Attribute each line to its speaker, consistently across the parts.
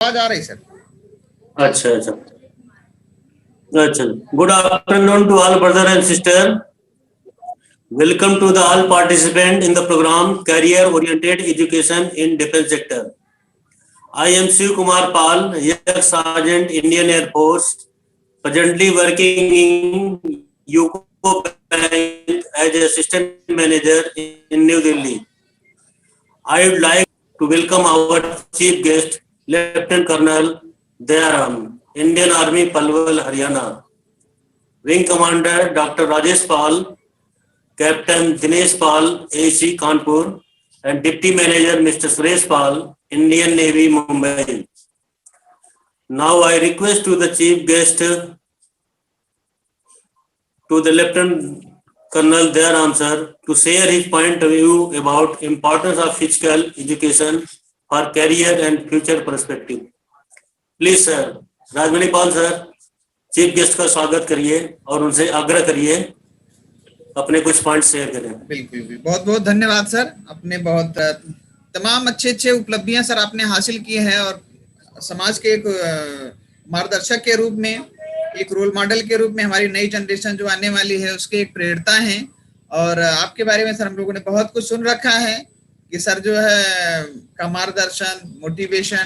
Speaker 1: आवाज आ रही सर?
Speaker 2: अच्छा अच्छा अच्छा। Good afternoon to all brother and sister. Welcome to the all participant in the program Career Oriented Education in Defence Sector. I am Shiv Kumar Pal, Young Sergeant, Indian Air Force, presently working in UCO Bank as Assistant Manager in New Delhi. I would like to welcome our Chief Guest, Lieutenant Colonel Dayaram, Indian Army, Palwal, Haryana. Wing Commander Dr. Rajesh Pal, Captain Dinesh Pal, AC Kanpur, and Deputy Manager Mr. Suresh Pal, Indian Navy, Mumbai. Now I request to the Chief Guest, to the Lieutenant Colonel Dayaram sir, to share his point of view about importance of physical education for career and future perspective. Please sir, Rajmani Pal sir, Chief Guest का स्वागत करिए और उनसे आग्रह करिए अपने कुछ point share करें।
Speaker 1: बिल्कुल भी बहुत बहुत धन्यवाद सर। अपने बहुत तमाम अच्छे उपलब्धियां सर आपने हासिल की है और समाज के एक मार्गदर्शक के रूप में, एक रोल मॉडल के रूप में हमारी नई जनरेशन जो आने वाली है उसके एक प्रेरणा है। और आपके बारे में सर हम लोगों ने बहुत कुछ सुन रखा है कि सर जो है का मार्गदर्शन, मोटिवेशन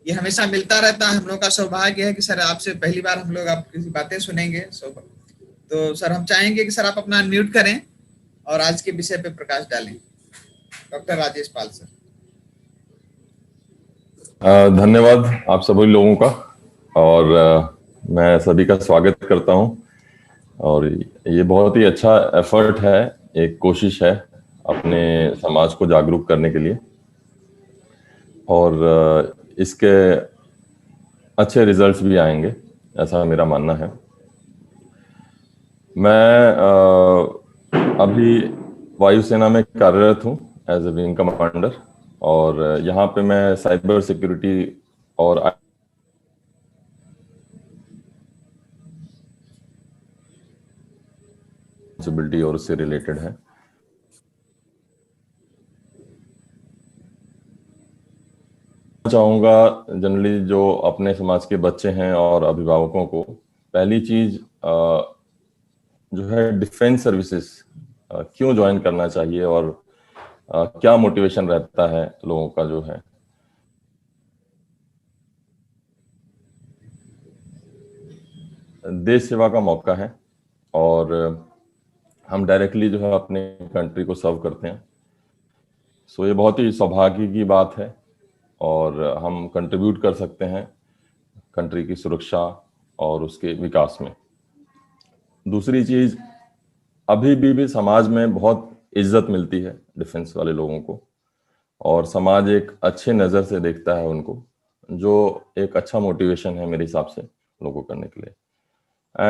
Speaker 1: ये हमेशा मिलता रहता है। हम लोग का सौभाग्य है कि सर आपसे पहली बार हम लोग आपकी बातें सुनेंगे। तो सर हम चाहेंगे कि सर आप अपना अनम्यूट करें और आज के विषय पे प्रकाश डालें। डॉक्टर राजेश पाल सर।
Speaker 3: धन्यवाद आप सभी लोगों का और मैं सभी का स्वागत करता हूं। और ये बहुत ही अच्छा एफर्ट है, एक कोशिश है अपने समाज को जागरूक करने के लिए और इसके अच्छे रिजल्ट्स भी आएंगे, ऐसा मेरा मानना है। मैं अभी वायुसेना में कार्यरत हूँ एज ए विंग कमांडर और यहाँ पे मैं साइबर सिक्योरिटी और रिस्पांसिबिलिटी और उससे रिलेटेड है। चाहूँगा जनरली जो अपने समाज के बच्चे हैं और अभिभावकों को पहली चीज जो है डिफेंस सर्विसेज क्यों ज्वाइन करना चाहिए और क्या मोटिवेशन रहता है लोगों का। जो है देश सेवा का मौका है और हम डायरेक्टली जो है अपने कंट्री को सर्व करते हैं। सो ये बहुत ही सौभाग्य की बात है और हम कंट्रीब्यूट कर सकते हैं कंट्री की सुरक्षा और उसके विकास में। दूसरी चीज, अभी भी समाज में बहुत इज्जत मिलती है डिफेंस वाले लोगों को और समाज एक अच्छे नज़र से देखता है उनको, जो एक अच्छा मोटिवेशन है मेरे हिसाब से लोगों करने के लिए।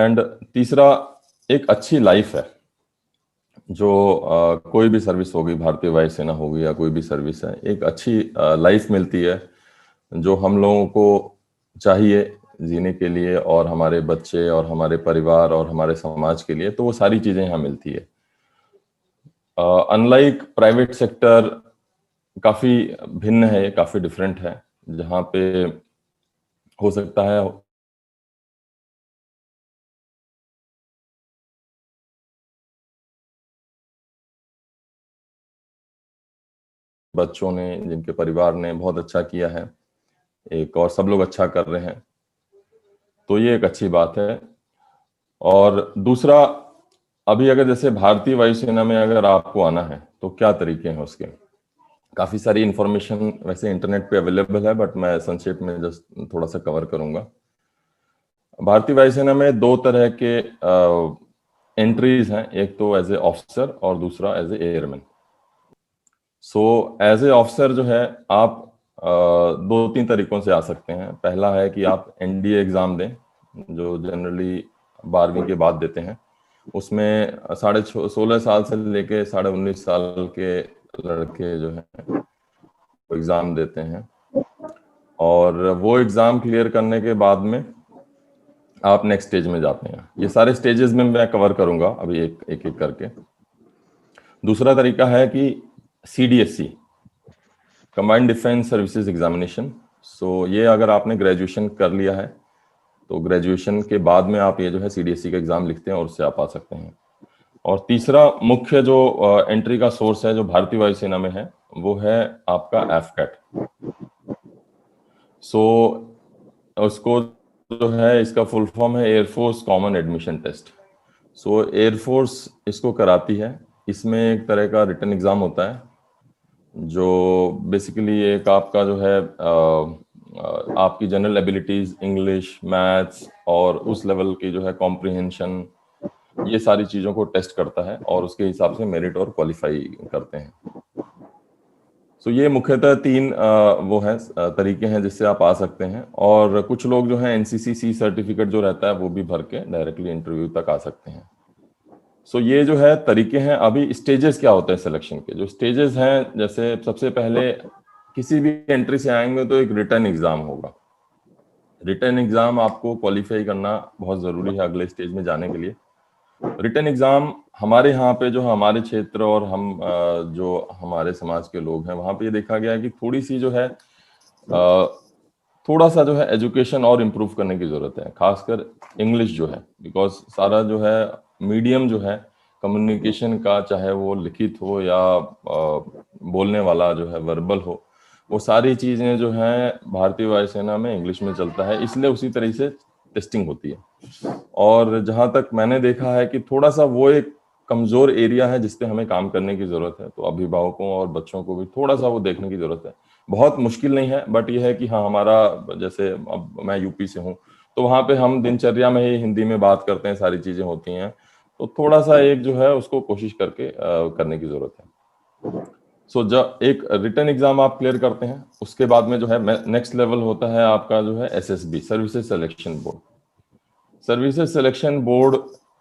Speaker 3: एंड तीसरा, एक अच्छी लाइफ है जो कोई भी सर्विस होगी, भारतीय वायुसेना होगी या कोई भी सर्विस है, एक अच्छी लाइफ मिलती है जो हम लोगों को चाहिए जीने के लिए और हमारे बच्चे और हमारे परिवार और हमारे समाज के लिए। तो वो सारी चीजें यहाँ मिलती है। अनलाइक प्राइवेट सेक्टर काफी भिन्न है, काफी डिफरेंट है, जहाँ पे हो सकता है बच्चों ने, जिनके परिवार ने बहुत अच्छा किया है एक और सब लोग अच्छा कर रहे हैं, तो ये एक अच्छी बात है। और दूसरा, अभी अगर जैसे भारतीय वायुसेना में अगर आपको आना है तो क्या तरीके हैं उसके। काफी सारी इंफॉर्मेशन वैसे इंटरनेट पे अवेलेबल है, बट मैं संक्षेप में जस्ट थोड़ा सा कवर करूंगा। भारतीय वायुसेना में दो तरह के एंट्रीज हैं, एक तो एज ए ऑफिसर और दूसरा as a airman. So as a officer जो है आप दो तीन तरीकों से आ सकते हैं। पहला है कि आप एनडीए एग्जाम दें, जो जनरली 12वीं के बाद देते हैं। उसमें 16.5 साल से लेके 19.5 साल के लड़के जो हैं वो एग्जाम देते हैं और वो एग्जाम क्लियर करने के बाद में आप नेक्स्ट स्टेज में जाते हैं। ये सारे स्टेजेस में मैं कवर करूंगा अभी एक एक करके। दूसरा तरीका है कि CDSE, combined defence services examination. So ये अगर आपने ग्रेजुएशन कर लिया है तो ग्रेजुएशन के बाद में आप ये जो है CDSE का एग्जाम लिखते हैं और उससे आप आ सकते हैं। और तीसरा मुख्य जो एंट्री का सोर्स है जो भारतीय वायुसेना में है वो है आपका AFCAT। सो उसको जो है इसका फुल फॉर्म है एयरफोर्स कॉमन एडमिशन टेस्ट। सो एयरफोर्स इसको कराती है। इसमें एक तरह का रिटन एग्जाम होता है जो बेसिकली एक आपका जो है आपकी जनरल एबिलिटीज, इंग्लिश, मैथ्स और उस लेवल की जो है कॉम्प्रिहेंशन, ये सारी चीजों को टेस्ट करता है और उसके हिसाब से मेरिट और क्वालिफाई करते हैं। सो ये मुख्यतः 3 वो है तरीके हैं जिससे आप आ सकते हैं। और कुछ लोग जो है NCC सर्टिफिकेट जो रहता है वो भी भर के डायरेक्टली इंटरव्यू तक आ सकते हैं। सो ये जो है तरीके हैं। अभी स्टेजेस क्या होते हैं सिलेक्शन के? जो स्टेजेस हैं, जैसे सबसे पहले किसी भी एंट्री से आएंगे तो एक रिटन एग्जाम होगा। रिटन एग्जाम आपको क्वालिफाई करना बहुत जरूरी है अगले स्टेज में जाने के लिए। रिटन एग्जाम हमारे यहाँ पे जो हमारे क्षेत्र और हम जो हमारे समाज के लोग हैं वहाँ पे ये देखा गया है कि थोड़ी सी जो है थोड़ा सा जो है एजुकेशन और इम्प्रूव करने की जरूरत है, खासकर इंग्लिश जो है, बिकॉज सारा जो है मीडियम जो है कम्युनिकेशन का, चाहे वो लिखित हो या बोलने वाला जो है वर्बल हो, वो सारी चीजें जो है भारतीय वायुसेना में इंग्लिश में चलता है, इसलिए उसी तरह से टेस्टिंग होती है। और जहां तक मैंने देखा है कि थोड़ा सा वो एक कमजोर एरिया है जिस पे हमें काम करने की जरूरत है, तो अभिभावकों और बच्चों को भी थोड़ा सा वो देखने की जरूरत है। बहुत मुश्किल नहीं है, बट ये है कि हाँ, हमारा जैसे अब मैं यूपी से हूँ तो वहाँ पे हम दिनचर्या में ही हिंदी में बात करते हैं, सारी चीजें होती हैं, तो थोड़ा सा एक जो है उसको कोशिश करके करने की जरूरत है। सो जब एक रिटन एग्जाम आप क्लियर करते हैं उसके बाद में जो है नेक्स्ट लेवल होता है आपका जो है SSB, services selection board. Services selection board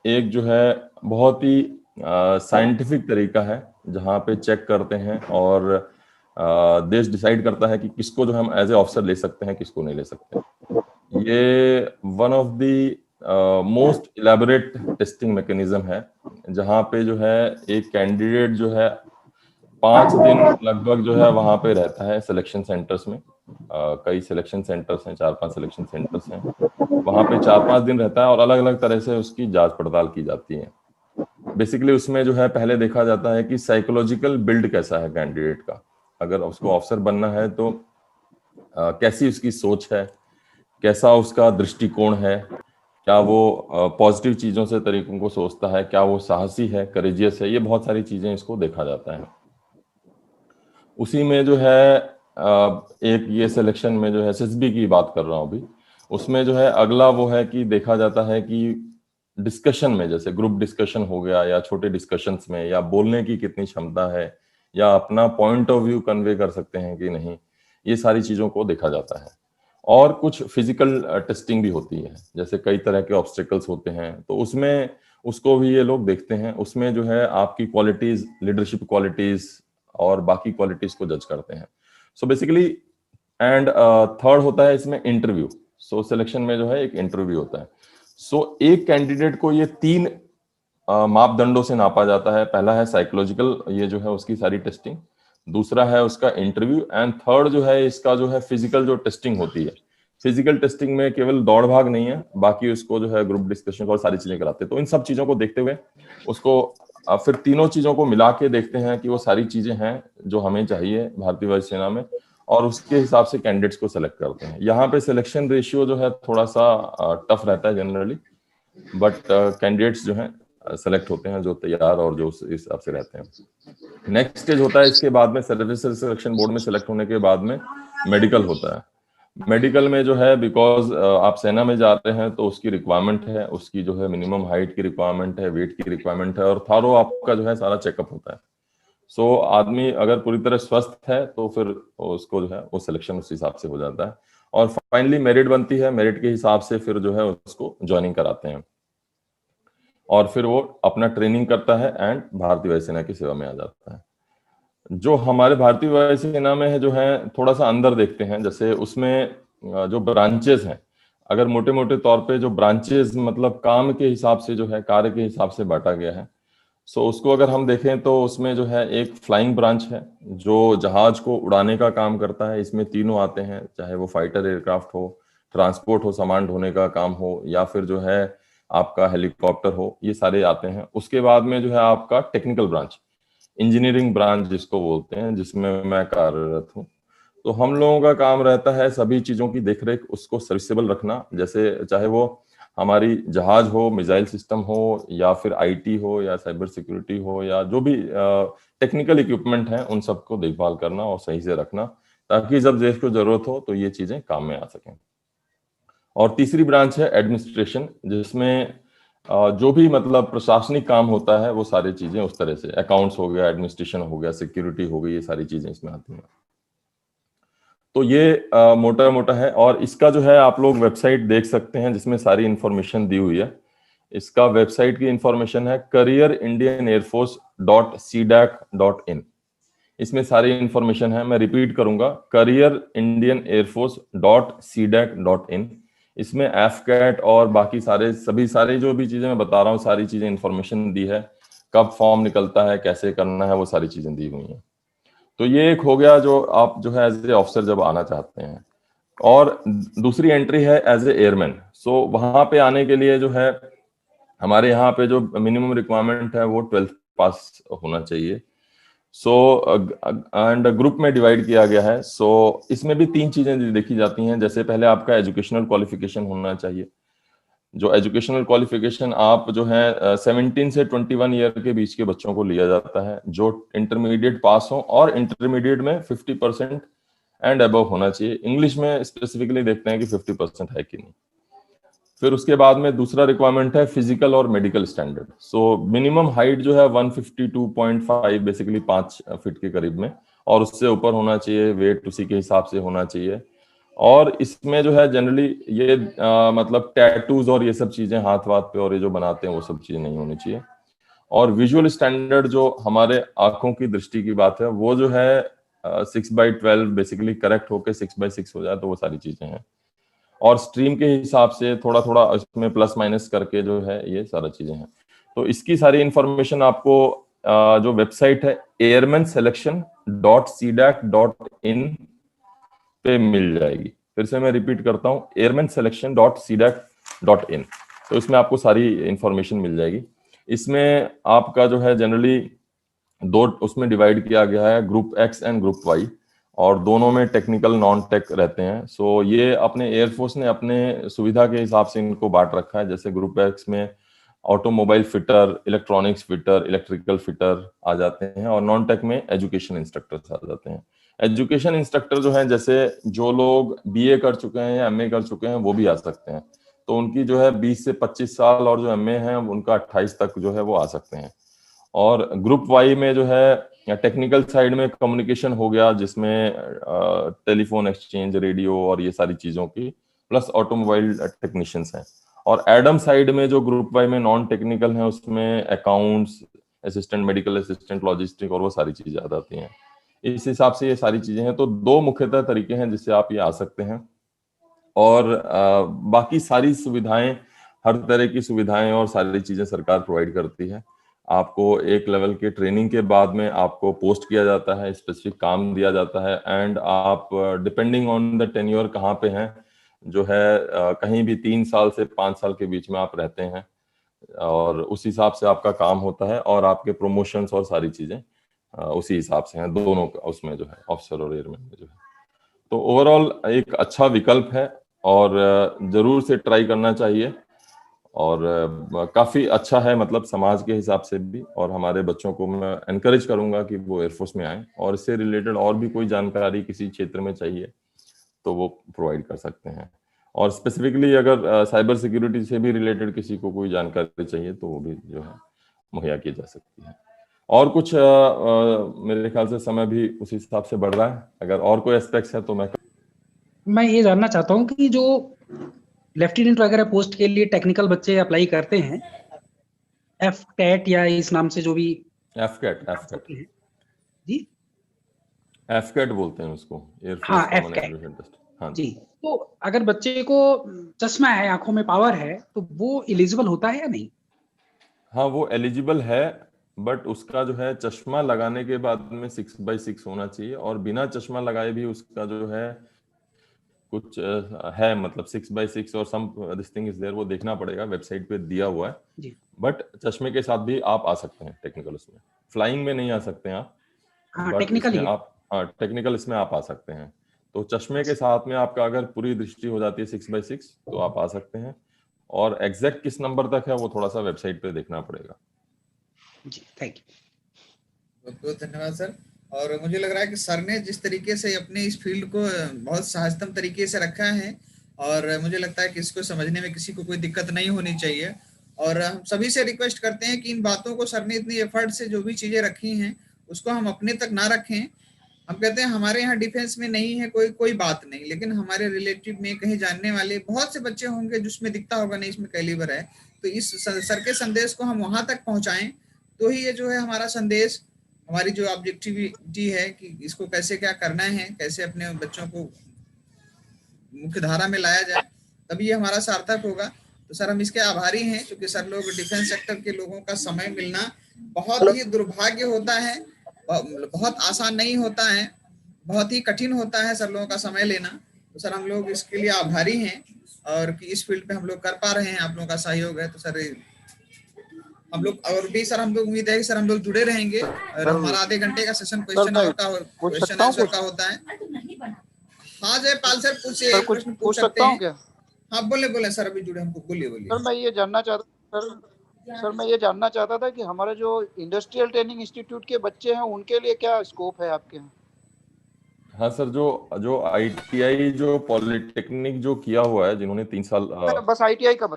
Speaker 3: एक जो है बहुत ही साइंटिफिक तरीका है जहाँ पे चेक करते हैं और देश डिसाइड करता है कि किसको जो हम एज ए ऑफिसर ले सकते हैं, किसको नहीं ले सकते। ये one of the most elaborate testing mechanism है जहाँ पे जो है एक कैंडिडेट जो है 5 दिन लगभग जो है वहां पे रहता है सिलेक्शन सेंटर्स में। कई सिलेक्शन सेंटर्स हैं, 4-5 सिलेक्शन सेंटर्स हैं, वहां पे 4-5 दिन रहता है और अलग अलग तरह से उसकी जांच पड़ताल की जाती है। बेसिकली उसमें जो है पहले देखा जाता है कि साइकोलॉजिकल बिल्ड कैसा है कैंडिडेट का, अगर उसको ऑफिसर बनना है तो कैसी उसकी सोच है, कैसा उसका दृष्टिकोण है, क्या वो पॉजिटिव चीजों से तरीकों को सोचता है, क्या वो साहसी है, करेजियस है, ये बहुत सारी चीजें इसको देखा जाता है। उसी में जो है एक ये सिलेक्शन में जो है SSB की बात कर रहा हूँ अभी, उसमें जो है अगला वो है कि देखा जाता है कि डिस्कशन में, जैसे ग्रुप डिस्कशन हो गया या छोटे डिस्कशंस में, या बोलने की कितनी क्षमता है या अपना पॉइंट ऑफ व्यू कन्वे कर सकते हैं कि नहीं, ये सारी चीजों को देखा जाता है। और कुछ फिजिकल टेस्टिंग भी होती है, जैसे कई तरह के ऑब्स्टेकल्स होते हैं तो उसमें उसको भी ये लोग देखते हैं। उसमें जो है आपकी क्वालिटीज, लीडरशिप क्वालिटीज और बाकी क्वालिटीज को जज करते हैं। सो बेसिकली एंड थर्ड होता है इसमें इंटरव्यू। सो सिलेक्शन में जो है एक इंटरव्यू होता है। सो एक कैंडिडेट को ये 3 मापदंडों से नापा जाता है। पहला है साइकोलॉजिकल, ये जो है उसकी सारी टेस्टिंग, दूसरा है उसका इंटरव्यू, एंड थर्ड जो है इसका जो है फिजिकल जो टेस्टिंग होती है। फिजिकल टेस्टिंग में केवल दौड़ भाग नहीं है, बाकी उसको जो है ग्रुप डिस्कशन और सारी चीजें कराते हैं। तो इन सब चीजों को देखते हुए उसको फिर तीनों चीजों को मिला के देखते हैं कि वो सारी चीजें हैं जो हमें चाहिए भारतीय वायुसेना में, और उसके हिसाब से कैंडिडेट्स को सेलेक्ट करते हैं। यहाँ पे सिलेक्शन रेशियो जो है थोड़ा सा टफ रहता है जनरली, बट कैंडिडेट्स जो है सेलेक्ट होते हैं जो तैयार और जो उस हिसाब से रहते हैं। नेक्स्ट स्टेज होता है इसके बाद में, सर्विस सिलेक्शन बोर्ड में सेलेक्ट होने के बाद में मेडिकल होता है। मेडिकल में जो है बिकॉज आप सेना में जा रहे हैं तो उसकी रिक्वायरमेंट है, उसकी जो है मिनिमम हाइट की रिक्वायरमेंट है, वेट की रिक्वायरमेंट है, और थारो आपका जो है सारा चेकअप होता है। सो आदमी अगर पूरी तरह स्वस्थ है तो फिर उसको जो है वो सिलेक्शन उस हिसाब से हो जाता है, और फाइनली मेरिट बनती है। मेरिट के हिसाब से फिर जो है उसको ज्वाइनिंग कराते हैं और फिर वो अपना ट्रेनिंग करता है एंड भारतीय वायुसेना की सेवा में आ जाता है। जो हमारे भारतीय वायुसेना में है जो है थोड़ा सा अंदर देखते हैं, जैसे उसमें जो ब्रांचेस हैं, अगर मोटे मोटे तौर पे जो ब्रांचेस मतलब काम के हिसाब से जो है, कार्य के हिसाब से बांटा गया है। सो उसको अगर हम देखें तो उसमें जो है एक फ्लाइंग ब्रांच है जो जहाज को उड़ाने का काम करता है। इसमें तीनों आते हैं, चाहे वो फाइटर एयरक्राफ्ट हो, ट्रांसपोर्ट हो, सामान ढोने का काम हो, या फिर जो है आपका हेलीकॉप्टर हो, ये सारे आते हैं। उसके बाद में जो है आपका टेक्निकल ब्रांच, इंजीनियरिंग ब्रांच जिसको बोलते हैं, जिसमें मैं कार्यरत हूँ। तो हम लोगों का काम रहता है सभी चीजों की देखरेख, उसको सर्विसेबल रखना, जैसे चाहे वो हमारी जहाज हो, मिसाइल सिस्टम हो, या फिर आईटी हो, या साइबर सिक्योरिटी हो, या जो भी टेक्निकल इक्विपमेंट हैं, उन सबको देखभाल करना और सही से रखना, ताकि जब देश को जरूरत हो तो ये चीजें काम में आ सकें। और तीसरी ब्रांच है एडमिनिस्ट्रेशन, जिसमें जो भी मतलब प्रशासनिक काम होता है वो सारी चीजें उस तरह से, अकाउंट्स हो गया, एडमिनिस्ट्रेशन हो गया, सिक्योरिटी हो गई, ये सारी चीजें इसमें आती हैं। तो ये मोटा मोटा है। और इसका जो है आप लोग वेबसाइट देख सकते हैं जिसमें सारी इंफॉर्मेशन दी हुई है। इसका वेबसाइट की इंफॉर्मेशन है careerindianairforce.cdac.in। इसमें सारी इंफॉर्मेशन है, मैं रिपीट करूंगा, careerindianairforce.cdac.in। इसमें एफकैट और बाकी सारे जो भी चीजें मैं बता रहा हूँ, सारी चीजें इंफॉर्मेशन दी है, कब फॉर्म निकलता है, कैसे करना है, वो सारी चीजें दी हुई हैं। तो ये एक हो गया जो आप जो है एज ए ऑफिसर जब आना चाहते हैं। और दूसरी एंट्री है एज ए एयरमैन। सो वहां पे आने के लिए जो है हमारे यहाँ पे जो मिनिमम रिक्वायरमेंट है वो 12th पास होना चाहिए। सो एंड ग्रुप में डिवाइड किया गया है। सो इसमें भी 3 चीजें देखी जाती हैं। जैसे पहले आपका एजुकेशनल क्वालिफिकेशन होना चाहिए। जो एजुकेशनल क्वालिफिकेशन आप जो है 17 से 21 ईयर के बीच के बच्चों को लिया जाता है, जो इंटरमीडिएट पास हो, और इंटरमीडिएट में 50% एंड अबव होना चाहिए। इंग्लिश में स्पेसिफिकली देखते हैं कि 50% है कि नहीं। फिर उसके बाद में दूसरा रिक्वायरमेंट है फिजिकल और medical standard. So minimum height जो है 152.5, बेसिकली 5 फीट के करीब में, और उससे ऊपर होना चाहिए। वेट उसी के हिसाब से होना चाहिए। और इसमें जो है जनरली ये मतलब टैटूज और ये सब चीजें हाथ वाथ पे और ये जो बनाते हैं वो सब चीजें नहीं होनी चाहिए। और विजुअल स्टैंडर्ड जो हमारे आंखों की दृष्टि की बात है वो जो है 6/12 बेसिकली करेक्ट होके 6/6 हो जाए तो वो सारी चीजें हैं। और स्ट्रीम के हिसाब से थोड़ा थोड़ा इसमें प्लस माइनस करके जो है ये सारी चीजें हैं। तो इसकी सारी इंफॉर्मेशन आपको जो वेबसाइट है airmanselection.cdac.in पे मिल जाएगी। फिर से मैं रिपीट करता हूँ, airmanselection.cdac.in। तो इसमें आपको सारी इंफॉर्मेशन मिल जाएगी। इसमें आपका जो है जनरली 2 उसमें डिवाइड किया गया है, group X and group Y, और दोनों में टेक्निकल नॉन टेक रहते हैं। सो ये अपने एयरफोर्स ने अपने सुविधा के हिसाब से इनको बांट रखा है। जैसे ग्रुप एक्स में automobile fitter, electronics fitter, electrical fitter आ जाते हैं, और नॉन टेक में एजुकेशन इंस्ट्रक्टर्स आ जाते हैं। एजुकेशन इंस्ट्रक्टर जो हैं, जैसे जो लोग बीए कर चुके हैं या एमए कर चुके हैं वो भी आ सकते हैं। तो उनकी जो है 20 से 25 साल, और जो एमए हैं उनका 28 तक जो है वो आ सकते हैं। और ग्रुप वाई में जो है टेक्निकल साइड में कम्युनिकेशन हो गया, जिसमें टेलीफोन एक्सचेंज, रेडियो और ये सारी चीजों की, प्लस ऑटोमोबाइल टेक्नीशियंस हैं। और एडम साइड में जो ग्रुप वाई में नॉन टेक्निकल है उसमें accounts, assistant, medical assistant, logistic और वो सारी चीजें आ जाती हैं। इस हिसाब से ये सारी चीजें हैं। तो 2 मुख्यतः तरीके हैं जिससे आप ये आ सकते हैं। और बाकी सारी सुविधाएं, हर तरह की सुविधाएं और सारी चीजें सरकार प्रोवाइड करती है। आपको एक लेवल के ट्रेनिंग के बाद में आपको पोस्ट किया जाता है, स्पेसिफिक काम दिया जाता है, एंड आप डिपेंडिंग ऑन द टेन्योर कहाँ पे हैं, जो है कहीं भी 3 साल से 5 साल के बीच में आप रहते हैं, और उस हिसाब से आपका काम होता है, और आपके प्रमोशंस और सारी चीजें उसी हिसाब से हैं दोनों का, उसमें जो है ऑफिसर और एयरमैन में जो है। तो ओवरऑल एक अच्छा विकल्प है, और जरूर से ट्राई करना चाहिए। और काफी अच्छा है, मतलब समाज के हिसाब से भी। और हमारे बच्चों को मैं एनकरेज करूंगा कि वो एयरफोर्स में आए, और इससे रिलेटेड और भी कोई जानकारी किसी क्षेत्र में चाहिए तो वो प्रोवाइड कर सकते हैं। और स्पेसिफिकली अगर साइबर सिक्योरिटी से भी रिलेटेड किसी को कोई जानकारी चाहिए तो वो भी जो है मुहैया की जा सकती है। और कुछ मेरे ख्याल से समय भी उस हिसाब से बढ़ रहा है। अगर और कोई एस्पेक्ट्स है तो
Speaker 4: मैं ये जानना चाहता हूँ कि जो लेफ्टिनेंट वगैरह पोस्ट के लिए टेक्निकल बच्चे अप्लाई करते हैं, एफकैट या इस नाम से जो भी
Speaker 3: एफकैट
Speaker 4: जी,
Speaker 3: एफकैट बोलते हैं उसको,
Speaker 4: हाँ
Speaker 3: air force common
Speaker 4: AFCAT
Speaker 3: aptitude test. हाँ
Speaker 4: जी। तो अगर बच्चे को चश्मा है, आंखों में पावर है, तो वो एलिजिबल होता है या नहीं?
Speaker 3: हाँ, वो एलिजिबल है। बट उसका जो है चश्मा लगाने के बाद में 6x6 होना चाहिए, और बिना चश्मा लगाए भी उसका जो है कुछ है, मतलब 6x6 और सम दिस थिंग इज देयर, वो देखना पड़ेगा, वेबसाइट पे दिया हुआ है।
Speaker 4: जी।
Speaker 3: बट चश्मे के साथ भी आप आ सकते हैं टेक्निकल उसमें, फ्लाइंग में नहीं आ सकते हैं आप,
Speaker 4: हाँ,
Speaker 3: बट
Speaker 4: टेक्निकल
Speaker 3: इसमें
Speaker 4: ही है।
Speaker 3: आप, हाँ टेक्निकल इसमें आप आ सकते हैं। तो चश्मे के साथ में आपका अगर पूरी दृष्टि हो जाती है 6x6 तो आप आ सकते हैं, और एग्जैक्ट किस नंबर तक है वो थोड़ा सा वेबसाइट पे देखना पड़ेगा।
Speaker 4: जी, थैंक यू।
Speaker 1: बहुत बहुत धन्यवाद सर। और मुझे लग रहा है कि सर ने जिस तरीके से अपने इस फील्ड को बहुत सहजतम तरीके से रखा है, और मुझे लगता है कि इसको समझने में किसी को कोई दिक्कत नहीं होनी चाहिए। और हम सभी से रिक्वेस्ट करते हैं कि इन बातों को सर ने इतनी एफर्ट से जो भी चीजें रखी हैं उसको हम अपने तक ना रखें। हम कहते हैं हमारे यहाँ डिफेंस में नहीं है कोई कोई बात नहीं, लेकिन हमारे रिलेटिव में कहीं जानने वाले बहुत से बच्चे होंगे जिसमें दिखता होगा नहीं इसमें कैलिबर है। तो इस सर के संदेश को हम वहां तक पहुंचाएं, तो ही ये जो है हमारा संदेश, हमारी जो ऑब्जेक्टिविटी है कि इसको कैसे क्या करना है, कैसे अपने बच्चों को मुख्य धारा में लाया जाए, तभी ये हमारा सार्थक होगा। तो सर हम इसके आभारी हैं, क्योंकि सर लोग डिफेंस सेक्टर के लोगों का समय मिलना बहुत ही दुर्भाग्य होता है, बहुत आसान नहीं होता है, बहुत ही कठिन होता है सर लोगों का समय लेना। तो सर हम लोग इसके लिए आभारी हैं, और कि इस फील्ड पे हम लोग कर पा रहे हैं, आप लोगों का सहयोग है। तो सर हम लोग और भी सर हम लोग उम्मीद है कि सर हम लोग जुड़े रहेंगे, और हमारा आधे घंटे का सेशन क्वेश्चन आंसर का होता है। हाँ जयपाल सर पूछिए,
Speaker 5: सर
Speaker 1: एक
Speaker 5: कुछ
Speaker 1: प्रश्न पूछ
Speaker 5: पूछ
Speaker 1: सकते
Speaker 5: सकता हूँ
Speaker 1: हैं।
Speaker 5: क्या?
Speaker 1: हाँ बोले बोले सर, अभी जुड़े हमको, बोलिए बोलिए।
Speaker 5: सर मैं ये जानना चाहता था कि हमारे जो इंडस्ट्रियल ट्रेनिंग इंस्टीट्यूट के बच्चे हैं उनके लिए क्या स्कोप है आपके यहाँ?
Speaker 3: हाँ सर, जो जो ITI जो पॉलिटेक्निक जो किया हुआ है, जिन्होंने 3 साल
Speaker 5: बस ITI का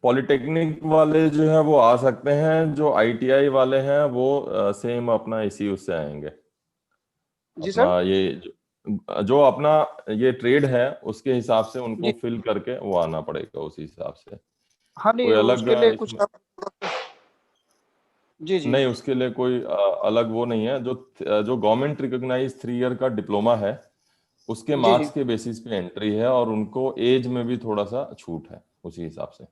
Speaker 3: पॉलिटेक्निक वाले जो है वो आ सकते हैं, जो ITI वाले हैं वो सेम अपना इसी उससे आएंगे।
Speaker 5: जी
Speaker 3: अपना
Speaker 5: सर।
Speaker 3: ये जो अपना ये ट्रेड है उसके हिसाब से उनको
Speaker 5: जी
Speaker 3: फिल करके वो आना पड़ेगा उसी हिसाब से।
Speaker 5: हाँ, नहीं
Speaker 3: कोई अलग
Speaker 5: उसके लिए कुछ
Speaker 3: इसमें
Speaker 5: जी जी
Speaker 3: नहीं, उसके लिए कोई अलग वो नहीं है। जो जो गवर्नमेंट रिकॉग्नाइज 3 ईयर का डिप्लोमा है उसके
Speaker 5: जी जी।
Speaker 3: मार्क्स के बेसिस पे एंट्री है, और उनको एज में भी थोड़ा सा छूट है उसी हिसाब से।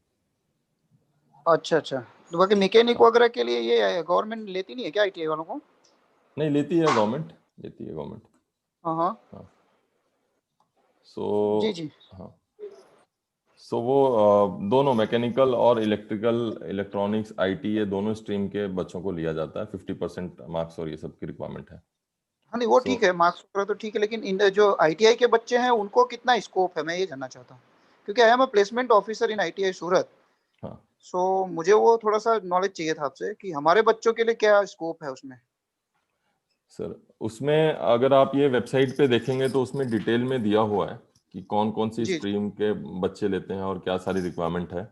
Speaker 5: अच्छा अच्छा, तो बाकी मैकेनिक
Speaker 3: हाँ।
Speaker 5: वगैरह के लिए ये गवर्नमेंट लेती नहीं है क्या ITI वालों को?
Speaker 3: नहीं, लेती है गवर्नमेंट, लेती है गवर्नमेंट।
Speaker 5: हाँ हाँ।
Speaker 3: हाँ।
Speaker 5: जी
Speaker 3: सो
Speaker 5: जी।
Speaker 3: हाँ, सो वो दोनों मैकेनिकल और इलेक्ट्रिकल, इलेक्ट्रॉनिक्स, IT, ये दोनों स्ट्रीम के बच्चों को लिया जाता है। 50% मार्क्स और ये सब की रिक्वायरमेंट है।
Speaker 5: हाँ नहीं वो
Speaker 3: सो
Speaker 5: ठीक है, मार्क्स वगैरह तो ठीक है, लेकिन इन जो ITI के बच्चे हैं उनको कितना स्कोप है मैं ये जानना चाहता हूँ, क्योंकि I am a placement officer in ITI सूरत।
Speaker 3: हाँ
Speaker 5: सो मुझे वो थोड़ा सा नॉलेज चाहिए था आपसे कि हमारे बच्चों के लिए क्या स्कोप है उसमें।
Speaker 3: सर, उसमें अगर आप ये वेबसाइट पे देखेंगे तो उसमें डिटेल में दिया हुआ है कि कौन कौन सी
Speaker 5: जी।
Speaker 3: स्ट्रीम के बच्चे लेते हैं और क्या सारी रिक्वायरमेंट है।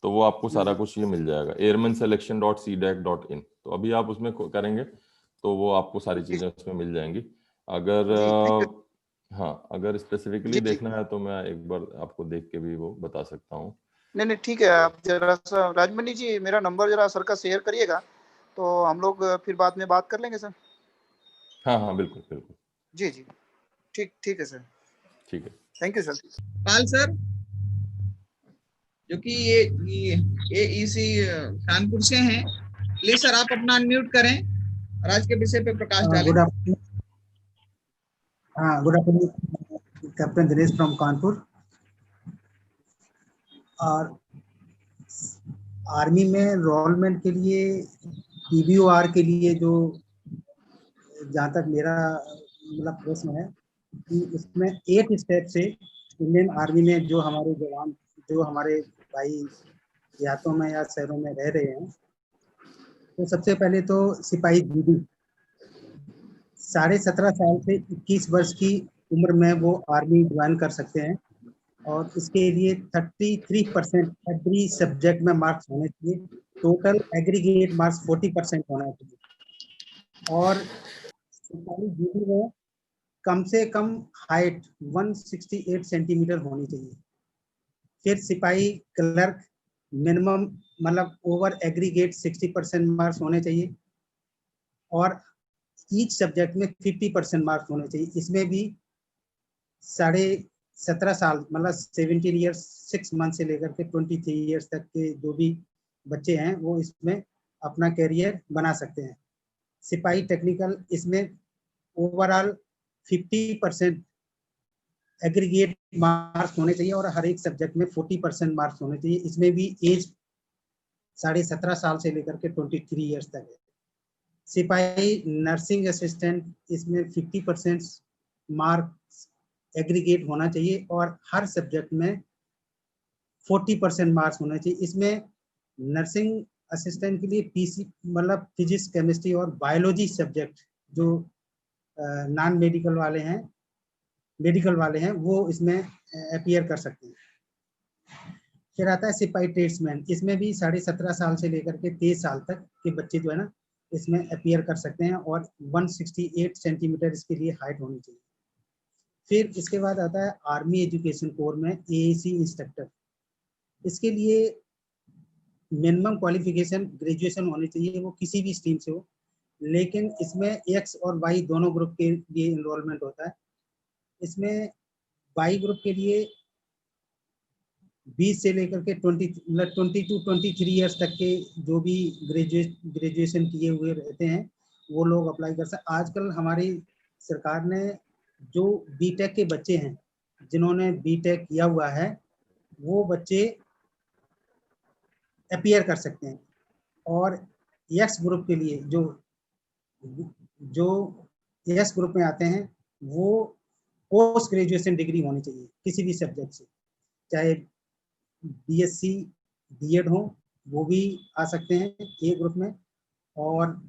Speaker 3: तो वो आपको सारा
Speaker 5: हम्म।
Speaker 3: कुछ ये मिल जाएगा, airmanselection.cdac.in। तो अभी आप उसमें करेंगे तो वो आपको सारी
Speaker 5: जी
Speaker 3: चीजें उसमें मिल जाएंगी। अगर
Speaker 5: जी थैंक यू।
Speaker 3: हाँ, अगर स्पेसिफिकली
Speaker 5: जी जी।
Speaker 3: देखना है तो मैं एक बार आपको देख के भी वो बता सकता हूँ।
Speaker 5: नहीं नहीं ठीक है, आप जरा सा राजमणि जी मेरा नंबर जरा सर का शेयर करिएगा, तो हम लोग फिर बाद में बात कर लेंगे सर।
Speaker 3: हाँ हाँ, बिल्कुल बिल्कुल।
Speaker 5: जी जी। ठीक ठीक है सर।
Speaker 3: ठीक है।
Speaker 5: Thank you sir.
Speaker 1: Pal sir, जो कि ये इसी कानपुर से हैं, प्लीज सर आप अपना अनम्यूट करें और आज के विषय पे प्रकाश डालें।
Speaker 6: Good afternoon. Good afternoon, Captain Dinesh from Kanpur. और आर्मी में एनरोलमेंट के लिए PBOR के लिए जो, जहाँ तक मेरा मतलब प्रश्न है कि इसमें 8 स्टेप से इंडियन आर्मी में जो हमारे जवान, जो हमारे भाई देहातों में या शहरों में रह रहे हैं, तो सबसे पहले तो सिपाही जीडी 17.5 साल से 21 वर्ष की उम्र में वो आर्मी ज्वाइन कर सकते हैं, और इसके लिए 33% एवरी सब्जेक्ट में मार्क्स होने चाहिए, टोटल एग्रीगेट मार्क्स 40% होना चाहिए, और सिपाही जीडी में कम से कम हाइट 168 सेंटीमीटर होनी चाहिए। फिर सिपाही क्लर्क मिनिमम मतलब ओवर एग्रीगेट 60% मार्क्स होने चाहिए, और ईच सब्जेक्ट में 50% मार्क्स होने चाहिए। इसमें भी 17.5 साल मतलब 17 ईयर्स 6 मंथ से लेकर के 23 ईयर्स तक के जो भी बच्चे हैं वो इसमें अपना कैरियर बना सकते हैं। सिपाही टेक्निकल, इसमें ओवरऑल 50% एग्रीगेट मार्क्स होने चाहिए और हर एक सब्जेक्ट में 40% मार्क्स होने चाहिए। इसमें भी एज 17.5 साल से लेकर के 23 ईयर्स तक है। सिपाही नर्सिंग असिस्टेंट, इसमें 50% मार्क्स एग्रीगेट होना चाहिए और हर सब्जेक्ट में 40% मार्क्स होना चाहिए। इसमें नर्सिंग असिस्टेंट के लिए पीसी मतलब फिजिक्स, केमिस्ट्री और बायोलॉजी सब्जेक्ट जो नॉन मेडिकल वाले हैं वो इसमें अपीयर कर सकते हैं। फिर आता है सिपाही ट्रेड्समैन, इसमें भी 17.5 साल से लेकर के 23 साल तक के बच्चे जो है ना इसमें अपीयर कर सकते हैं और 168 सेंटीमीटर इसके लिए हाइट होनी चाहिए। फिर इसके बाद आता है आर्मी एजुकेशन कोर में AAC इंस्ट्रक्टर, इसके लिए मिनिमम क्वालिफिकेशन ग्रेजुएशन होनी चाहिए, वो किसी भी स्ट्रीम से हो, लेकिन इसमें X और Y दोनों ग्रुप के लिए इनरोलमेंट होता है। इसमें Y ग्रुप के लिए 20 से लेकर के 20 to 23 ईयर्स तक के जो भी ग्रेजुएशन किए हुए रहते हैं वो लोग अप्लाई कर सकते। आजकल हमारी सरकार ने जो बीटेक के बच्चे हैं जिन्होंने बीटेक किया हुआ है वो बच्चे अपीयर कर सकते हैं। और यस ग्रुप के लिए जो यस ग्रुप में आते हैं वो पोस्ट ग्रेजुएशन डिग्री होनी चाहिए किसी भी सब्जेक्ट से, चाहे BSc B.Ed हो वो भी आ सकते हैं ए ग्रुप में, और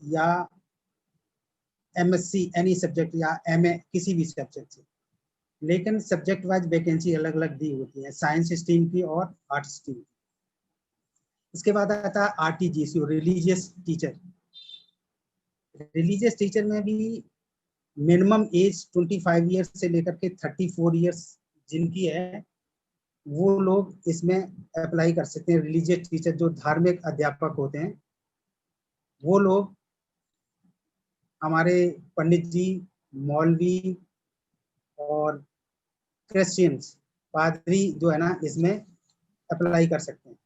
Speaker 6: या MSc एनी सब्जेक्ट या MA किसी भी सब्जेक्ट से, लेकिन सब्जेक्ट वाइज वैकेंसी अलग अलग दी होती है, साइंस स्ट्रीम की और आर्ट्स स्ट्रीम की। इसके बाद आता है RTGCO religious teacher. Religious teacher में भी मिनिमम एज 25 ईयर्स से लेकर के 34 ईयर्स जिनकी है वो लोग इसमें अप्लाई कर सकते हैं। रिलीजियस टीचर जो धार्मिक अध्यापक होते हैं वो लोग, हमारे पंडित जी, मौलवी और क्रिश्चियंस पादरी जो है ना इसमें अप्लाई कर सकते हैं।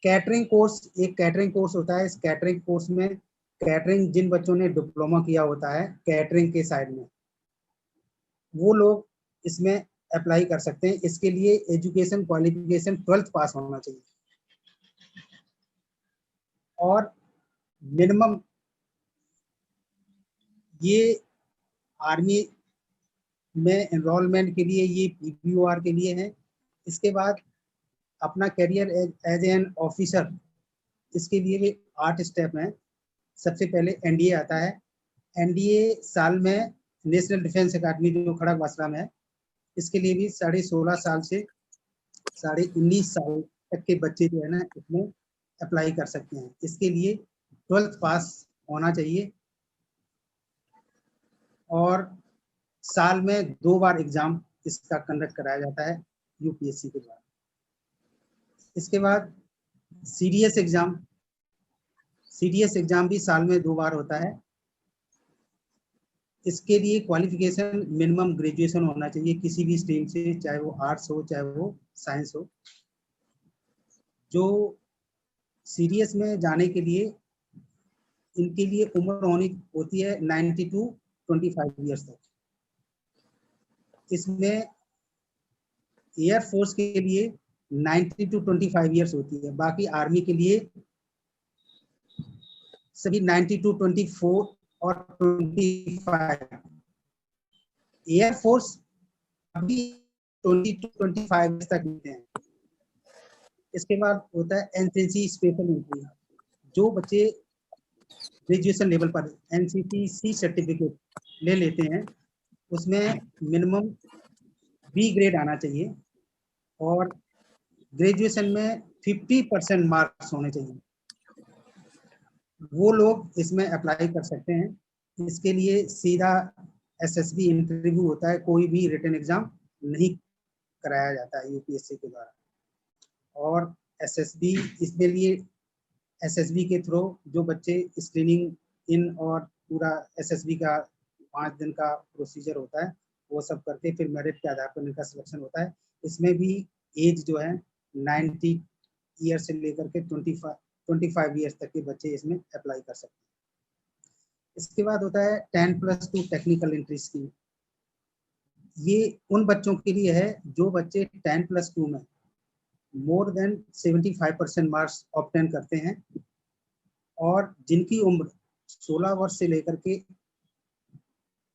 Speaker 6: कैटरिंग कोर्स, एक कैटरिंग कोर्स होता है। इस कैटरिंग कोर्स में कैटरिंग जिन बच्चों ने डिप्लोमा किया होता है कैटरिंग के साइड में वो लोग इसमें अप्लाई कर सकते हैं। इसके लिए एजुकेशन क्वालिफिकेशन 12th पास होना चाहिए और मिनिमम ये आर्मी में एनरोलमेंट के लिए ये PPOR के लिए है। इसके बाद अपना करियर एज एन ऑफिसर, इसके लिए भी 8 स्टेप हैं। सबसे पहले NDA आता है। NDA साल में नेशनल डिफेंस अकेडमी जो खड़गवासला में है, इसके लिए भी 16.5 साल से 19.5 साल तक के बच्चे जो है ना इसमें अप्लाई कर सकते हैं। इसके लिए 12th पास होना चाहिए और साल में 2 बार एग्जाम इसका कंडक्ट कराया जाता है UPSC के द्वारा। इसके बाद CDS एग्जाम भी साल में 2 बार होता है। इसके लिए क्वालिफिकेशन मिनिमम ग्रेजुएशन होना चाहिए किसी भी स्ट्रीम से, चाहे वो आर्ट्स हो चाहे वो साइंस हो। जो CDS में जाने के लिए इनके लिए उम्र होती है 90 to 25 ईयर्स तक। इसमें एयर फोर्स के लिए 90 to 25 ईयर्स होती है, बाकी आर्मी के लिए सभी 90 to 24 और 25। एयर फोर्स अभी 20 to 25 तक मिलते हैं। इसके बाद होता है NCC स्पेशल एंट्री। जो बच्चे ग्रेजुएशन लेवल पर NCC सर्टिफिकेट ले लेते हैं उसमें मिनिमम B ग्रेड आना चाहिए और ग्रेजुएशन में 50% मार्क्स होने चाहिए। वो लोग इसमें अप्लाई कर सकते हैं। इसके लिए सीधा SSB इंटरव्यू होता है, कोई भी रिटन एग्जाम नहीं कराया जाता है UPSC के द्वारा। और SSB इसके लिए SSB के थ्रू जो बच्चे स्क्रीनिंग इन और पूरा SSB का 5 दिन का प्रोसीजर होता है वो सब करके फिर मेरिट के आधार पर इनका सिलेक्शन होता है। इसमें भी एज जो है 90 ईयर से लेकर के 25 ईयर्स तक के बच्चे इसमें अप्लाई कर सकते हैं। इसके बाद होता है 10+2 टेक्निकल एंट्री स्कीम। ये उन बच्चों के लिए है जो बच्चे 10+2 में मोर देन 75% मार्क्स ऑब्टेन करते हैं और जिनकी उम्र 16 वर्ष से लेकर के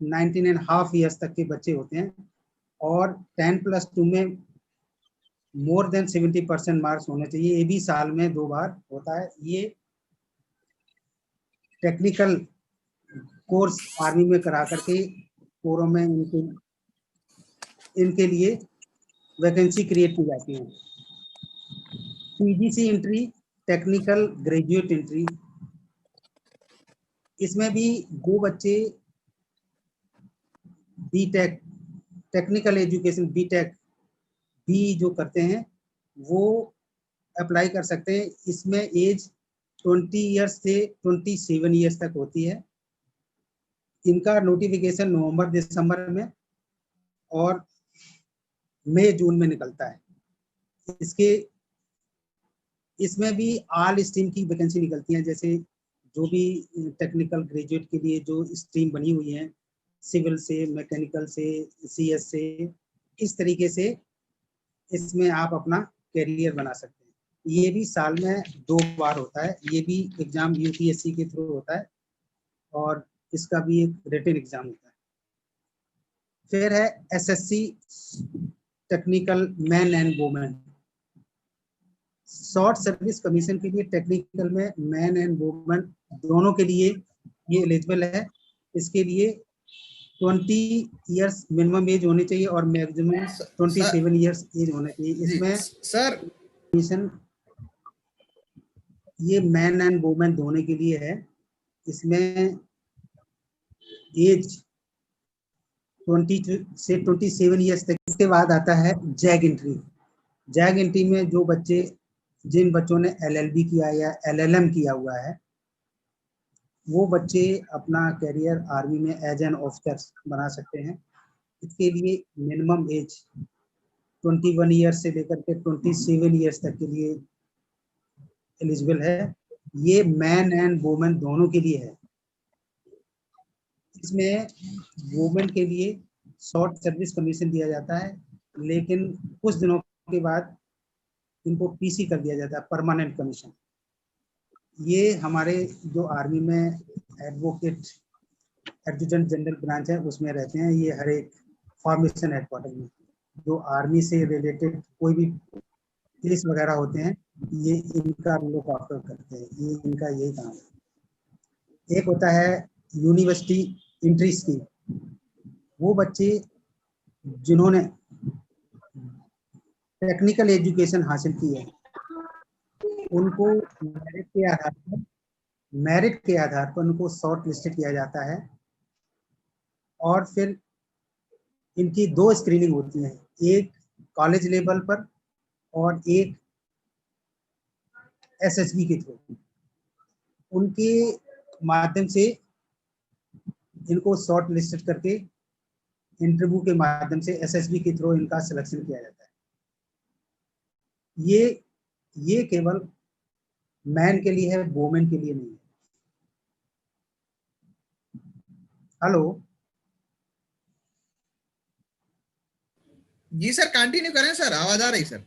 Speaker 6: 19.5 ईयर्स तक के बच्चे होते हैं और 10+2 में मोर देन 70% मार्क्स होने चाहिए। ये भी साल में 2 बार होता है। ये टेक्निकल कोर्स आर्मी में करा करके कोरों में इनके लिए वैकेंसी क्रिएट की जाती है। PGC entry, technical graduate entry, इसमें भी जो बच्चे बीटेक टेक्निकल एजुकेशन बीटेक भी जो करते हैं वो अप्लाई कर सकते हैं। इसमें एज 20 ईयर्स से 27 ईयर्स तक होती है। इनका नोटिफिकेशन नवंबर दिसंबर में और मई जून में निकलता है। इसमें भी ऑल स्ट्रीम की वैकेंसी निकलती है, जैसे जो भी टेक्निकल ग्रेजुएट के लिए जो स्ट्रीम बनी हुई है, सिविल से, मैकेनिकल से, सीएस से, इस तरीके से इसमें आप अपना कैरियर बना सकते हैं। ये भी साल में 2 बार होता है। ये भी एग्जाम यूपीएससी के थ्रू होता है और इसका भी एक रिटन एग्जाम होता है। फिर है SSC technical man and women. Short service commission के लिए टेक्निकल में मैन एंड वुमेन दोनों के लिए ये एलिजिबल है। इसके लिए 20 इयर्स मिनिमम एज होनी चाहिए और मैक्सिमम 27 इयर्स एज होना चाहिए। इसमें
Speaker 1: सर
Speaker 6: कमीशन ये मैन एंड वुमेन दोनों के लिए है। इसमें एज 20 से 27 इयर्स तक। इसके बाद आता है जैग एंट्री। जैग एंट्री में जो बच्चे जिन बच्चों ने एलएलबी किया या एलएलएम किया हुआ है वो बच्चे अपना करियर आर्मी में एज एन ऑफिसर बना सकते हैं। इसके लिए मिनिमम एज 21 ईयर्स से लेकर के 27 ईयर्स तक के लिए एलिजिबल है। ये मैन एंड वुमेन दोनों के लिए है। इसमें वुमेन के लिए शॉर्ट सर्विस कमीशन दिया जाता है, लेकिन कुछ दिनों के बाद इनको पीसी कर दिया जाता है, परमानेंट कमीशन। ये हमारे जो आर्मी में एडवोकेट एडजुटेंट जनरल ब्रांच है उसमें रहते हैं। ये हर एक फॉर्मेशन हेडक्वार्टर में जो आर्मी से रिलेटेड कोई भी केस वगैरह होते हैं ये इनका लुक आफ्टर करते हैं। ये इनका यही काम है। एक होता है यूनिवर्सिटी एंट्री स्कीम। वो बच्चे जिन्होंने टेक्निकल एजुकेशन हासिल की है उनको मेरिट के आधार पर उनको शॉर्ट लिस्टेड किया जाता है और फिर इनकी 2 स्क्रीनिंग होती है, एक कॉलेज लेवल पर और एक एसएसबी के थ्रू। उनके माध्यम से इनको शॉर्ट लिस्टेड करके इंटरव्यू के माध्यम से एसएसबी के थ्रू इनका सिलेक्शन किया जाता है। ये केवल मैन के लिए है, वुमेन के लिए नहीं है। हेलो
Speaker 1: जी सर, कंटिन्यू करें सर, आवाज आ रही सर।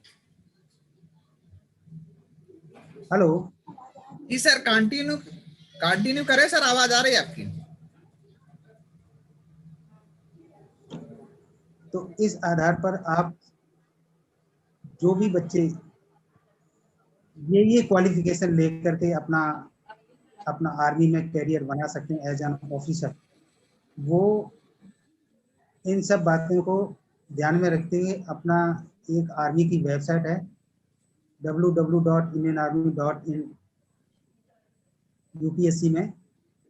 Speaker 6: हेलो
Speaker 1: जी सर, कंटिन्यू करें सर, आवाज आ रही है आपकी।
Speaker 6: तो इस आधार पर आप जो भी बच्चे ये क्वालिफिकेशन लेकर के अपना आर्मी में करियर बना सकते हैं एज एन ऑफिसर, वो इन सब बातों को ध्यान में रखते हुए अपना एक आर्मी की वेबसाइट है www.indianarmy.in यूपीएससी में,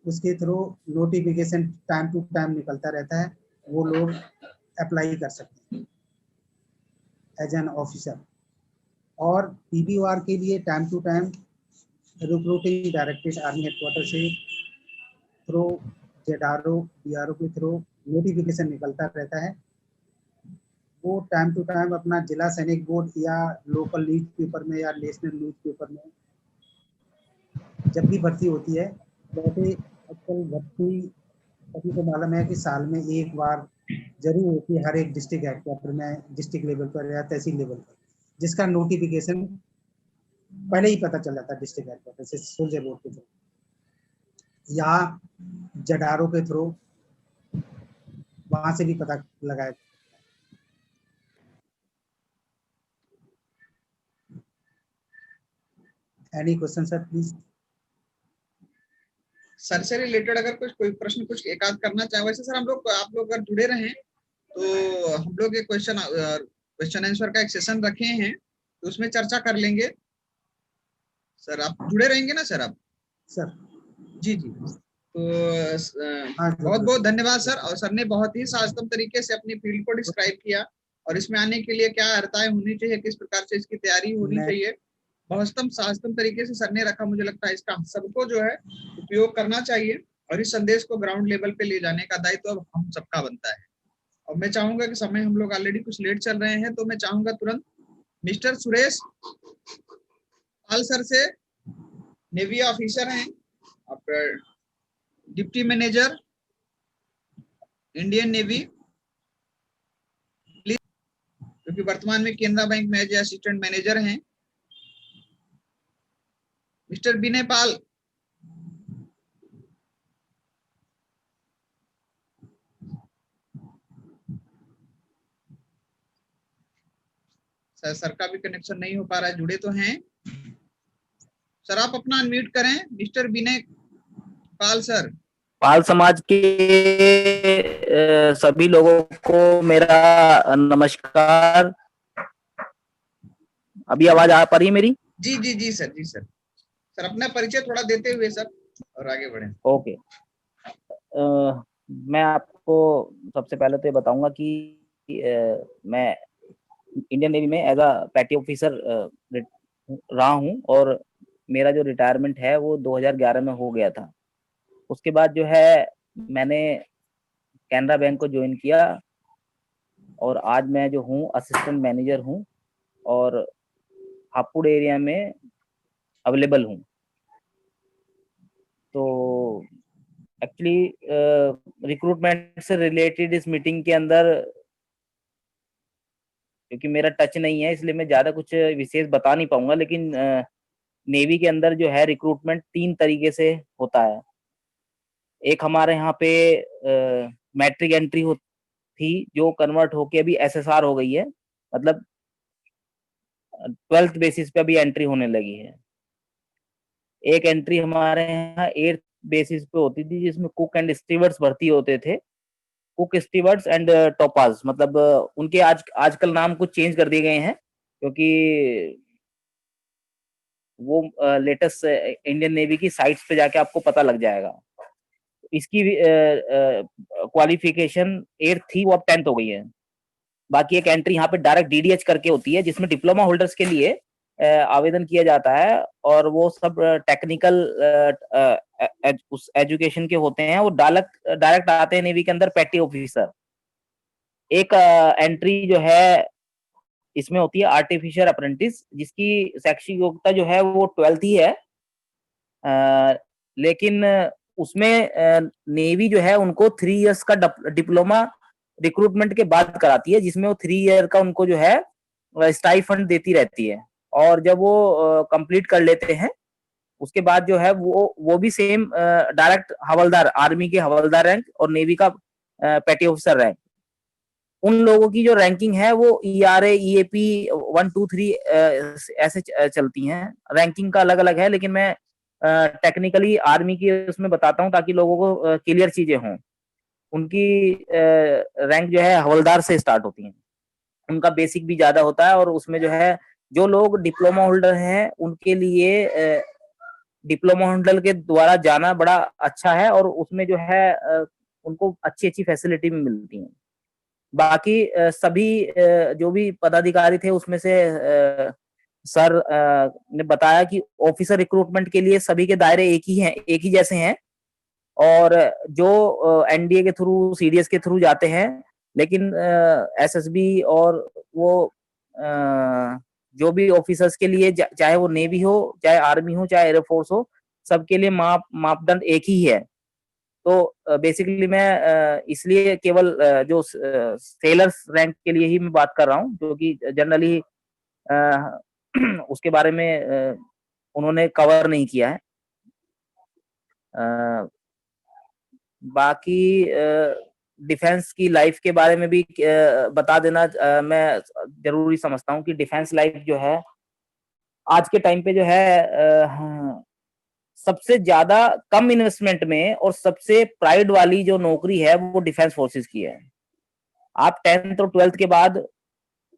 Speaker 6: उसके through notification time to time निकलता रहता है। वो लोग अप्लाई कर सकते हैं एज एन ऑफिसर। और पीबीओआर के लिए time to time recruiting directorate army headquarter से थ्रू जेडआरओ बीआरओ के थ्रू नोटिफिकेशन निकलता रहता है। वो टाइम टू टाइम अपना जिला सैनिक बोर्ड या लोकल न्यूज पेपर में या नेशनल न्यूज पेपर में जब भी भर्ती होती है, वैसे आजकल भर्ती सभी को मालूम है कि साल में एक बार जरूर होती है हर एक डिस्ट्रिक्ट हेडक्वार्टर में, डिस्ट्रिक्ट लेवल पर या तहसील लेवल पर, जिसका नोटिफिकेशन पहले ही पता चल जाता है डिस्ट्रिक्ट हेडक्वार्टर से, सोल्जर बोर्ड के थ्रू या जडारो के थ्रू, वहां से भी पता लगाया। Any question sir please?
Speaker 1: Sir से रिलेटेड अगर कोई प्रश्न कुछ एक आध करना चाहे, वैसे सर हम लोग आप लोग अगर जुड़े रहें तो हम लोग एक क्वेश्चन आंसर का एक सेशन रखे हैं, तो उसमें चर्चा कर लेंगे। सर आप जुड़े रहेंगे ना सर? आप
Speaker 6: सर
Speaker 1: जी जी, तो बहुत बहुत धन्यवाद सर। और सर ने बहुत ही सार्थक तरीके से अपनी फील्ड को डिस्क्राइब किया और इसमें आने के लिए क्या अर्हताएं होनी चाहिए, किस प्रकार से इसकी तैयारी होनी चाहिए, बहुत सार्थक तरीके से सर ने रखा। मुझे लगता है इसका सबको जो है उपयोग करना चाहिए और इस संदेश को ग्राउंड लेवल पे ले जाने का दायित्व अब हम सबका बनता है। और मैं चाहूंगा कि समय हम लोग ऑलरेडी कुछ लेट चल रहे हैं, तो मैं चाहूंगा तुरंत मिस्टर सुरेश पाल सर से, नेवी ऑफिसर हैं, deputy manager Indian navy, please, क्योंकि वर्तमान में केनरा बैंक में एज असिस्टेंट मैनेजर हैं। मिस्टर विनय पाल, सर का भी कनेक्शन नहीं हो पा रहा है, जुड़े तो हैं सर, आप अपना अनम्यूट करें। मिस्टर विनय पाल सर।
Speaker 7: पाल समाज के सभी लोगों को मेरा नमस्कार। अभी आवाज आ पा रही है मेरी?
Speaker 1: जी जी जी सर, जी सर। सर अपना परिचय थोड़ा देते हुए सर और आगे बढ़े।
Speaker 7: ओके, मैं आपको सबसे पहले तो ये बताऊंगा कि मैं इंडियन नेवी में एज अ पैटी ऑफिसर रहा हूं और मेरा जो रिटायरमेंट है वो 2011 में हो गया था। उसके बाद जो है मैंने कैनरा बैंक को ज्वाइन किया और आज मैं जो हूँ असिस्टेंट मैनेजर हूँ और हापुड़ एरिया में अवेलेबल हूँ। तो एक्चुअली रिक्रूटमेंट से रिलेटेड इस मीटिंग के अंदर क्योंकि मेरा टच नहीं है इसलिए मैं ज़्यादा कुछ विशेष बता नहीं पाऊंगा, लेकिन नेवी के अंदर जो है रिक्रूटमेंट 3 तरीके से होता है। एक हमारे यहाँ पे मैट्रिक एंट्री थी जो कन्वर्ट होके अभी एसएसआर हो गई है, मतलब 12th बेसिस पे अभी एंट्री होने लगी है। एक एंट्री हमारे यहाँ 8th बेसिस पे होती थी जिसमें कुक एंड स्टीवर्ड्स भर्ती होते थे। कुक, स्टीवर्ड्स एंड टॉपाज, मतलब उनके आजकल नाम कुछ चेंज कर दिए गए हैं क्योंकि वो लेटेस्ट इंडियन नेवी की साइट्स पे जाके आपको पता लग जाएगा। इसकी क्वालिफिकेशन 8th थी, वो अब 10th हो गई है। बाकी एक एंट्री यहाँ पे डायरेक्ट डीडीएच करके होती है जिसमें डिप्लोमा होल्डर्स के लिए आवेदन किया जाता है और वो सब टेक्निकल उस एजुकेशन के होते हैं। वो डायरेक्ट आते हैं नेवी के अंदर पैटी ऑफिसर। एक एंट्री जो है इसमें होती है आर्टिफिशियल अप्रेंटिस, जिसकी शैक्षिक योग्यता जो है वो 12th ही है, लेकिन उसमें नेवी जो है उनको 3 इयर्स का डिप्लोमा रिक्रूटमेंट के बाद कराती है, जिसमें वो 3 ईयर का उनको जो है स्टाइफंड देती रहती है। और जब वो कंप्लीट कर लेते हैं उसके बाद जो है वो भी सेम डायरेक्ट हवलदार, आर्मी के हवलदार रैंक और नेवी का पैटी ऑफिसर रैंक, उन लोगों की जो रैंकिंग है वो ERA, EAP 1, 2, 3 ऐसे चलती हैं। रैंकिंग का अलग अलग है, लेकिन मैं टेक्निकली आर्मी की उसमें बताता हूँ ताकि लोगों को क्लियर चीजें हों। उनकी रैंक जो है हवलदार से स्टार्ट होती है, उनका बेसिक भी ज्यादा होता है। और उसमें जो है जो लोग डिप्लोमा होल्डर हैं उनके लिए डिप्लोमा होल्डर के द्वारा जाना बड़ा अच्छा है और उसमें जो है उनको अच्छी अच्छी फैसिलिटी भी मिलती हैं। बाकी सभी जो भी पदाधिकारी थे उसमें से सर ने बताया कि ऑफिसर रिक्रूटमेंट के लिए सभी के दायरे एक ही हैं, एक ही जैसे हैं। और जो एनडीए के थ्रू, सीडीएस के थ्रू जाते हैं लेकिन एसएसबी और वो जो भी ऑफिसर्स के लिए, चाहे वो नेवी हो, चाहे आर्मी हो, चाहे एयरफोर्स हो, सबके लिए मापदंड एक ही है। तो बेसिकली मैं इसलिए केवल जो सेलर्स रैंक के लिए ही मैं बात कर रहा हूँ, जो कि जनरली उसके बारे में उन्होंने कवर नहीं किया है। बाकी डिफेंस की लाइफ के बारे में भी बता देना मैं जरूरी समझता हूँ कि डिफेंस लाइफ जो है आज के टाइम पे जो है सबसे ज्यादा कम इन्वेस्टमेंट में और सबसे प्राइड वाली जो नौकरी है वो डिफेंस फोर्सेस की है। आप 10th और 12th के बाद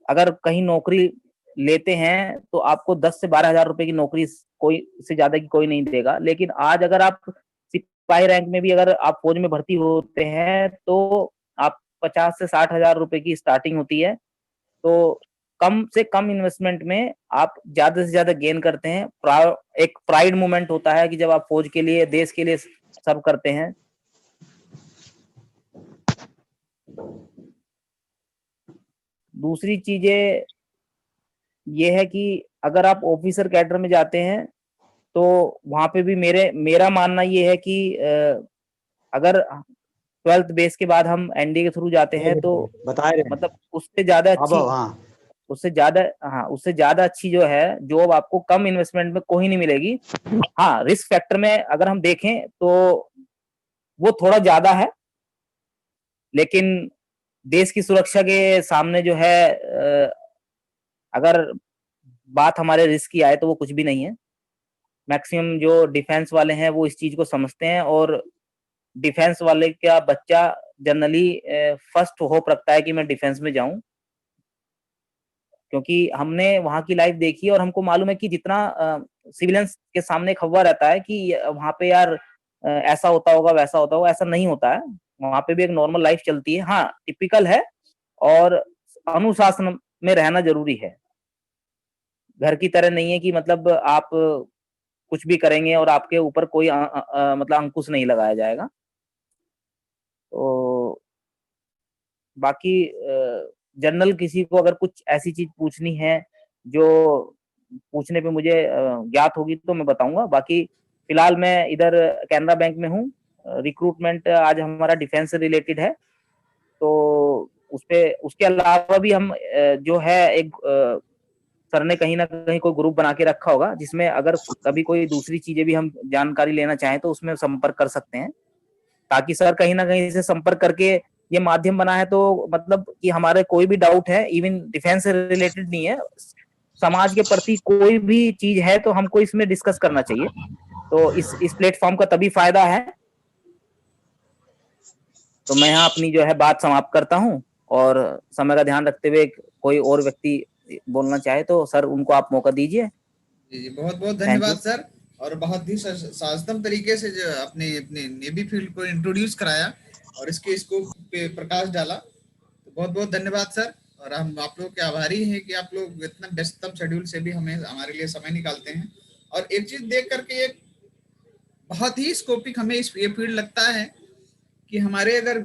Speaker 7: अगर कहीं नौकरी लेते हैं तो आपको 10 से 12 हजार रुपए की नौकरी कोई से ज्यादा की कोई नहीं देगा। लेकिन आज अगर आप सिपाही रैंक में भी अगर आप फौज में भर्ती होते हैं तो आप 50 से 60 हजार रुपए की स्टार्टिंग होती है। तो कम से कम इन्वेस्टमेंट में आप ज्यादा से ज्यादा गेन करते हैं। एक प्राइड मोमेंट होता है कि जब आप फौज के लिए, देश के लिए सर्व करते हैं। दूसरी चीजें ये है कि अगर आप ऑफिसर कैडर में जाते हैं तो वहां पे भी मेरा मानना ये है कि अगर 12th बेस के बाद हम एनडीए के थ्रू जाते हैं तो
Speaker 8: बता रहे हैं
Speaker 7: मतलब उससे ज्यादा अच्छी, उससे ज्यादा अच्छी जो है जॉब आपको कम इन्वेस्टमेंट में कोई नहीं मिलेगी। हाँ, रिस्क फैक्टर में अगर हम देखें तो वो थोड़ा ज्यादा है, लेकिन देश की सुरक्षा के सामने जो है अगर बात हमारे रिस्क की आए तो वो कुछ भी नहीं है। मैक्सिमम जो डिफेंस वाले हैं वो इस चीज को समझते हैं और डिफेंस वाले का बच्चा जनरली फर्स्ट होप रखता है कि मैं डिफेंस में जाऊं, क्योंकि हमने वहां की लाइफ देखी है और हमको मालूम है कि जितना सिविलियंस के सामने खबर रहता है कि वहां पे यार ऐसा होता होगा, वैसा होता होगा, ऐसा नहीं होता है। वहां पे भी एक नॉर्मल लाइफ चलती है। हाँ, टिपिकल है और अनुशासन में रहना जरूरी है। घर की तरह नहीं है कि मतलब आप कुछ भी करेंगे और आपके ऊपर कोई मतलब अंकुश नहीं लगाया जाएगा। तो बाकी जनरल किसी को अगर कुछ ऐसी चीज पूछनी है जो पूछने पे मुझे ज्ञात होगी तो मैं बताऊंगा। बाकी फिलहाल मैं इधर कैनरा बैंक में हूँ। रिक्रूटमेंट आज हमारा डिफेंस से रिलेटेड है, तो उसके अलावा भी हम जो है एक सर ने कहीं ना कहीं कोई ग्रुप बना के रखा होगा जिसमें अगर कभी कोई दूसरी चीजें भी हम जानकारी लेना चाहें तो उसमें संपर्क कर सकते हैं, ताकि सर कहीं ना कहीं से संपर्क करके ये माध्यम बना है तो मतलब कि हमारे कोई भी डाउट है, इवन डिफेंस से रिलेटेड नहीं है, समाज के प्रति कोई भी चीज है तो हमको इसमें डिस्कस करना चाहिए। तो इस प्लेटफॉर्म का तभी फायदा है। तो मैं यहाँ अपनी जो है बात समाप्त करता हूँ और समय का ध्यान रखते हुए कोई और व्यक्ति बोलना चाहे तो सर उनको आप मौका दीजिए।
Speaker 1: जी, बहुत बहुत धन्यवाद सर, और बहुत ही सार्थक तरीके से जो अपने नेवी फील्ड को इंट्रोड्यूस कराया और इसके स्कोप पे प्रकाश डाला। तो बहुत बहुत धन्यवाद सर, और हम आप लोग के आभारी हैं कि आप लोग इतना व्यस्ततम शेड्यूल से भी हमारे लिए समय निकालते हैं। और एक चीज देख करके एक बहुत ही स्कोपिक हमें ये फील्ड लगता है कि हमारे अगर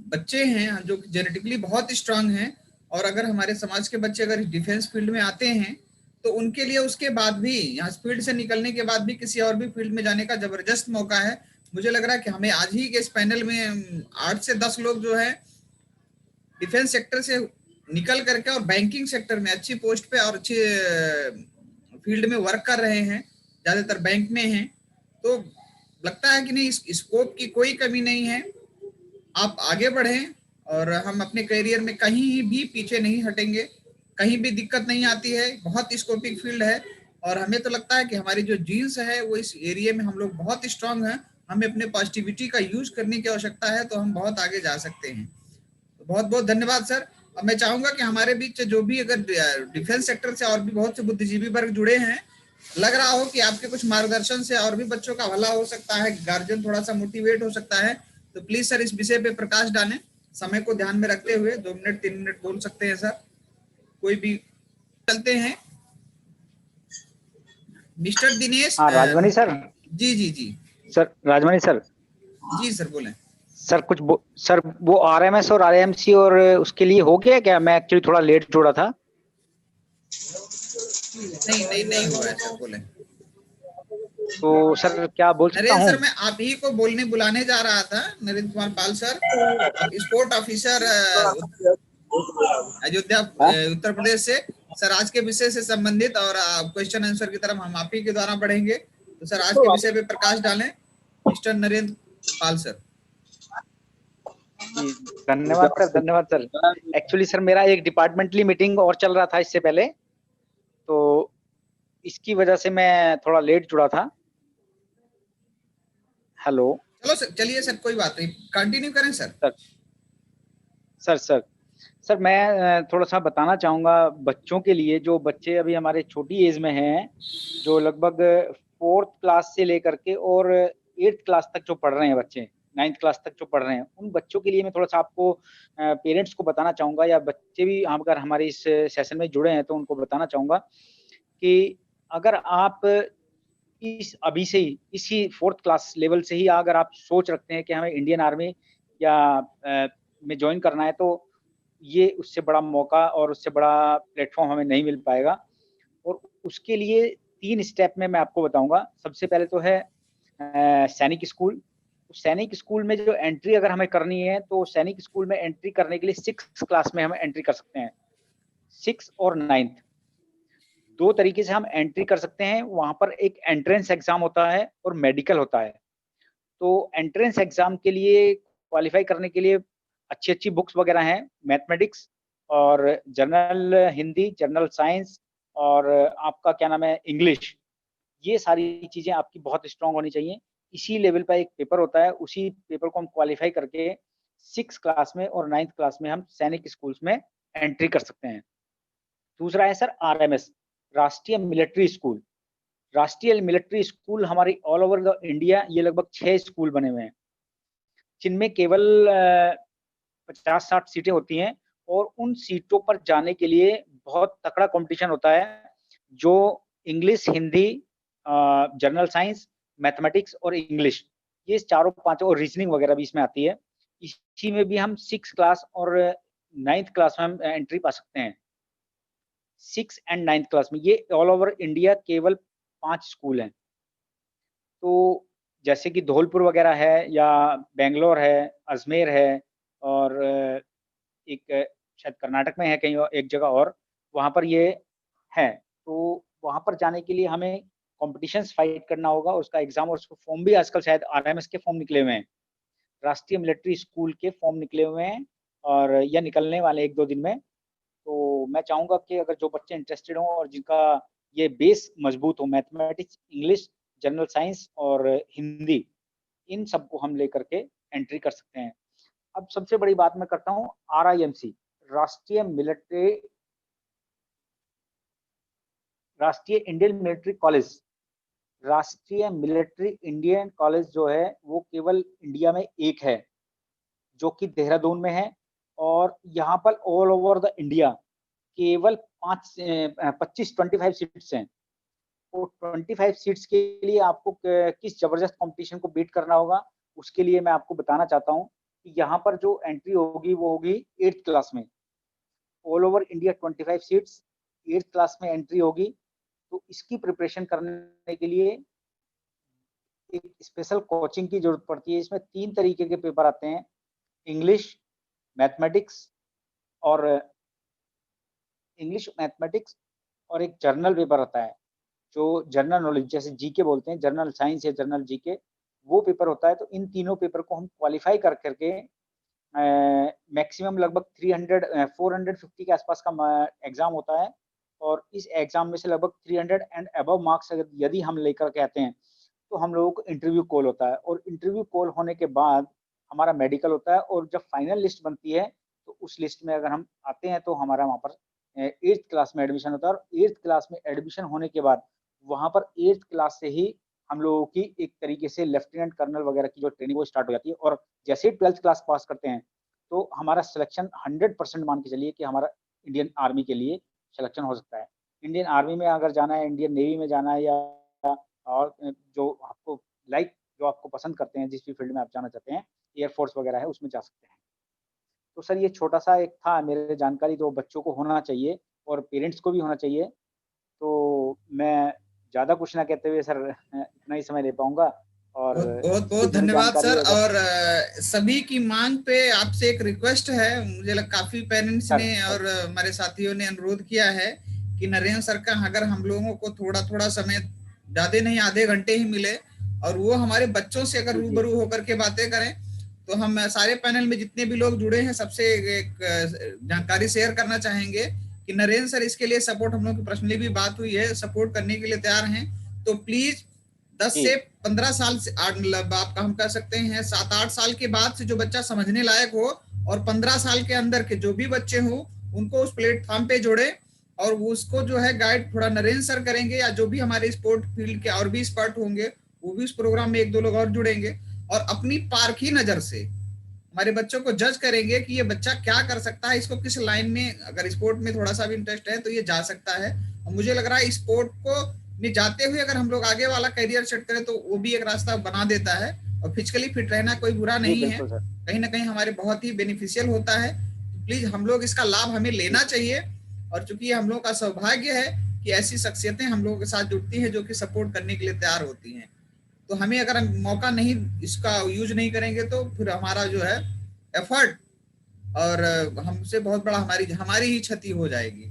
Speaker 1: बच्चे हैं जो जेनेटिकली बहुत स्ट्रांग हैं और अगर हमारे समाज के बच्चे अगर डिफेंस फील्ड में आते हैं तो उनके लिए उसके बाद भी यहाँ फील्ड से निकलने के बाद भी किसी और भी फील्ड में जाने का जबरदस्त मौका है। मुझे लग रहा है कि हमें आज ही के इस पैनल में 8 से 10 लोग जो है डिफेंस सेक्टर से निकल करके और बैंकिंग सेक्टर में अच्छी पोस्ट पे और अच्छी फील्ड में वर्क कर रहे हैं, ज्यादातर बैंक में हैं। तो लगता है कि नहीं, स्कोप की कोई कमी नहीं है। आप आगे बढ़ें और हम अपने करियर में कहीं भी पीछे नहीं हटेंगे, कहीं भी दिक्कत नहीं आती है। बहुत स्कोपिक फील्ड है और हमें तो लगता है कि हमारी जो जीन्स है वो इस एरिया में हम लोग बहुत स्ट्रांग हैं। हमें अपने पॉजिटिविटी का यूज करने की आवश्यकता है तो हम बहुत आगे जा सकते हैं। तो बहुत बहुत धन्यवाद सर। अब मैं चाहूंगा कि हमारे बीच जो भी अगर डिफेंस सेक्टर से और भी बहुत से बुद्धिजीवी वर्ग जुड़े हैं, लग रहा हो कि आपके कुछ मार्गदर्शन से और भी बच्चों का भला हो सकता है, गार्जियन थोड़ा सा मोटिवेट हो सकता है, तो प्लीज सर इस विषय पे प्रकाश डालें। समय को ध्यान में रखते हुए 2 मिनट 3 मिनट बोल सकते हैं सर, कोई भी। चलते हैं मिस्टर दिनेश।
Speaker 8: हाँ, राजमणि सर।
Speaker 1: जी जी जी
Speaker 8: सर राजमणि सर।
Speaker 1: जी सर बोलें।
Speaker 8: सर वो आरएमएस और आरएमसी और उसके लिए हो गया क्या? मैं एक्चुअली थोड़ा लेट जुड़ा था।
Speaker 1: नहीं हुआ है सर, बोले।
Speaker 8: तो सर क्या बोल सकता
Speaker 1: नरेंद्र
Speaker 8: हूँ?
Speaker 1: सर, मैं आप ही को बुलाने जा रहा था, नरेंद्र कुमार पाल सर, आप स्पोर्ट ऑफिसर अयोध्या उत्तर प्रदेश से। सर आज के विषय से संबंधित और क्वेश्चन आंसर की तरफ हम आप ही के द्वारा बढ़ेंगे। तो सर आज के विषय पे प्रकाश डालें, मिस्टर नरेंद्र पाल सर।
Speaker 8: धन्यवाद सर, धन्यवाद सर। एक्चुअली सर मेरा एक डिपार्टमेंटली मीटिंग और चल रहा था इससे पहले, तो इसकी वजह से मैं थोड़ा लेट जुड़ा था। हेलो।
Speaker 1: चलो सर, चलिए सर, कोई बात नहीं, कंटिन्यू करें सर।
Speaker 8: सर मैं थोड़ा सा बताना चाहूँगा बच्चों के लिए, जो बच्चे अभी हमारे छोटी एज में हैं, जो लगभग 4th क्लास से लेकर के और 8th क्लास तक जो पढ़ रहे हैं बच्चे, 9th क्लास तक जो पढ़ रहे हैं, उन बच्चों के लिए मैं थोड़ा सा आपको पेरेंट्स को बताना चाहूँगा, या बच्चे भी अगर हमारे इस सेशन में जुड़े हैं तो उनको बताना चाहूँगा कि अगर आप अभी से ही इसी 4th क्लास लेवल से ही अगर आप सोच रखते हैं कि हमें इंडियन आर्मी या में ज्वाइन करना है, तो ये उससे बड़ा मौका और उससे बड़ा प्लेटफॉर्म हमें नहीं मिल पाएगा। और उसके लिए 3 स्टेप में मैं आपको बताऊंगा। सबसे पहले तो है सैनिक स्कूल। सैनिक स्कूल में जो एंट्री अगर हमें करनी है, तो सैनिक स्कूल में एंट्री करने के लिए 6th क्लास में हम एंट्री कर सकते हैं। 6th और 9th 2 तरीके से हम एंट्री कर सकते हैं। वहां पर एक एंट्रेंस एग्जाम होता है और मेडिकल होता है। तो एंट्रेंस एग्जाम के लिए क्वालिफाई करने के लिए अच्छी बुक्स वगैरह हैं, मैथमेटिक्स और जनरल हिंदी, जनरल साइंस और आपका क्या नाम है, इंग्लिश। ये सारी चीजें आपकी बहुत स्ट्रांग होनी चाहिए। इसी लेवल पर एक पेपर होता है, उसी पेपर को हम क्वालिफाई करके 6th क्लास में और 9th क्लास में हम सैनिक स्कूल्स में एंट्री कर सकते हैं। दूसरा है सर आरएमएस, राष्ट्रीय मिलिट्री स्कूल। राष्ट्रीय मिलिट्री स्कूल हमारी ऑल ओवर द इंडिया ये लगभग 6 स्कूल बने हुए हैं, जिनमें केवल 50-60 सीटें होती हैं, और उन सीटों पर जाने के लिए बहुत तगड़ा कंपटीशन होता है, जो English, Hindi, general science, mathematics और इंग्लिश, ये चारों पांचों, और रीजनिंग वगैरह भी इसमें आती है। इसी में भी हम 6th क्लास और 9th क्लास में हम एंट्री पा सकते हैं। 6th एंड 9th क्लास में ये ऑल ओवर इंडिया केवल 5 स्कूल हैं। तो जैसे कि धौलपुर वगैरह है, या बेंगलोर है, अजमेर है, और एक शायद कर्नाटक में है कहीं और, एक जगह और, वहाँ पर ये है। तो वहाँ पर जाने के लिए हमें कॉम्पिटिशन्स फाइट करना होगा, उसका एग्जाम, और उसको फॉर्म भी आजकल शायद आरएमएस के फॉर्म निकले हुए हैं, राष्ट्रीय मिलिट्री स्कूल के फॉर्म निकले हुए हैं, और या निकलने वाले 1-2 दिन में। तो मैं चाहूँगा कि अगर जो बच्चे इंटरेस्टेड हों और जिनका ये बेस मजबूत हो, मैथमेटिक्स, इंग्लिश, जनरल साइंस और हिंदी, इन सबको हम लेकर के एंट्री कर सकते हैं। अब सबसे बड़ी बात मैं करता हूँ आरआईएमसी, राष्ट्रीय इंडियन मिलिट्री कॉलेज। राष्ट्रीय मिलिट्री इंडियन कॉलेज जो है वो केवल इंडिया में एक है, जो कि देहरादून में है, और यहाँ पर ऑल ओवर द इंडिया केवल 25 सीट्स हैं। तो 25 सीट्स के लिए आपको किस जबरदस्त कंपटीशन को बीट करना होगा, उसके लिए मैं आपको बताना चाहता हूँ कि यहाँ पर जो एंट्री होगी वो होगी 8th क्लास में। All over India 25 seats, 8th class में एंट्री होगी। तो इसकी प्रिपरेशन करने के लिए एक स्पेशल कोचिंग की जरूरत पड़ती है। इसमें 3 तरीके के पेपर आते हैं, इंग्लिश, मैथमेटिक्स और एक जर्नल पेपर आता है, जो जनरल नॉलेज, जैसे जीके बोलते हैं, जनरल साइंस या जनरल जीके, वो पेपर होता है। तो इन तीनों पेपर को हम क्वालिफाई कर करके मैक्सिमम लगभग 450 के आसपास का एग्जाम होता है, और इस एग्जाम में से लगभग 300 एंड अबव मार्क्स यदि हम लेकर के आते हैं, तो हम लोगों को इंटरव्यू कॉल होता है, और इंटरव्यू कॉल होने के बाद हमारा मेडिकल होता है, और जब फाइनल लिस्ट बनती है तो उस लिस्ट में अगर हम आते हैं तो हमारा वहाँ पर 8th क्लास में एडमिशन होता है। और 8th क्लास में एडमिशन होने के बाद वहाँ पर 8th क्लास से ही हम लोगों की एक तरीके से लेफ्टिनेंट कर्नल वगैरह की जो ट्रेनिंग वो स्टार्ट हो जाती है, और जैसे ही 12th क्लास पास करते हैं तो हमारा सिलेक्शन 100% मान के चलिए कि हमारा इंडियन आर्मी के लिए सिलेक्शन हो सकता है। इंडियन आर्मी में अगर जाना है, इंडियन नेवी में जाना है, या और जो आपको पसंद करते हैं, जिस भी फील्ड में आप जाना चाहते हैं, एयरफोर्स वगैरह है उसमें जा सकते हैं। तो सर ये छोटा सा एक था मेरे जानकारी, जो बच्चों को होना चाहिए और पेरेंट्स को भी होना चाहिए। तो मैं ज़्यादा कुछ ना कहते हुए सर इतना ही समय ले पाऊंगा। और
Speaker 1: बहुत बहुत
Speaker 8: इससे जुड़ी
Speaker 1: धन्यवाद
Speaker 8: जानकारी
Speaker 1: सर।
Speaker 8: अगर
Speaker 1: और सभी की मांग पे आपसे एक रिक्वेस्ट है, मुझे काफी पेरेंट्स
Speaker 8: सर
Speaker 1: ने और हमारे साथियों ने अनुरोध किया है कि नरेंद्र सर का अगर हम लोगों को थोड़ा थोड़ा समय, ज्यादा नहीं आधे घंटे ही मिले, और वो हमारे बच्चों से अगर
Speaker 8: जी
Speaker 1: रूबरू होकर के बातें करें, तो हम सारे पैनल में जितने भी लोग जुड़े हैं सबसे एक जानकारी शेयर करना चाहेंगे कि नरेंद्र सर इसके लिए सपोर्ट, हम लोग की पर्सनली भी बात हुई है, सपोर्ट करने के लिए तैयार हैं। तो प्लीज 10
Speaker 8: जी
Speaker 1: से 15 साल से मतलब आप हम कह सकते हैं 7-8 साल के बाद से जो बच्चा समझने लायक हो, और 15 साल के अंदर के जो भी बच्चे हो उनको उस प्लेटफॉर्म पे जोड़े, और उसको जो है गाइड थोड़ा नरेंद्र सर करेंगे, या जो भी हमारे स्पोर्ट फील्ड के और भी एक्सपर्ट होंगे वो भी इस प्रोग्राम में 1-2 लोग और जुड़ेंगे, और अपनी पारखी नजर से हमारे बच्चों को जज करेंगे कि ये बच्चा क्या कर सकता है, इसको किस लाइन में, अगर स्पोर्ट में थोड़ा सा भी इंटरेस्ट है तो ये जा सकता है। और मुझे लग रहा है स्पोर्ट को में जाते हुए अगर हम लोग आगे वाला करियर सेट करें तो वो भी एक रास्ता बना देता है, और फिजिकली फिट रहना कोई बुरा
Speaker 8: जी
Speaker 1: नहीं है,
Speaker 8: बिल्कुल सर।
Speaker 1: कहीं ना कहीं हमारे बहुत ही बेनिफिशियल होता है। प्लीज हम लोग इसका लाभ हमें लेना चाहिए, और चूंकि हम लोग का सौभाग्य है कि ऐसी शख्सियतें हम लोगों के साथ जुड़ती हैं जो कि सपोर्ट करने के लिए तैयार होती हैं। तो हमें अगर हम मौका नहीं, इसका यूज नहीं करेंगे तो फिर हमारा जो है एफर्ट और हमसे बहुत बड़ा हमारी ही क्षति हो जाएगी।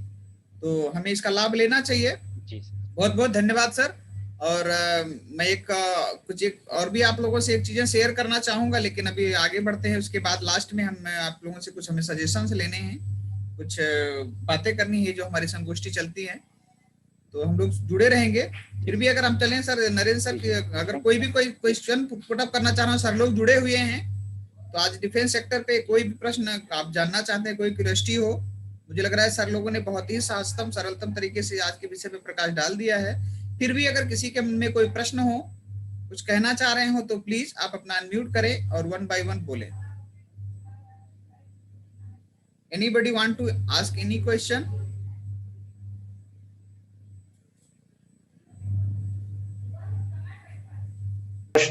Speaker 1: तो हमें इसका लाभ लेना चाहिए।
Speaker 8: जी
Speaker 1: बहुत बहुत धन्यवाद सर। और मैं कुछ एक और भी आप लोगों से एक चीजें शेयर करना चाहूंगा, लेकिन अभी आगे बढ़ते हैं, उसके बाद लास्ट में हम आप लोगों से कुछ हमें सजेशंस लेने हैं, कुछ बातें करनी है जो हमारी संगोष्ठी चलती है, तो हम लोग जुड़े रहेंगे। फिर भी अगर हम चलें सर, नरेंद्र सर अगर कोई भी कोई क्वेश्चन पुटअप करना चाह रहा हूँ, सर लोग जुड़े हुए हैं, तो आज डिफेंस सेक्टर पे कोई भी प्रश्न आप जानना चाहते हैं, कोई क्यूरियोसिटी हो, मुझे लग रहा है सर लोगों ने बहुत ही सहजतम सरलतम तरीके से आज के विषय पे प्रकाश डाल दिया है। फिर भी अगर किसी के मन में कोई प्रश्न हो, कुछ कहना चाह रहे हो, तो प्लीज आप अपना अनम्यूट करें और 1 by 1 बोलें। Anybody want to ask any question?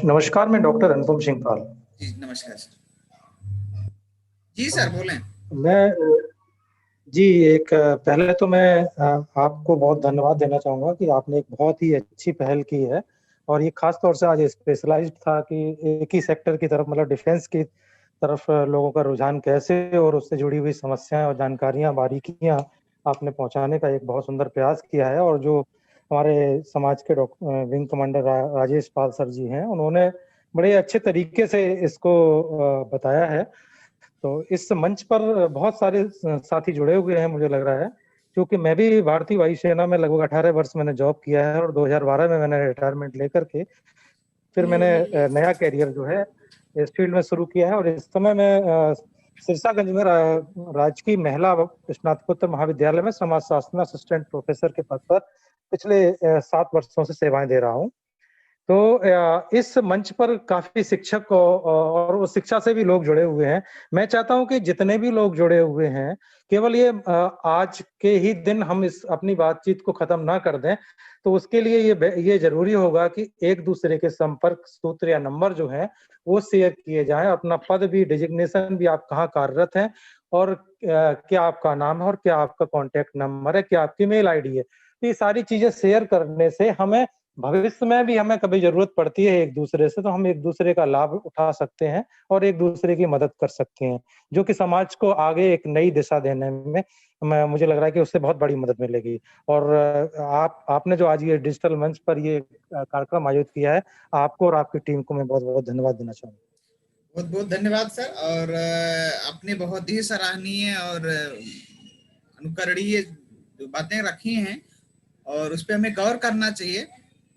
Speaker 9: नमस्कार, मैं डॉक्टर अनुपम सिंह पाल।
Speaker 1: जी नमस्कार सर। जी सर बोलें।
Speaker 9: मैं जी एक पहले तो मैं आपको बहुत धन्यवाद देना चाहूंगा कि आपने एक बहुत ही अच्छी पहल की है, और ये खास तौर से आज स्पेशलाइज्ड था कि एक ही सेक्टर की तरफ, मतलब डिफेंस की तरफ लोगों का रुझान कैसे, और उससे जुड़ी हुई समस्याएं और जानकारियां, बारीकियां आपने पहुंचाने का एक बहुत सुंदर प्रयास किया है। और जो हमारे समाज के विंग कमांडर राजेश पाल सर जी हैं, उन्होंने बड़े अच्छे तरीके से इसको बताया है। तो इस मंच पर बहुत सारे साथी जुड़े हुए हैं, मुझे लग रहा है, क्योंकि मैं भी भारतीय वायुसेना में लगभग 18 वर्ष मैंने जॉब किया है, और 2012 में मैंने रिटायरमेंट लेकर के फिर मैंने नया कैरियर जो है इस फील्ड में शुरू किया है। और इस समय मैं सिरसागंज में राजकीय महिला स्नातकोत्तर महाविद्यालय में समाजशास्त्र में असिस्टेंट प्रोफेसर के पद पर पिछले 7 वर्षों से सेवाएं दे रहा हूँ। तो इस मंच पर काफी शिक्षक और उस शिक्षा से भी लोग जुड़े हुए हैं। मैं चाहता हूं कि जितने भी लोग जुड़े हुए हैं, केवल ये आज के ही दिन हम इस अपनी बातचीत को खत्म ना कर दें, तो उसके लिए ये जरूरी होगा कि एक दूसरे के संपर्क सूत्र या नंबर जो है वो शेयर किए जाएं। अपना पद भी, डिजिग्नेशन भी, आप कहाँ कार्यरत हैं, और क्या आपका नाम है, और क्या आपका कॉन्टेक्ट नंबर है, क्या आपकी मेल आईडी है। तो ये सारी चीजें शेयर करने से हमें भविष्य में भी हमें कभी जरूरत पड़ती है एक दूसरे से, तो हम एक दूसरे का लाभ उठा सकते हैं और एक दूसरे की मदद कर सकते हैं, जो कि समाज को आगे एक नई दिशा देने में मुझे लग रहा है कि उससे बहुत बड़ी मदद मिलेगी। और आपने जो आज ये डिजिटल मंच पर ये कार्यक्रम आयोजित किया है, आपको और आपकी टीम को मैं बहुत बहुत धन्यवाद देना चाहूँगा।
Speaker 1: बहुत बहुत धन्यवाद सर। और आपने बहुत ही सराहनीय और अनुकरणीय जो बातें रखी हैं, और उस पर हमें गौर करना चाहिए,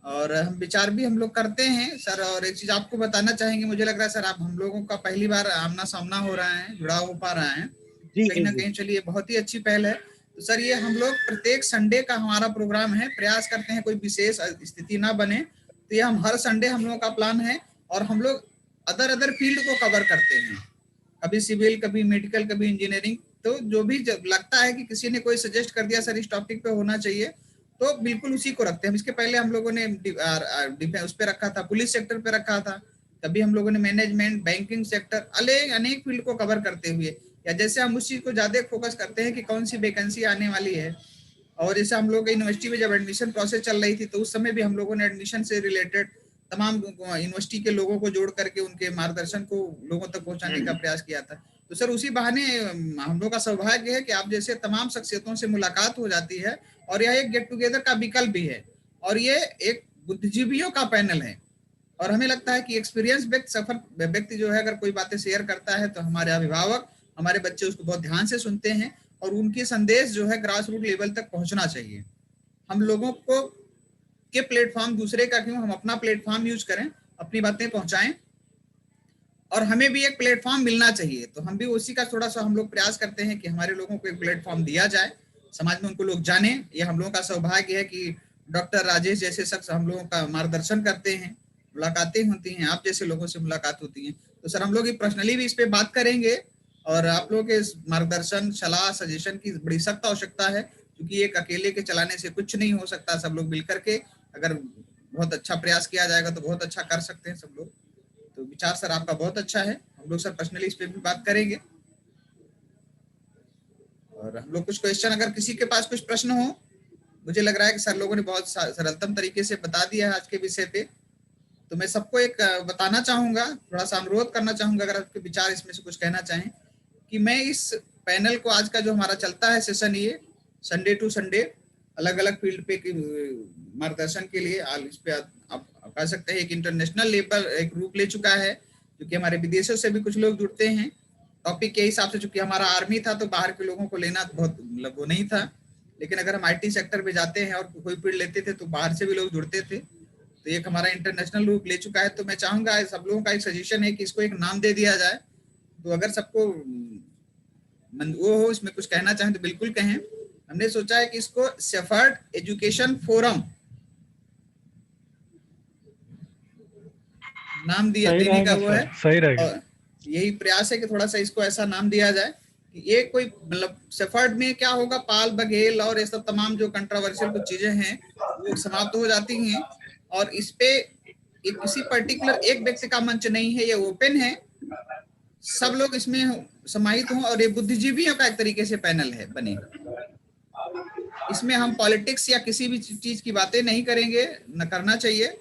Speaker 1: और हम विचार भी हम लोग करते हैं सर। और एक चीज आपको बताना चाहेंगे, मुझे लग रहा है सर आप हम लोगों का पहली बार आमना सामना हो रहा है, जुड़ा हो पा रहा है कहीं ना कहीं। चलिए बहुत ही अच्छी पहल है। तो सर ये हम लोग प्रत्येक संडे का हमारा प्रोग्राम है, प्रयास करते हैं कोई विशेष स्थिति ना बने, तो ये हम हर संडे हम लोगों का प्लान है, और हम लोग अदर फील्ड को कवर करते हैं, कभी सिविल, कभी मेडिकल, कभी इंजीनियरिंग। तो जो भी लगता है कि किसी ने कोई सजेस्ट कर दिया सर इस टॉपिक पे होना चाहिए, तो बिल्कुल उसी को रखते हैं। इसके पहले हम लोगों ने उस पे रखा था, पुलिस सेक्टर पे रखा था, कभी हम लोगों ने मैनेजमेंट, बैंकिंग सेक्टर, अनेक फील्ड को कवर करते हुए, या जैसे हम उस चीज को ज्यादा फोकस करते हैं कि कौन सी वैकेंसी आने वाली है। और जैसे हम लोग यूनिवर्सिटी में जब एडमिशन प्रोसेस चल रही थी तो उस समय भी हम लोगों ने एडमिशन से रिलेटेड तमाम यूनिवर्सिटी के लोगों को जोड़ करके उनके मार्गदर्शन को लोगों तक पहुंचाने का प्रयास किया था। तो सर उसी बहाने हम लोग का सौभाग्य है कि आप जैसे तमाम शख्सियतों से मुलाकात हो जाती है, और यह एक गेट टुगेदर का विकल्प भी है, और ये एक बुद्धिजीवियों का पैनल है। और हमें लगता है कि एक्सपीरियंस व्यक्ति जो है अगर कोई बातें शेयर करता है तो हमारे अभिभावक, हमारे बच्चे उसको बहुत ध्यान से सुनते हैं, और उनकी संदेश जो है ग्रास रूट लेवल तक पहुंचना चाहिए। हम लोगों को के प्लेटफॉर्म दूसरे का क्यों, हम अपना प्लेटफॉर्म यूज करें, अपनी बातें पहुंचाएं, और हमें भी एक प्लेटफॉर्म मिलना चाहिए। तो हम भी उसी का थोड़ा सा हम लोग प्रयास करते हैं कि हमारे लोगों को एक प्लेटफॉर्म दिया जाए, समाज में उनको लोग जाने। ये हम लोगों का सौभाग्य है कि डॉक्टर राजेश जैसे शख्स हम लोगों का मार्गदर्शन करते हैं, मुलाकातें होती हैं, आप जैसे लोगों से मुलाकात होती है। तो सर हम लोग पर्सनली भी इस पे बात करेंगे, और आप लोगों के मार्गदर्शन, सलाह, सजेशन की बड़ी सख्त आवश्यकता है, क्योंकि एक अकेले के चलाने से कुछ नहीं हो सकता। सब लोग मिलकर के अगर बहुत अच्छा प्रयास किया जाएगा तो बहुत अच्छा कर सकते हैं सब लोग। तो विचार सर आपका बहुत अच्छा है, हम लोग सर पर्सनली इस पे भी बात करेंगे। और हम लोग कुछ क्वेश्चन, अगर किसी के पास कुछ प्रश्न हो, मुझे लग रहा है कि सर लोगों ने बहुत सरलतम तरीके से बता दिया है आज के विषय पे। तो मैं सबको एक बताना चाहूंगा, थोड़ा सा अनुरोध करना चाहूंगा, अगर आपके विचार इसमें से कुछ कहना चाहें, कि मैं इस पैनल को, आज का जो हमारा चलता है सेशन, ये संडे टू संडे अलग अलग फील्ड पे की मार्गदर्शन के लिए इस पे आप कह सकते हैं एक इंटरनेशनल लेवल एक रूप ले चुका है, क्योंकि हमारे विदेशों से भी कुछ लोग जुड़ते हैं टॉपिक के हिसाब से। चूंकि हमारा आर्मी था तो बाहर के लोगों को लेना बहुत मतलब वो नहीं था, लेकिन अगर हम आईटी सेक्टर पे जाते हैं और कोई फील्ड लेते थे तो बाहर से भी लोग जुड़ते थे। तो एक हमारा इंटरनेशनल रूप ले चुका है। तो मैं चाहूंगा, सब लोगों का एक सजेशन है कि इसको एक नाम दे दिया जाए। तो अगर सबको वो हो, इसमें कुछ कहना चाहें तो बिल्कुल कहें। हमने सोचा है कि इसको शेफर्ड एजुकेशन फोरम नाम दिया देने का वो है,
Speaker 10: सही रहेगा।
Speaker 1: और यही प्रयास है कि थोड़ा सा इसको ऐसा नाम दिया जाए कि ये कोई मतलब शेफर्ड में क्या होगा, पाल, बघेल और ये सब तमाम जो कंट्रोवर्शियल कुछ चीजें हैं वो समाप्त हो जाती हैं। और इस पे किसी पर्टिकुलर एक व्यक्ति का मंच नहीं है, ये ओपन है, सब लोग इसमें समाहित हों, और ये बुद्धिजीवियों का एक तरीके से पैनल है बने। इसमें हम पॉलिटिक्स या किसी भी चीज की बातें नहीं करेंगे, न करना चाहिए,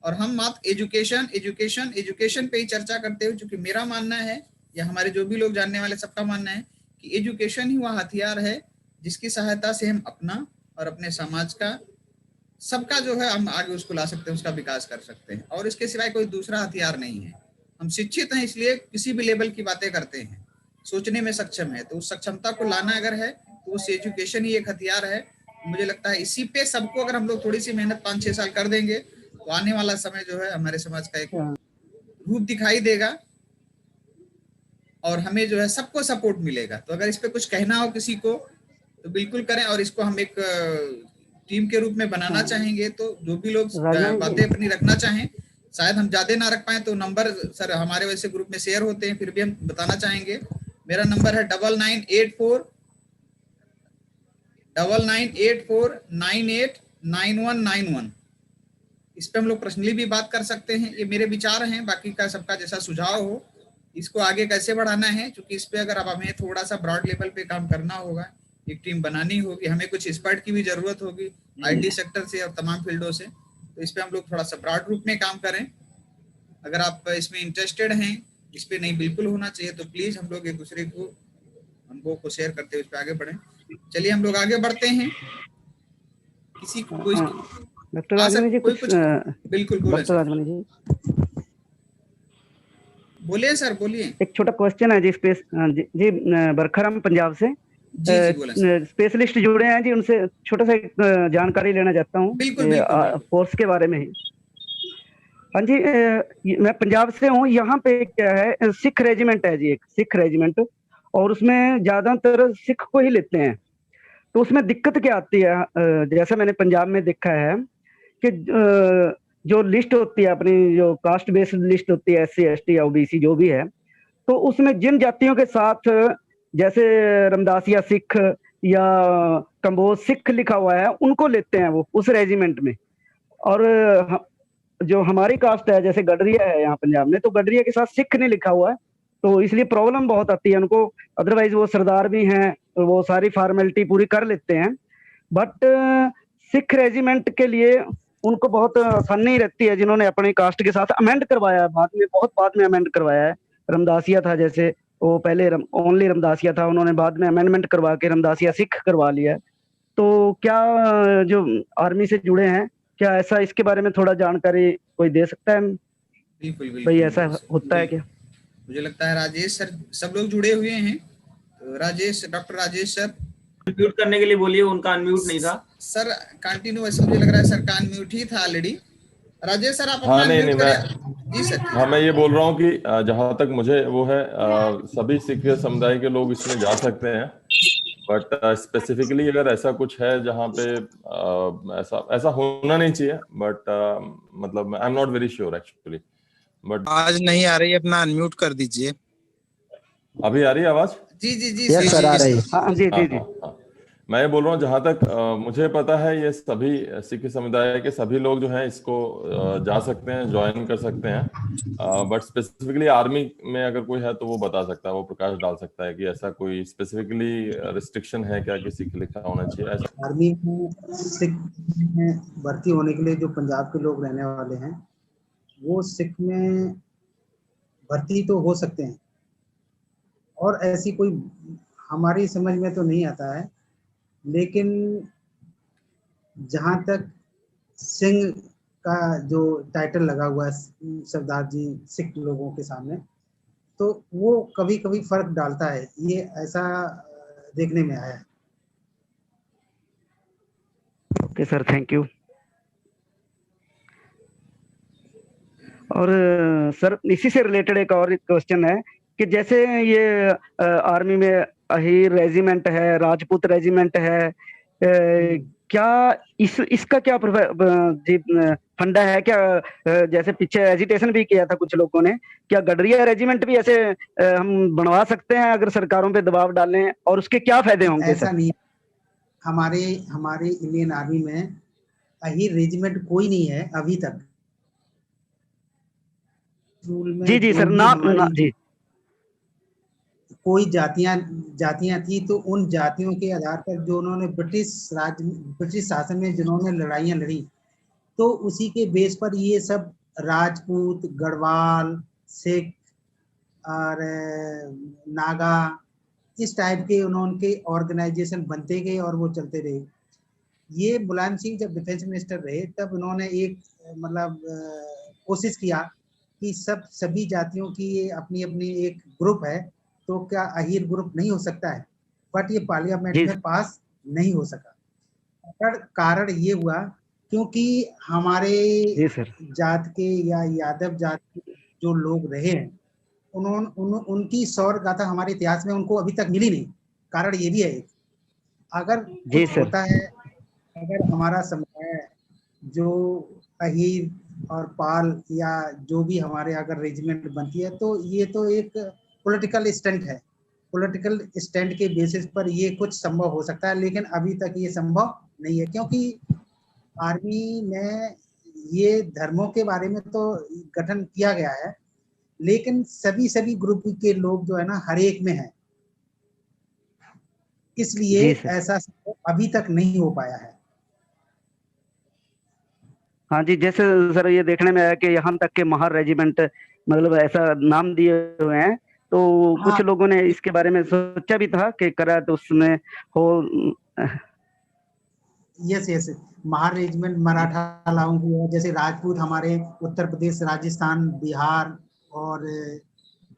Speaker 1: और हम मात्र एजुकेशन एजुकेशन एजुकेशन पे ही चर्चा करते हुए, क्योंकि मेरा मानना है या हमारे जो भी लोग जानने वाले सबका मानना है कि एजुकेशन ही वह हथियार है जिसकी सहायता से हम अपना और अपने समाज का, सबका जो है हम आगे उसको ला सकते हैं, उसका विकास कर सकते हैं, और इसके सिवाय कोई दूसरा हथियार नहीं है। हम शिक्षित हैं इसलिए किसी भी लेवल की बातें करते हैं, सोचने में सक्षम है, तो उस सक्षमता को लाना अगर है तो उस एजुकेशन ही एक हथियार है। मुझे लगता है इसी पे सबको अगर हम लोग थोड़ी सी मेहनत 5-6 साल कर देंगे तो आने वाला समय जो है हमारे समाज का एक रूप दिखाई देगा, और हमें जो है सबको सपोर्ट मिलेगा। तो अगर इस पे कुछ कहना हो किसी को तो बिल्कुल करें, और इसको हम एक टीम के रूप में बनाना चाहेंगे। तो जो भी लोग बातें अपनी रखना चाहें, शायद हम ज्यादा ना रख पाए तो नंबर सर हमारे वैसे ग्रुप में शेयर होते हैं, फिर भी हम बताना चाहेंगे। मेरा नंबर है 9984989191। इस पे हम लोग पर्सनली भी बात कर सकते हैं। ये मेरे विचार हैं, बाकी का सबका जैसा सुझाव हो, इसको आगे कैसे बढ़ाना है, क्योंकि इस पे अगर अब हमें थोड़ा सा ब्रॉड लेवल पे काम करना होगा, एक टीम बनानी होगी, हमें कुछ एक्सपर्ट की भी जरूरत होगी आईटी सेक्टर से और तमाम फील्डों से। तो इस पे हम लोग थोड़ा सा ब्रॉड रूप में काम करें। अगर आप इसमें इंटरेस्टेड हैं, इस पे नहीं बिल्कुल होना चाहिए, तो प्लीज हम लोग एक दूसरे को अनुभव को शेयर करते हुए इस पे आगे बढ़ें। चलिए हम लोग आगे बढ़ते हैं। किसी को कोई
Speaker 11: डॉक्टर राजमणि जी कुछ
Speaker 1: बिल्कुल
Speaker 11: डॉक्टर राजमणि जी
Speaker 1: बोलिए सर, बोलिए।
Speaker 11: एक छोटा क्वेश्चन है जी, जी बरखराम पंजाब से स्पेशलिस्ट जुड़े हैं जी, उनसे छोटा सा जानकारी लेना चाहता हूँ फोर्स के बारे में ही। हाँ जी, मैं पंजाब से हूँ। यहाँ पे क्या है, सिख रेजिमेंट है जी, एक सिख रेजिमेंट, और उसमें ज्यादातर सिख को ही लेते हैं। तो उसमें दिक्कत क्या आती है, जैसा मैंने पंजाब में देखा है कि जो लिस्ट होती है अपनी, जो कास्ट बेस्ड लिस्ट होती है, SC ST या OBC जो भी है, तो उसमें जिन जातियों के साथ जैसे रमदासिया सिख या कंबोज सिख लिखा हुआ है उनको लेते हैं वो उस रेजिमेंट में। और जो हमारी कास्ट है, जैसे गडरिया है यहाँ पंजाब में, तो गडरिया के साथ सिख नहीं लिखा हुआ है, तो इसलिए प्रॉब्लम बहुत आती है उनको। अदरवाइज वो सरदार भी हैं, वो सारी फॉर्मेलिटी पूरी कर लेते हैं, बट सिख रेजिमेंट के लिए उनको बहुत आसानी रहती है, जिन्होंने अपनी कास्ट के साथ अमेंड करवाया है बाद में, बहुत बाद में अमेंड करवाया है। रमदासिया था जैसे, वो पहले ओनली रमदासिया था, उन्होंने बाद में अमेंडमेंट करवा के रमदासिया सिख करवा लिया। तो क्या जो आर्मी से जुड़े हैं, क्या ऐसा इसके बारे में थोड़ा जानकारी कोई दे सकता है?
Speaker 1: बिल्कुल बिल्कुल
Speaker 11: भाई ऐसा होता है क्या?
Speaker 1: मुझे लगता है राजेश सर, सब लोग जुड़े हुए हैं। तो Rajesh, doctor Rajesh sir
Speaker 10: mute करने के लिए बोलिए, उनका अनम्यूट नहीं था
Speaker 1: सर। कंटिन्यू, वैसे मुझे लग रहा है सर का अनम्यूट ही था ऑलरेडी। राजेश सर आप अपना
Speaker 3: हाँ, नहीं
Speaker 1: अनम्यूट
Speaker 3: मैं
Speaker 1: जी सर।
Speaker 3: हाँ, मैं ये बोल रहा हूँ कि जहां तक मुझे वो है, सभी सिख समुदाय के लोग इसमें जा सकते हैं, बट स्पेसिफिकली अगर ऐसा कुछ है जहाँ पे ऐसा होना नहीं चाहिए, बट मतलब I am not very sure actually, but
Speaker 12: आज नहीं आ रही, अपना अनम्यूट कर दीजिए।
Speaker 3: अभी आ रही है आवाज?
Speaker 1: जी जी जी
Speaker 11: यस सर, आ रही है। हाँ जी जी जी।
Speaker 3: मैं ये बोल रहा हूँ जहां तक मुझे पता है, ये सभी सिख समुदाय के सभी लोग जो हैं इसको जा सकते हैं, ज्वाइन कर सकते हैं, बट स्पेसिफिकली आर्मी में अगर कोई है तो वो बता सकता है, वो प्रकाश डाल सकता है कि ऐसा कोई स्पेसिफिकली रिस्ट्रिक्शन है क्या कि सिख लिखा होना चाहिए ऐसा?
Speaker 6: आर्मी में सिख में भर्ती होने के लिए जो पंजाब के लोग रहने वाले हैं, वो सिख में भर्ती तो हो सकते हैं, और ऐसी कोई हमारी समझ में तो नहीं आता है, लेकिन जहाँ तक सिंह का जो टाइटल लगा हुआ है सरदार जी सिख लोगों के सामने, तो वो कभी कभी फर्क डालता है, ये ऐसा देखने में आया है।
Speaker 11: Okay sir, thank you. और सर इसी से रिलेटेड एक और क्वेश्चन है कि जैसे ये आर्मी में अहीर रेजिमेंट है, राजपूत रेजिमेंट है, क्या इसका क्या फंडा है क्या? जैसे पीछे एजिटेशन भी किया था कुछ लोगों ने, क्या गडरिया रेजिमेंट भी ऐसे हम बनवा सकते हैं अगर सरकारों पे दबाव डालें, और उसके क्या फायदे होंगे?
Speaker 6: ऐसा नहीं, हमारे इंडियन आर्मी में अहीर रेजिमेंट कोई नहीं है अभी तक।
Speaker 11: जी जी सर, ना जी,
Speaker 6: कोई जातियां थी, तो उन जातियों के आधार पर जो उन्होंने ब्रिटिश शासन में जिन्होंने लड़ाइयां लड़ी, तो उसी के बेस पर ये सब राजपूत, गढ़वाल, सिख और नागा, इस टाइप के उन्होंने ऑर्गेनाइजेशन बनते गए और वो चलते रहे। ये मुलायम सिंह जब डिफेंस मिनिस्टर रहे, तब उन्होंने एक मतलब कोशिश किया कि सभी जातियों की ये अपनी अपनी एक ग्रुप है, तो क्या अहीर ग्रुप नहीं हो सकता है, बट ये पार्लियामेंट में पास नहीं हो सका। कारण ये हुआ क्योंकि हमारे जात के या यादव जात के जो लोग रहे हैं, उनकी सौर गाथा हमारे इतिहास में उनको अभी तक मिली नहीं। कारण ये भी है, अगर कुछ होता है, अगर हमारा समुदाय जो अहीर और पाल या जो भी हमारे अगर रेजिमेंट बनती है, तो ये तो एक पॉलिटिकल स्टंट है। पॉलिटिकल स्टंट के बेसिस पर ये कुछ संभव हो सकता है, लेकिन अभी तक ये संभव नहीं है, क्योंकि आर्मी में ये धर्मों के बारे में तो गठन किया गया है, लेकिन सभी ग्रुप के लोग जो है ना हर एक में है, इसलिए ऐसा अभी तक नहीं हो पाया है।
Speaker 11: हाँ जी, जैसे सर ये देखने में आया कि यहाँ तक के महार रेजिमेंट मतलब ऐसा नाम दिए हुए हैं, तो कुछ लोगों ने इसके बारे में सोचा भी था कि करा तो उसमें हो।
Speaker 6: यस, महार रेजिमेंट मराठा लाओं की है, जैसे राजपूत हमारे उत्तर प्रदेश, राजस्थान, बिहार और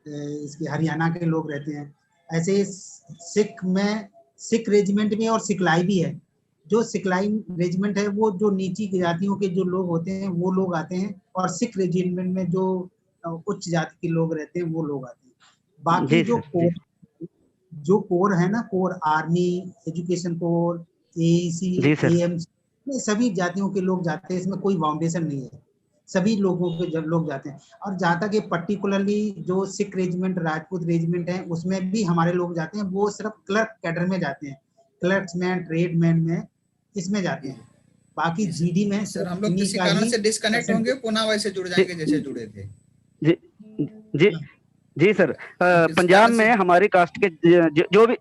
Speaker 6: इसके हरियाणा के लोग रहते हैं। ऐसे सिख रेजिमेंट में और सिखलाई भी है। जो सिखलाई रेजिमेंट है वो जो नीची जातियों के जो लोग होते हैं वो लोग आते हैं, और सिख रेजिमेंट में जो उच्च जाति के लोग रहते हैं वो लोग आते हैं। बाकी जो कोर है ना, core army, education corps, AEC, AMC, सभी जातियों के लोग जाते हैं, इसमें कोई बाउंडेशन नहीं है, सभी लोगों के जब लोग जाते हैं। और जहाँ तक ये पर्टिकुलरली जो सिख रेजिमेंट, राजपूत रेजिमेंट है, उसमें भी हमारे लोग जाते हैं, वो सिर्फ क्लर्क कैडर में जाते हैं, क्लर्क्समैन, ट्रेडमैन में इसमें जाते हैं। बाकी जीडी में
Speaker 1: सर हम लोग किसी कारण से डिस्कनेक्ट होंगे, पुनः वैसे जुड़ जाएंगे जैसे जुड़े थे।
Speaker 11: जी जी जी सर, पंजाब में हमारी कास्ट के जो भी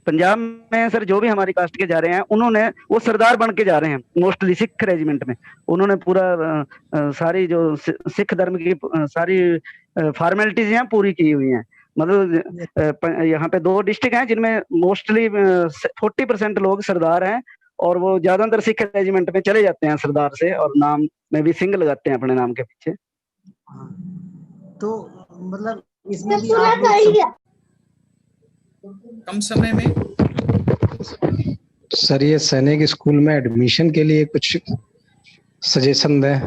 Speaker 11: पंजाब में सर जो भी हमारी कास्ट के जा रहे हैं, उन्होंने वो सरदार बन के जा रहे हैं मोस्टली सिख रेजिमेंट में। उन्होंने पूरा सारी जो सिख धर्म की सारी फॉर्मेलिटीज हैं पूरी की हुई हैं। मतलब यहाँ पे 2 डिस्ट्रिक्ट हैं जिनमें मोस्टली 40% लोग सरदार हैं, और वो ज्यादातर सिख रेजिमेंट में चले जाते हैं सरदार से, और नाम में भी सिंह लगाते हैं अपने नाम के पीछे।
Speaker 6: तो मतलब इसमें भी आप लोग
Speaker 1: कम समय में
Speaker 9: सर ये सैनिक स्कूल में एडमिशन के लिए कुछ सजेशन दें।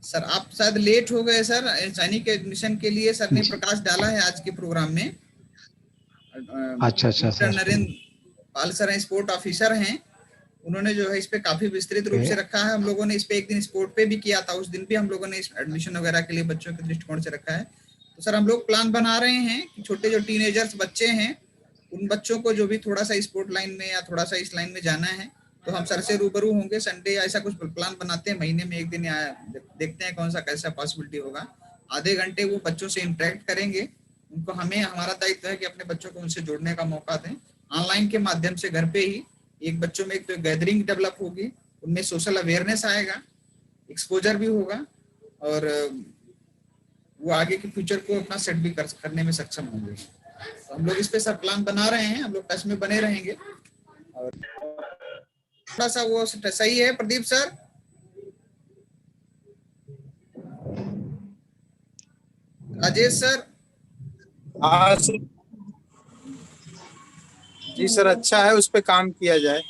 Speaker 1: सर आप शायद लेट हो गए सर, सैनिक एडमिशन के लिए सर ने प्रकाश डाला है आज के प्रोग्राम में।
Speaker 9: अच्छा सर।
Speaker 1: नरेंद्र पाल सर हैं, स्पोर्ट ऑफिसर हैं, उन्होंने जो है इस पे काफी विस्तृत रूप से रखा है। हम लोगों ने इस पे एक दिन स्पोर्ट पे भी किया था, उस दिन भी हम लोगों ने इस एडमिशन वगैरह के लिए बच्चों के दृष्टिकोण से रखा है। तो सर हम लोग प्लान बना रहे हैं कि छोटे जो टीनेजर्स बच्चे हैं, उन बच्चों को जो भी थोड़ा सा स्पोर्ट लाइन में या थोड़ा सा इस लाइन में जाना है, तो हम सर से रूबरू होंगे संडे, ऐसा कुछ प्लान बनाते हैं, महीने में एक दिन या देखते हैं कौन सा कैसा पॉसिबिलिटी होगा। आधे घंटे वो बच्चों से इंटरेक्ट करेंगे, उनको हमारा दायित्व है कि अपने बच्चों को उनसे जोड़ने का मौका दें ऑनलाइन के माध्यम से। घर पे ही एक बच्चों में एक तो गैदरिंग डेवलप होगी, उनमें सोशल अवेयरनेस आएगा, एक्सपोजर भी होगा, और वो आगे के फ्यूचर को अपना सेट भी करने में सक्षम होंगे। तो हम लोग इस पे सब प्लान बना रहे हैं, हम लोग टच में बने रहेंगे। और थोड़ा सा वो सही है प्रदीप सर? राजेश सर?
Speaker 12: हाँ जी सर, अच्छा है, उस पे काम किया जाए।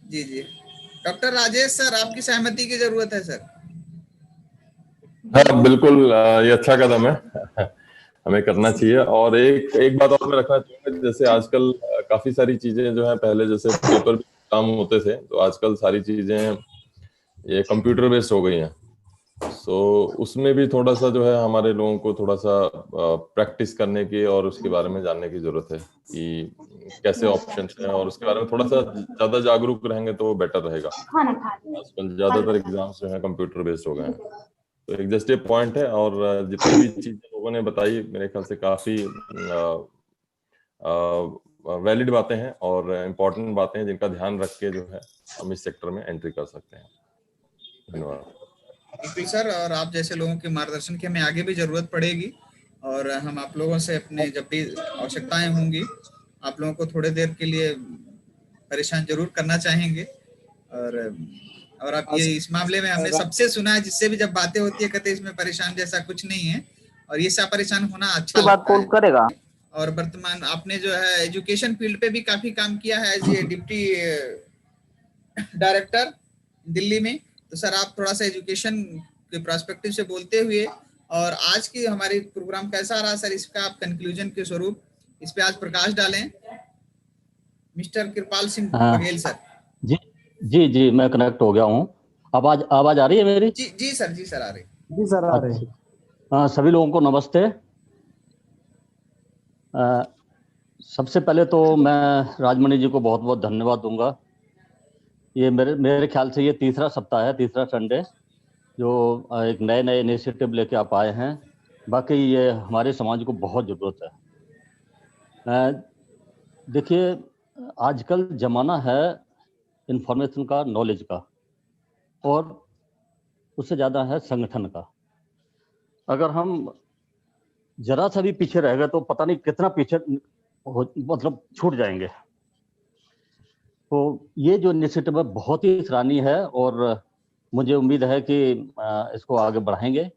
Speaker 1: जी जी डॉक्टर राजेश सर, आपकी सहमति की जरूरत है सर।
Speaker 3: हाँ बिल्कुल, ये अच्छा कदम है, हमें करना चाहिए। और एक बात और मैं रखना चाहूंगा, जैसे आजकल काफी सारी चीजें जो है, पहले जैसे पेपर काम होते थे, तो आजकल सारी चीजें ये कंप्यूटर बेस्ड हो गई हैं। सो उसमें भी थोड़ा सा जो है हमारे लोगों को थोड़ा सा प्रैक्टिस करने की और उसके बारे में जानने की जरूरत है कि कैसे ऑप्शंस हैं, और उसके बारे में थोड़ा सा ज्यादा जागरूक रहेंगे तो वो बेटर रहेगा। आजकल ज्यादातर एग्जाम्स जो है कंप्यूटर बेस्ड हो गए हैं, तो एक जस्ट ये पॉइंट है। और जितनी भी चीजें लोगों ने बताई मेरे ख्याल से काफी वैलिड बातें हैं और इम्पोर्टेंट बातें हैं, जिनका ध्यान रख के जो है हम इस सेक्टर में एंट्री कर सकते हैं। धन्यवाद।
Speaker 1: बिल्कुल सर, और आप जैसे लोगों के मार्गदर्शन की हमें आगे भी जरूरत पड़ेगी, और हम आप लोगों से अपने जब भी आवश्यकताएं होंगी, आप लोगों को थोड़ी देर के लिए परेशान जरूर करना चाहेंगे। और आप ये इस मामले में हमने सबसे सुना है, जिससे भी जब बातें होती है कहते इसमें परेशान जैसा कुछ नहीं है, और ये सब परेशान होना अच्छा
Speaker 7: बात कौन करेगा।
Speaker 1: और वर्तमान आपने जो है एजुकेशन फील्ड पे भी काफी काम किया है as a deputy director Delhi में। तो सर आप थोड़ा सा एजुकेशन के पर्सपेक्टिव से बोलते हुए, और आज की हमारी प्रोग्राम कैसा रहा सर, इसका आप कंक्लूजन के स्वरूप इस पे आज प्रकाश डालें। मिस्टर कृपाल सिंह बघेल सर।
Speaker 13: जी मैं कनेक्ट हो गया हूँ। आवाज आ रही है मेरी?
Speaker 1: जी सर आ रही।
Speaker 9: जी सर आ रही।
Speaker 13: सभी लोगों को नमस्ते। सबसे पहले तो मैं राजमणि जी को बहुत बहुत धन्यवाद दूंगा। ये मेरे ख्याल से ये तीसरा सप्ताह है, तीसरा संडे जो एक नए इनिशिएटिव लेके आप आए हैं। बाकी ये हमारे समाज को बहुत ज़रूरत है। देखिए आजकल ज़माना है इंफॉर्मेशन का, नॉलेज का, और उससे ज़्यादा है संगठन का। अगर हम जरा सा भी पीछे रह गए तो पता नहीं कितना पीछे मतलब छूट जाएंगे। तो ये जो इनिशिएटिव है बहुत ही सराहनीय है, और मुझे उम्मीद है कि इसको आगे बढ़ाएंगे।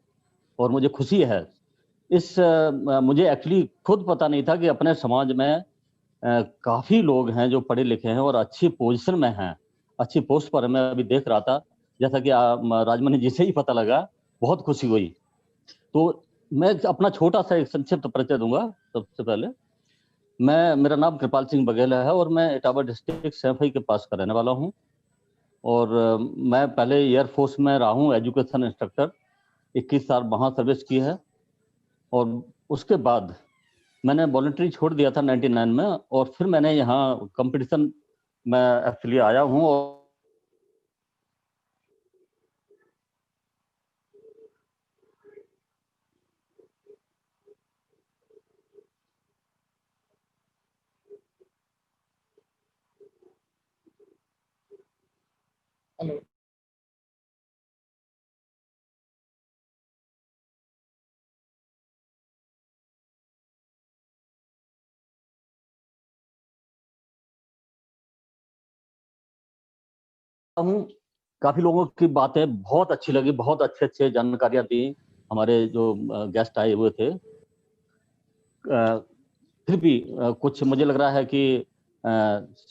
Speaker 13: और मुझे खुशी है मुझे एक्चुअली खुद पता नहीं था कि अपने समाज में काफ़ी लोग हैं जो पढ़े लिखे हैं और अच्छी पोजीशन में हैं, अच्छी पोस्ट पर। मैं अभी देख रहा था, जैसा कि राजमणि जी से ही पता लगा, बहुत खुशी हुई। तो मैं अपना छोटा सा एक संक्षिप्त परिचय दूंगा। सबसे पहले मेरा नाम कृपाल सिंह बघेल है, और मैं इटावा डिस्ट्रिक्ट सैफई के पास का रहने वाला हूँ। और मैं पहले एयरफोर्स में रहा हूँ, एजुकेशन इंस्ट्रक्टर, 21 साल वहाँ सर्विस की है। और उसके बाद मैंने वॉलंटरी छोड़ दिया था 99 में, और फिर मैंने यहाँ कंपटीशन में एक्चुअली आया हूँ।
Speaker 1: हेलो।
Speaker 13: हूँ काफी लोगों की बातें बहुत अच्छी लगी, बहुत अच्छे अच्छे जानकारियां दी हमारे जो गेस्ट आए हुए थे। फिर भी कुछ मुझे लग रहा है कि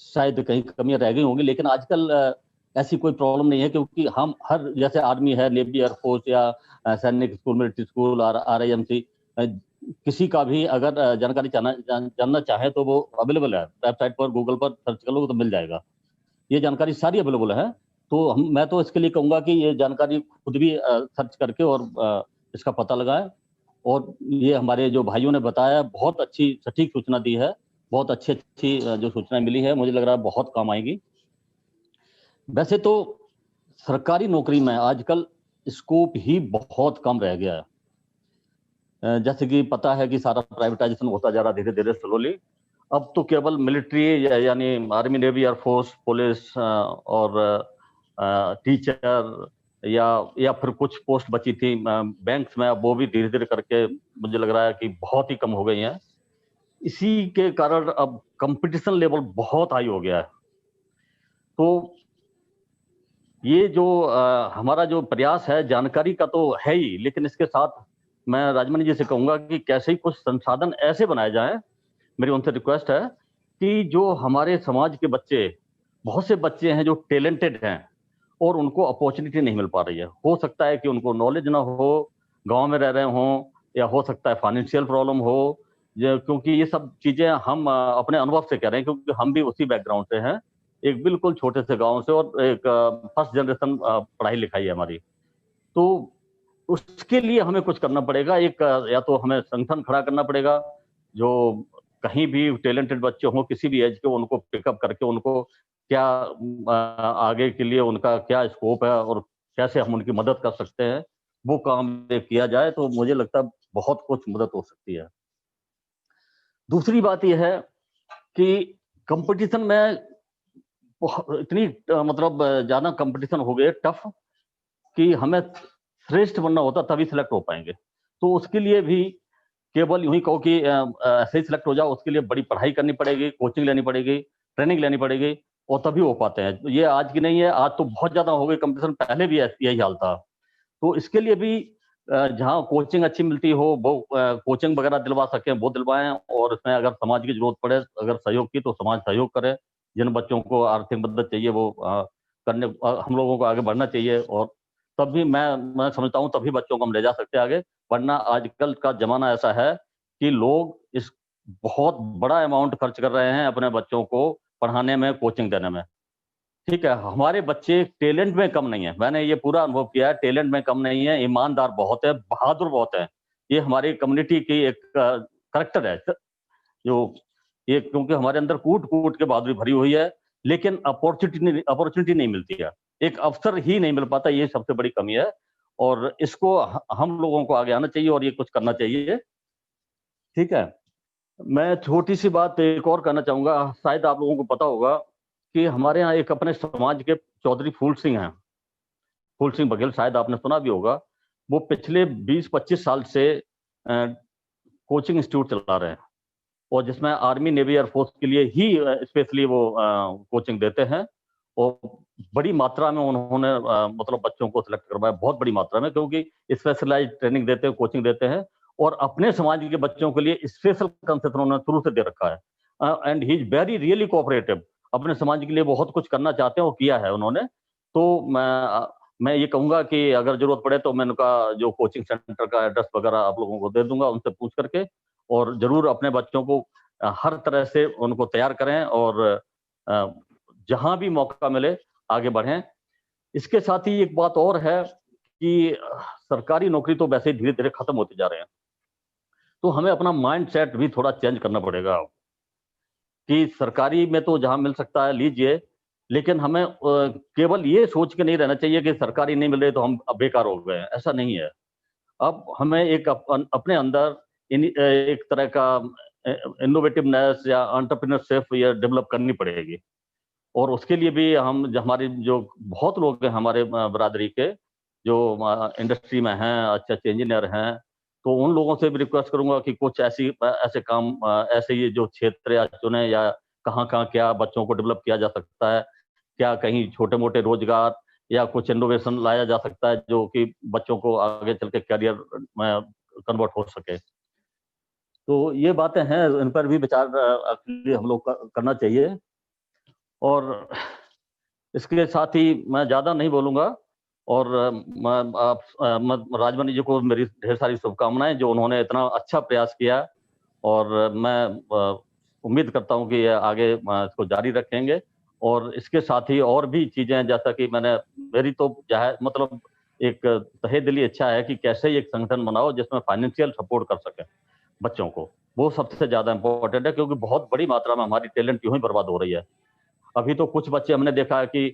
Speaker 13: शायद कहीं कमियां रह गई होंगी, लेकिन आजकल ऐसी कोई प्रॉब्लम नहीं है, क्योंकि हम हर, जैसे आर्मी है, नेवी, एयरफोर्स या सैनिक स्कूल, मिलिट्री स्कूल, RIMC, किसी का भी अगर जानकारी जानना चाहे तो वो अवेलेबल है वेबसाइट पर, गूगल पर सर्च कर लो तो मिल जाएगा। ये जानकारी सारी अवेलेबल है। तो मैं तो इसके लिए कहूंगा कि ये जानकारी खुद भी सर्च करके और इसका पता लगाएं। और ये हमारे जो भाइयों ने बताया, बहुत अच्छी सटीक सूचना दी है, बहुत अच्छी अच्छी जो सूचना मिली है, मुझे लग रहा है बहुत काम आएगी। वैसे तो सरकारी नौकरी में आजकल स्कोप ही बहुत कम रह गया है। जैसे कि पता है कि सारा प्राइवेटाइजेशन होता जा रहा धीरे धीरे स्लोली। अब तो केवल मिलिट्री यानी आर्मी, नेवी, एयरफोर्स, पुलिस और टीचर या फिर कुछ पोस्ट बची थी बैंक्स में, अब वो भी धीरे धीरे करके मुझे लग रहा है कि बहुत ही कम हो गई हैं। इसी के कारण अब कंपटीशन लेवल बहुत हाई हो गया है। तो ये जो हमारा जो प्रयास है जानकारी का तो है ही, लेकिन इसके साथ मैं राजमणि जी से कहूंगा कि कैसे ही कुछ संसाधन ऐसे बनाए जाएं। मेरी उनसे रिक्वेस्ट है कि जो हमारे समाज के बच्चे, बहुत से बच्चे हैं जो टैलेंटेड हैं और उनको अपॉर्चुनिटी नहीं मिल पा रही है। हो सकता है कि उनको नॉलेज ना हो, गांव में रह रहे हों, या हो सकता है फाइनेंशियल प्रॉब्लम हो, क्योंकि ये सब चीजें हम अपने अनुभव से कह रहे हैं, क्योंकि हम भी उसी बैकग्राउंड से हैं, एक बिल्कुल छोटे से गांव से, और एक फर्स्ट जनरेशन पढ़ाई लिखाई है हमारी। तो उसके लिए हमें कुछ करना पड़ेगा। एक या तो हमें संगठन खड़ा करना पड़ेगा, जो कहीं भी टैलेंटेड बच्चे हों किसी भी एज के, उनको पिकअप करके उनको क्या आगे के लिए उनका क्या स्कोप है और कैसे हम उनकी मदद कर सकते हैं, वो काम किया जाए तो मुझे लगता है बहुत कुछ मदद हो सकती है। दूसरी बात यह है कि कंपटीशन में इतनी मतलब ज्यादा कंपटीशन हो गए टफ, कि हमें श्रेष्ठ बनना होता तभी सिलेक्ट हो पाएंगे। तो उसके लिए भी केवल यूं ही कहो कि ऐसे ही सिलेक्ट हो जाओ, उसके लिए बड़ी पढ़ाई करनी पड़ेगी, कोचिंग लेनी पड़ेगी, ट्रेनिंग लेनी पड़ेगी, और तभी हो पाते हैं। ये आज की नहीं है, आज तो बहुत ज्यादा हो गई कंपटीशन, पहले भी यही हाल था। तो इसके लिए भी जहाँ कोचिंग अच्छी मिलती हो वो कोचिंग वगैरह दिलवा सकें वो दिलवाएं, और इसमें अगर समाज की जरूरत पड़े, अगर सहयोग की, तो समाज सहयोग करे। जिन बच्चों को आर्थिक मदद चाहिए वो करने हम लोगों को आगे बढ़ना चाहिए, और तभी मैं समझता हूँ तभी बच्चों को हम ले जा सकते हैं आगे। वरना आजकल का जमाना ऐसा है कि लोग इस बहुत बड़ा अमाउंट खर्च कर रहे हैं अपने बच्चों को पढ़ाने में, कोचिंग देने में। ठीक है, हमारे बच्चे टैलेंट में कम नहीं है, मैंने ये पूरा अनुभव किया है, टैलेंट में कम नहीं है, ईमानदार बहुत है, बहादुर बहुत है। ये हमारी कम्युनिटी की एक करेक्टर है जो ये, क्योंकि हमारे अंदर कूट कूट के बहादुरी भरी हुई है, लेकिन अपॉर्चुनिटी नहीं मिलती है, एक अवसर ही नहीं मिल पाता, ये सबसे बड़ी कमी है। और इसको हम लोगों को आगे आना चाहिए और ये कुछ करना चाहिए। ठीक है, मैं छोटी सी बात एक और कहना चाहूंगा। शायद आप लोगों को पता होगा कि हमारे यहाँ एक अपने समाज के चौधरी फूल सिंह हैं, फूल सिंह बघेल, शायद आपने सुना भी होगा। वो पिछले 20-25 साल से कोचिंग इंस्टीट्यूट चला रहे हैं, और जिसमें आर्मी, नेवी, एयरफोर्स के लिए ही स्पेशली वो कोचिंग देते हैं। और बड़ी मात्रा में उन्होंने मतलब बच्चों को सिलेक्ट करवाया, बहुत बड़ी मात्रा में, क्योंकि स्पेशलाइज ट्रेनिंग देते हैं, कोचिंग देते हैं, और अपने समाज के बच्चों के लिए स्पेशल कंसेशन उन्होंने शुरू से दे रखा है। And he is very really cooperative, अपने समाज के लिए बहुत कुछ करना चाहते हैं और किया है उन्होंने। तो मैं ये कहूंगा कि अगर जरूरत पड़े तो मैं उनका जो कोचिंग सेंटर का एड्रेस वगैरह आप लोगों को दे दूंगा, उनसे पूछ करके, और जरूर अपने बच्चों को हर तरह से उनको तैयार करें, और जहां भी मौका मिले आगे बढ़ें। इसके साथ ही एक बात और है कि सरकारी नौकरी तो वैसे धीरे धीरे खत्म होते जा रहे हैं, तो हमें अपना माइंड सेट भी थोड़ा चेंज करना पड़ेगा कि सरकारी में तो जहां मिल सकता है लीजिए, लेकिन हमें केवल ये सोच के नहीं रहना चाहिए कि सरकारी नहीं मिल रही तो हम बेकार हो गए, ऐसा नहीं है। अब हमें एक अपने अंदर एक तरह का इनोवेटिवनेस या एंटरप्रेन्योरशिप ये डेवलप करनी पड़ेगी। और उसके लिए भी हम हमारे जो बहुत लोग हैं हमारे बरादरी के जो इंडस्ट्री में हैं, अच्छे अच्छे इंजीनियर हैं, तो उन लोगों से भी रिक्वेस्ट करूंगा कि कुछ ऐसे काम ऐसे ये जो क्षेत्र या चुने, या कहाँ कहाँ क्या बच्चों को डेवलप किया जा सकता है, क्या कहीं छोटे मोटे रोजगार या कुछ इनोवेशन लाया जा सकता है जो कि बच्चों को आगे चल के करियर में कन्वर्ट हो सके। तो ये बातें हैं, इन पर भी विचार हम लोग करना चाहिए। और इसके साथ ही मैं ज़्यादा नहीं बोलूँगा, और मैं राजमणि जी को मेरी ढेर सारी शुभकामनाएं जो उन्होंने इतना अच्छा प्रयास किया, और मैं उम्मीद करता हूं कि ये आगे इसको जारी रखेंगे। और इसके साथ ही और भी चीजें, जैसा कि मेरी तो मतलब एक तहे दिली इच्छा है कि कैसे एक संगठन बनाओ जिसमें फाइनेंशियल सपोर्ट कर सके बच्चों को, वो सबसे ज्यादा इंपॉर्टेंट है, क्योंकि बहुत बड़ी मात्रा में हमारी टैलेंट यूं ही बर्बाद हो रही है। अभी तो कुछ बच्चे हमने देखा है कि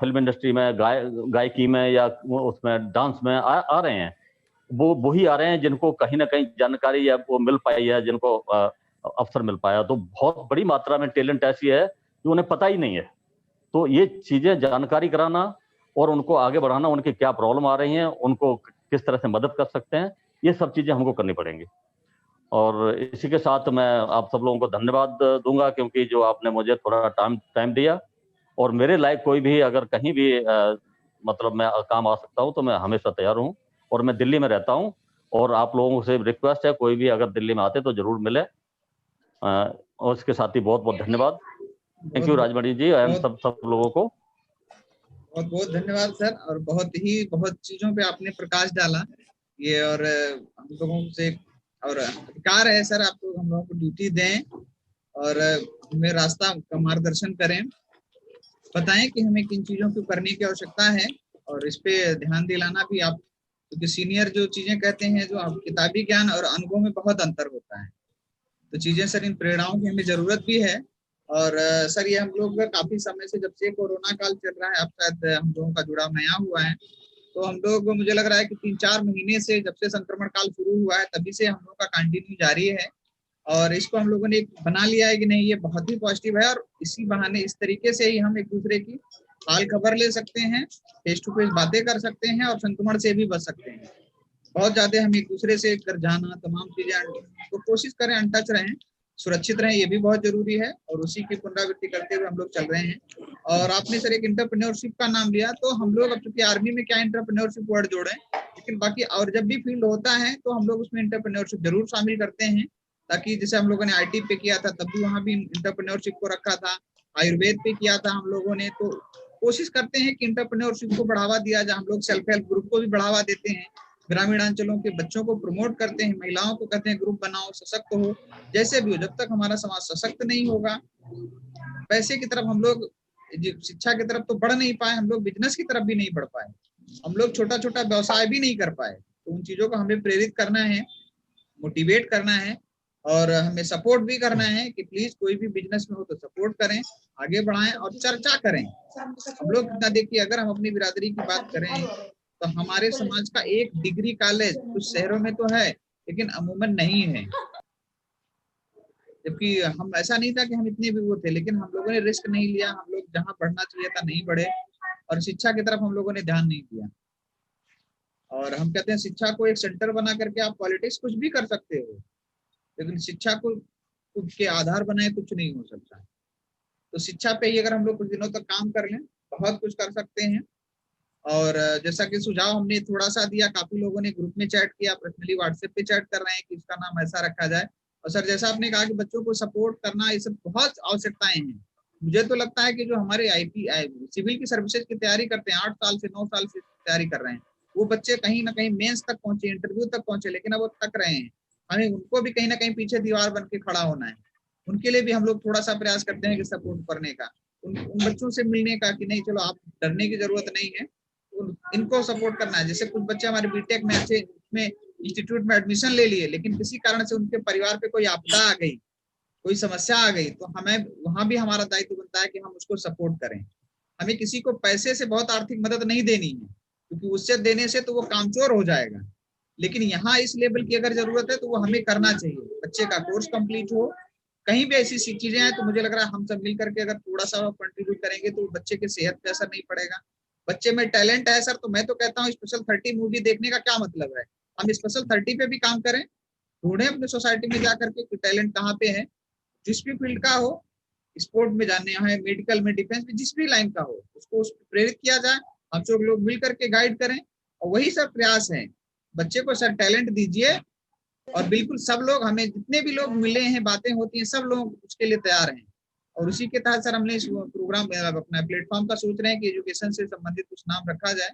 Speaker 13: फिल्म इंडस्ट्री में गायकी में या उसमें डांस में आ रहे हैं, वो वही आ रहे हैं जिनको कहीं ना कहीं जानकारी या वो मिल पाई है, जिनको अवसर मिल पाया। तो बहुत बड़ी मात्रा में टैलेंट ऐसी है जो उन्हें पता ही नहीं है। तो ये चीजें जानकारी कराना और उनको आगे बढ़ाना, उनकी क्या प्रॉब्लम आ रही हैं, उनको किस तरह से मदद कर सकते हैं, ये सब चीजें हमको करनी पड़ेंगी। और इसी के साथ मैं आप सब लोगों को धन्यवाद दूंगा, क्योंकि जो आपने मुझे थोड़ा टाइम दिया, और मेरे लायक कोई भी अगर कहीं भी मतलब मैं काम आ सकता हूं तो मैं हमेशा तैयार हूं। और मैं दिल्ली में रहता हूं, और आप लोगों से रिक्वेस्ट है कोई भी अगर दिल्ली में आते तो जरूर मिले। और इसके साथ ही बहुत बहुत धन्यवाद। Thank you Rajmani ji and सब लोगों को
Speaker 1: बहुत बहुत धन्यवाद सर। और बहुत चीजों पे आपने प्रकाश डाला ये, और हम लोगों से और अधिकार है सर, आप लोग हम लोगों को ड्यूटी दें और हमें रास्ता का मार्गदर्शन करें, बताएं कि हमें किन चीजों को करने की आवश्यकता है, और इस पे ध्यान दिलाना भी आप, क्योंकि सीनियर जो चीजें कहते हैं, जो आप किताबी ज्ञान और अनुभव में बहुत अंतर होता है। तो चीजें सर, इन प्रेरणाओं की हमें जरूरत भी है। और सर ये हम लोग काफी समय से, जब से कोरोना काल चल रहा है, अब शायद हम लोगों का जुड़ाव नया हुआ है, तो हम लोग, मुझे लग रहा है कि 3-4 महीने से, जब से संक्रमण काल शुरू हुआ है, तभी से हम लोग का कंटिन्यू जारी है। और इसको हम लोगों ने बना लिया है कि नहीं, ये बहुत ही पॉजिटिव है, और इसी बहाने इस तरीके से ही हम एक दूसरे की हाल खबर ले सकते हैं, फेस टू फेस बातें कर सकते हैं, और संक्रमण से भी बच सकते हैं। बहुत ज्यादा हम एक दूसरे से कर जाना, तमाम चीजें, तो कोशिश करें अनटच रहें, सुरक्षित रहें, ये भी बहुत जरूरी है। और उसी की पुनरावृत्ति करते हुए हम लोग चल रहे हैं। और आपने सर एक एंटरप्रेन्योरशिप का नाम लिया, तो हम लोग अब चूंकि आर्मी में क्या एंटरप्रेन्योरशिप वर्ड जोड़े, लेकिन बाकी और जब भी फील्ड होता है तो हम लोग उसमें एंटरप्रेन्योरशिप जरूर शामिल करते हैं, ताकि जैसे हम लोगों ने IT पे किया था, तब भी वहाँ भी एंटरप्रेन्योरशिप को रखा था, आयुर्वेद पे किया था हम लोगों ने। तो कोशिश करते हैं कि एंटरप्रेन्योरशिप को बढ़ावा दिया जाए। हम लोग सेल्फ हेल्प ग्रुप को भी बढ़ावा देते हैं, ग्रामीण अंचलों के बच्चों को प्रमोट करते हैं, महिलाओं को कहते हैं ग्रुप बनाओ, सशक्त हो, जैसे भी हो। जब तक हमारा समाज सशक्त नहीं होगा, पैसे की तरफ हम लोग, शिक्षा की तरफ तो बढ़ नहीं पाए, हम लोग बिजनेस की तरफ भी नहीं बढ़ पाए, हम लोग छोटा छोटा व्यवसाय भी नहीं कर पाए। तो उन चीजों को हमें प्रेरित करना है, मोटिवेट करना है, और हमें सपोर्ट भी करना है कि प्लीज कोई भी बिजनेस में हो तो सपोर्ट करें, आगे बढ़ाएं और चर्चा करें। हम लोग देखिए, अगर हम अपनी बिरादरी की बात करें तो हमारे समाज का एक डिग्री कॉलेज कुछ शहरों में तो है, लेकिन अमूमन नहीं है। जबकि हम, ऐसा नहीं था कि हम इतने भी वो थे, लेकिन हम लोगों ने रिस्क नहीं लिया, हम लोग जहाँ बढ़ना चाहिए था नहीं बढ़े, और शिक्षा की तरफ हम लोगों ने ध्यान नहीं दिया। और हम कहते हैं शिक्षा को एक सेंटर बना करके आप पॉलिटिक्स कुछ भी कर सकते हो, लेकिन शिक्षा को खुद के आधार बनाए कुछ नहीं हो सकता। तो शिक्षा पे ही अगर हम लोग कुछ दिनों तक काम कर लें, बहुत कुछ कर सकते हैं। और जैसा कि सुझाव हमने थोड़ा सा दिया, काफी लोगों ने ग्रुप में चैट किया, पर्सनली व्हाट्सएप पे चैट कर रहे हैं कि इसका नाम ऐसा रखा जाए। और सर जैसा आपने कहा कि बच्चों को सपोर्ट करना, ये सब बहुत आवश्यकताएं हैं। मुझे तो लगता है कि जो हमारे सिविल की सर्विसेज की तैयारी करते हैं, 8 साल से 9 साल से तैयारी कर रहे हैं, वो बच्चे कहीं ना कहीं मेंस तक पहुंचे, इंटरव्यू तक पहुंचे, लेकिन अब वो थक रहे हैं। हमें उनको भी कहीं ना कहीं पीछे दीवार बन के खड़ा होना है। उनके लिए भी हम लोग थोड़ा सा प्रयास करते हैं कि सपोर्ट करने का, उन बच्चों से मिलने का, कि नहीं चलो आप डरने की जरूरत नहीं है, इनको सपोर्ट करना है। जैसे कुछ बच्चे हमारे बीटेक में अच्छे में इंस्टीट्यूट में एडमिशन ले लिए, लेकिन किसी कारण से उनके परिवार पे कोई आपदा आ गई, कोई समस्या आ गई, तो हमें वहां भी हमारा दायित्व बनता है कि हम उसको सपोर्ट करें। हमें किसी को पैसे से बहुत आर्थिक मदद नहीं देनी है, क्योंकि उससे देने से तो वो कामचोर हो जाएगा। लेकिन यहाँ इस लेवल की अगर जरूरत है तो वो हमें करना चाहिए। बच्चे का कोर्स कंप्लीट हो, कहीं भी ऐसी चीजें हैं, तो मुझे लग रहा है हम सब मिल करके अगर थोड़ा सा कंट्रीब्यूट करेंगे तो बच्चे के सेहत पे असर नहीं पड़ेगा। बच्चे में टैलेंट है सर, तो मैं तो कहता हूँ स्पेशल 30 मूवी देखने का क्या मतलब है, हम स्पेशल 30 पे भी काम करें, ढूंढे अपने सोसाइटी में जाकर के टैलेंट कहाँ पे है, जिस भी फील्ड का हो, स्पोर्ट में जाने है, मेडिकल में, डिफेंस में, जिस भी लाइन का हो, उसको उस प्रेरित किया जाए, हम सब लोग मिल करके गाइड करें। और वही सब प्रयास है, बच्चे को सर टैलेंट दीजिए और बिल्कुल सब लोग, हमें जितने भी लोग मिले हैं, बातें होती हैं, सब लोग उसके लिए तैयार हैं। और उसी के तहत सर हमने इस प्रोग्राम अपना प्लेटफॉर्म का सोच रहे हैं कि एजुकेशन से संबंधित कुछ नाम रखा जाए,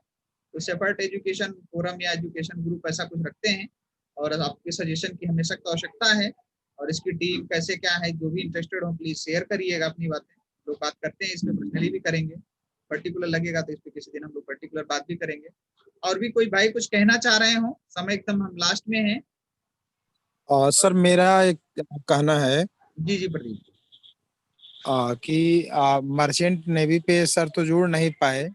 Speaker 1: तो शेफर्ड एजुकेशन फोरम या एजुकेशन ग्रुप ऐसा कुछ रखते हैं। और आपके सजेशन की हमें सख्त आवश्यकता है, और इसकी टीम कैसे क्या है, जो भी इंटरेस्टेड हो प्लीज शेयर करिएगा अपनी बातें। लोग बात करते हैं, इसमें पर्सनली भी करेंगे, पर्टिकुलर लगेगा तो इस पे किसी दिन हम लोग पर्टिकुलर बात भी करेंगे। और भी कोई भाई कुछ कहना चाह रहे हो? समय एकदम हम लास्ट में हैं।
Speaker 12: और सर मेरा एक कहना है
Speaker 1: जी जी प्रदीप,
Speaker 12: कि मर्चेंट नेवी पे सर तो जुड़ नहीं पाए,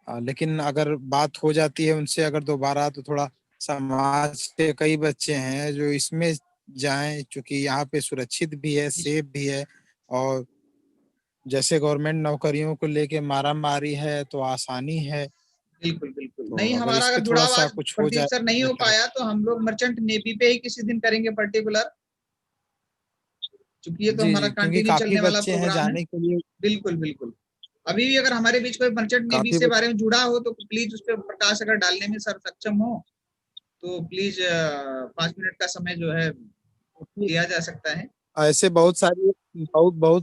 Speaker 12: लेकिन अगर बात हो जाती है उनसे अगर दोबारा, तो थोड़ा समाज के कई बच्चे हैं जो इसमें जाएं, क्योंकि यहाँ पे सुरक्षित भी है, सेफ भी है, और जैसे गवर्नमेंट नौकरियों को लेके मारा मारी है तो आसानी है।
Speaker 1: बिल्कुल बिल्कुल।
Speaker 12: तो
Speaker 1: नहीं,
Speaker 12: अगर
Speaker 1: हमारा
Speaker 12: इस
Speaker 1: अगर
Speaker 12: पे थोड़ा
Speaker 1: जुड़ाव
Speaker 12: सा
Speaker 1: आज
Speaker 12: कुछ हो
Speaker 1: प्रदीप
Speaker 12: जाए
Speaker 1: सर नहीं हो पाया तो हम लोग मर्चेंट नेवी पे ही किसी दिन करेंगे पर्टिकुलर, क्योंकि ये तो
Speaker 12: जी
Speaker 1: हमारा
Speaker 12: जी, क्योंकि
Speaker 1: कंटिन्यू
Speaker 12: काफी
Speaker 1: चलने वाला
Speaker 12: बच्चे हैं
Speaker 1: प्रोग्राम है।
Speaker 12: जाने के लिए।
Speaker 1: बिल्कुल बिल्कुल। अभी भी अगर हमारे बीच कोई मर्चेंट नेवी
Speaker 12: काफी
Speaker 1: से बारे में जुड़ा हो तो प्लीज उस पर प्रकाश अगर डालने में सर सक्षम हो तो प्लीज 5 मिनट का समय जो है दिया जा सकता है।
Speaker 12: ऐसे बहुत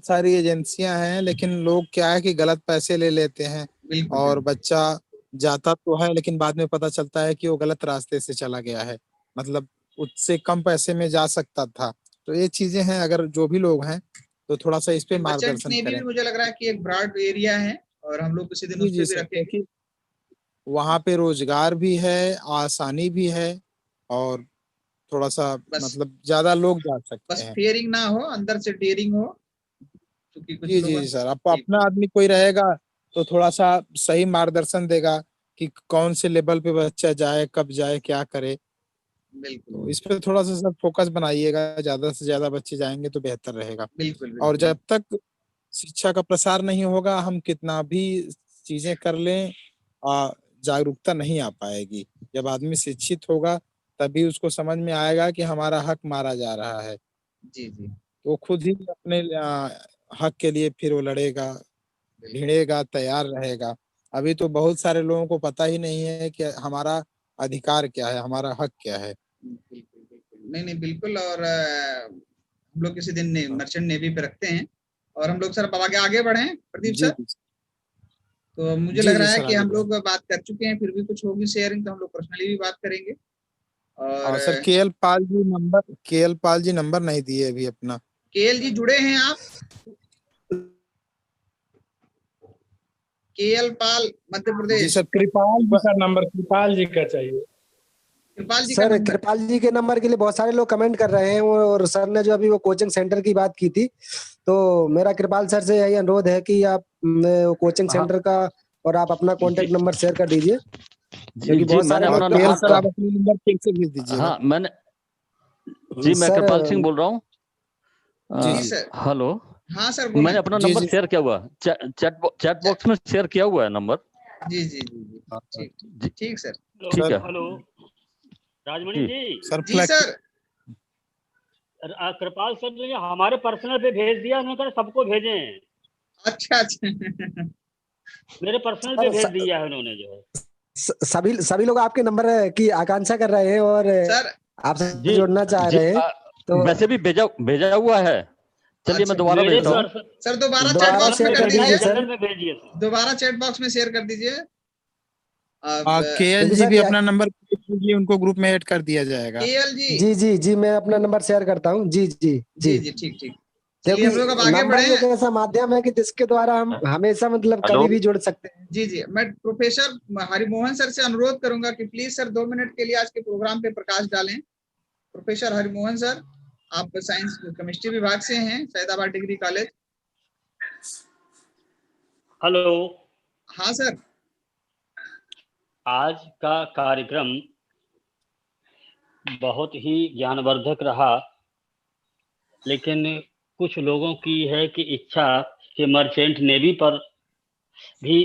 Speaker 12: सारी एजेंसियां हैं, लेकिन लोग क्या है कि गलत पैसे ले लेते हैं,
Speaker 1: बिल्कुल
Speaker 12: और
Speaker 1: बिल्कुल।
Speaker 12: बच्चा जाता तो है लेकिन बाद में पता चलता है कि वो गलत रास्ते से चला गया है, मतलब उससे कम पैसे में जा सकता था। तो ये चीजें हैं, अगर जो भी लोग हैं तो थोड़ा सा इस पे
Speaker 1: मर्चेंट
Speaker 12: मार्गदर्शन
Speaker 1: नेवी भी
Speaker 12: करें।
Speaker 1: मुझे लग रहा है कि एक ब्रॉड एरिया है, और हम लोग किसी दिन
Speaker 12: जी
Speaker 1: उस
Speaker 12: जी
Speaker 1: पर भी
Speaker 12: सर,
Speaker 1: रखेंगे।
Speaker 12: क्योंकि वहाँ पे रोजगार भी है, आसानी भी है, और थोड़ा सा
Speaker 1: बस
Speaker 12: मतलब ज्यादा लोग जा सकते
Speaker 1: बस
Speaker 12: हैं।
Speaker 1: फियरिंग ना हो, अंदर से डेयरिंग हो, क्योंकि कुछ
Speaker 12: जी
Speaker 1: लोग
Speaker 12: जी सर, आपको अपना आदमी कोई रहेगा तो थोड़ा सा सही मार्गदर्शन देगा कि कौन से लेवल पे बच्चा जाए, कब जाए, क्या करे।
Speaker 1: बिल्कुल
Speaker 12: तो इस पे थोड़ा सा सर फोकस बनाइएगा, ज्यादा से ज्यादा बच्चे जाएंगे तो बेहतर रहेगा।
Speaker 1: बिल्कुल
Speaker 12: और
Speaker 1: बिल्कुल।
Speaker 12: जब तक शिक्षा का प्रसार नहीं होगा, हम कितना भी चीजें कर लें, जागरूकता नहीं आ पाएगी। जब आदमी शिक्षित होगा तभी उसको समझ में आएगा कि हमारा हक मारा जा रहा है,
Speaker 1: जी जी
Speaker 12: तो खुद ही अपने हक के लिए फिर वो लड़ेगा, भिड़ेगा, तैयार रहेगा। अभी तो बहुत सारे लोगों को पता ही नहीं है कि हमारा अधिकार क्या है, हमारा हक क्या है।
Speaker 1: बिल्कुल बिल्कुल। नहीं नहीं बिल्कुल। और हम लोग किसी दिन मर्चेंट नेवी पे रखते हैं, और हम लोग सर अब आगे बढ़े प्रदीप
Speaker 12: जी
Speaker 1: सर। तो मुझे
Speaker 12: जी
Speaker 1: लग
Speaker 12: जी
Speaker 1: रहा है
Speaker 12: सर,
Speaker 1: कि
Speaker 12: आगे
Speaker 1: हम
Speaker 12: बढ़े।
Speaker 1: लोग बात कर चुके हैं, फिर भी कुछ होगी शेयरिंग तो हम लोग पर्सनली भी बात करेंगे। और
Speaker 12: सर के एल पाल जी नंबर नहीं दिए अभी अपना।
Speaker 1: केएल जी जुड़े हैं आप? केएल पाल मध्य
Speaker 12: जी
Speaker 1: प्रदेश।
Speaker 12: सर,
Speaker 14: कृपाल जी का नंबर, कृपाल जी का चाहिए।
Speaker 1: कृपाल जी का
Speaker 15: सर
Speaker 1: नंबर।
Speaker 15: कृपाल जी के नंबर के लिए बहुत सारे लोग कमेंट कर रहे हैं, और सर ने जो अभी वो कोचिंग सेंटर की बात की थी, तो मेरा कृपाल सर से यही अनुरोध है कि आप कोचिंग सेंटर का और आप अपना कॉन्टेक्ट नंबर शेयर कर दीजिए, क्योंकि बहुत सारे लोग
Speaker 12: केएल सर,
Speaker 15: आपका।
Speaker 12: आप अपने नंबर फिर से भेज दीजिएगा।
Speaker 13: हाँ मैंने जी, मैं
Speaker 15: सर
Speaker 13: कृपाल सिंह बोल रहा हूँ।
Speaker 1: जी सर।
Speaker 13: हेलो।
Speaker 1: हाँ सर बोलें।
Speaker 13: मैंने अपना नंबर शेयर किया हुआ है, चैट बॉक्स में शेयर किया हुआ है नंबर।
Speaker 1: जी जी जी जी ठीक ठीक सर।
Speaker 13: ठीक है।
Speaker 16: हेलो राजमणि जी।
Speaker 12: सर
Speaker 1: जी सर।
Speaker 16: कृपाल सर ने हमारे पर्सनल पे भेज दिया, उन्होंने कहा सबको भेजें।
Speaker 1: अच्छा अच्छा।
Speaker 16: मेरे पर्सनल पे भेज दिया है उन्होंने जो है।
Speaker 15: सभी लोग आपके नंबर की आकांक्षा कर रहे हैं और
Speaker 1: सर
Speaker 15: आपसे जुड़ना चाह रहे हैं, तो
Speaker 13: वैसे भी भेजा हुआ है। चलिए मैं दोबारा भेजता हूँ।
Speaker 1: सर दोबारा चैट बॉक्स में
Speaker 15: शेयर
Speaker 1: कर दीजिए
Speaker 15: सर।
Speaker 1: दोबारा चैट बॉक्स में शेयर कर दीजिए।
Speaker 12: केएल जी भी अपना नंबर दीजिए, उनको ग्रुप में ऐड कर दिया जाएगा।
Speaker 1: केएल जी।
Speaker 15: जी जी जी, मैं अपना नंबर शेयर करता हूँ। जी जी
Speaker 1: जी जी ठीक ठीक।
Speaker 15: क्योंकि
Speaker 1: हम लोग अब आगे
Speaker 15: नंबर
Speaker 1: बढ़े
Speaker 15: एक ऐसा माध्यम है कि जिसके द्वारा हम हमेशा मतलब कभी भी जुड़ सकते हैं।
Speaker 1: जी जी। मैं प्रोफेसर हरिमोहन सर से अनुरोध करूंगा कि प्लीज सर 2 मिनट के लिए आज के प्रोग्राम पे प्रकाश डालें। प्रोफेसर हरिमोहन सर, आप साइंस केमिस्ट्री विभाग से हैं, सैदाबाद डिग्री कॉलेज।
Speaker 16: हेलो।
Speaker 1: हाँ सर।
Speaker 16: आज का कार्यक्रम बहुत ही ज्ञानवर्धक रहा, लेकिन कुछ लोगों की है कि इच्छा कि मर्चेंट नेवी पर भी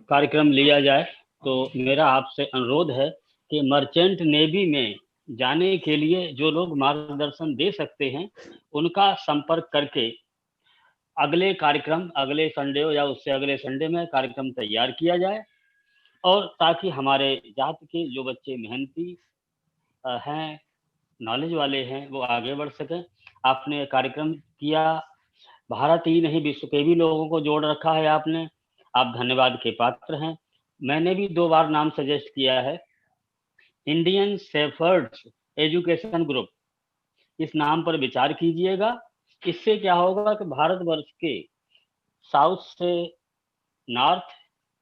Speaker 16: कार्यक्रम लिया जाए। तो मेरा आपसे अनुरोध है कि मर्चेंट नेवी में जाने के लिए जो लोग मार्गदर्शन दे सकते हैं उनका संपर्क करके अगले कार्यक्रम, अगले संडे या उससे अगले संडे में कार्यक्रम तैयार किया जाए, और ताकि हमारे जात के जो बच्चे मेहनती हैं, नॉलेज वाले हैं, वो आगे बढ़ सकें। आपने कार्यक्रम किया, भारत ही नहीं विश्व के भी लोगों को जोड़ रखा है आपने, आप धन्यवाद के पात्र हैं। मैंने भी 2 बार नाम सजेस्ट किया है, इंडियन शेफर्ड्स एजुकेशन ग्रुप, इस नाम पर विचार कीजिएगा। इससे क्या होगा कि भारतवर्ष के साउथ से नॉर्थ,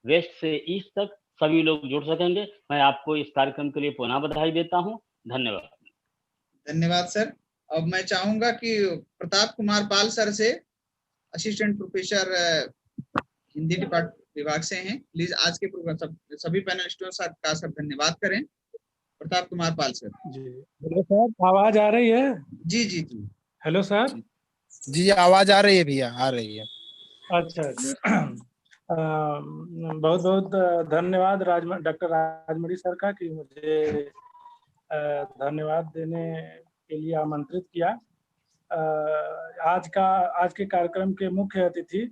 Speaker 16: वेस्ट से ईस्ट तक सभी लोग जुड़ सकेंगे। मैं आपको इस कार्यक्रम के लिए पुनः बधाई देता हूं। धन्यवाद।
Speaker 1: धन्यवाद सर। अब मैं चाहूंगा कि प्रताप कुमार पाल सर से, असिस्टेंट प्रोफेसर हिंदी विभाग से हैं, प्लीज आज के प्रोग्राम सभी पैनलिस्टों का सर धन्यवाद करें। प्रताप कुमार पाल सर।
Speaker 14: जी हेलो सर, आवाज आ रही है?
Speaker 1: जी जी जी।
Speaker 14: Hello sir.
Speaker 12: जी आवाज आ रही है भैया, आ रही है।
Speaker 14: अच्छा बहुत बहुत धन्यवाद डॉक्टर राजमणि सर का कि मुझे धन्यवाद देने के लिए आमंत्रित किया। आज के कार्यक्रम के मुख्य अतिथि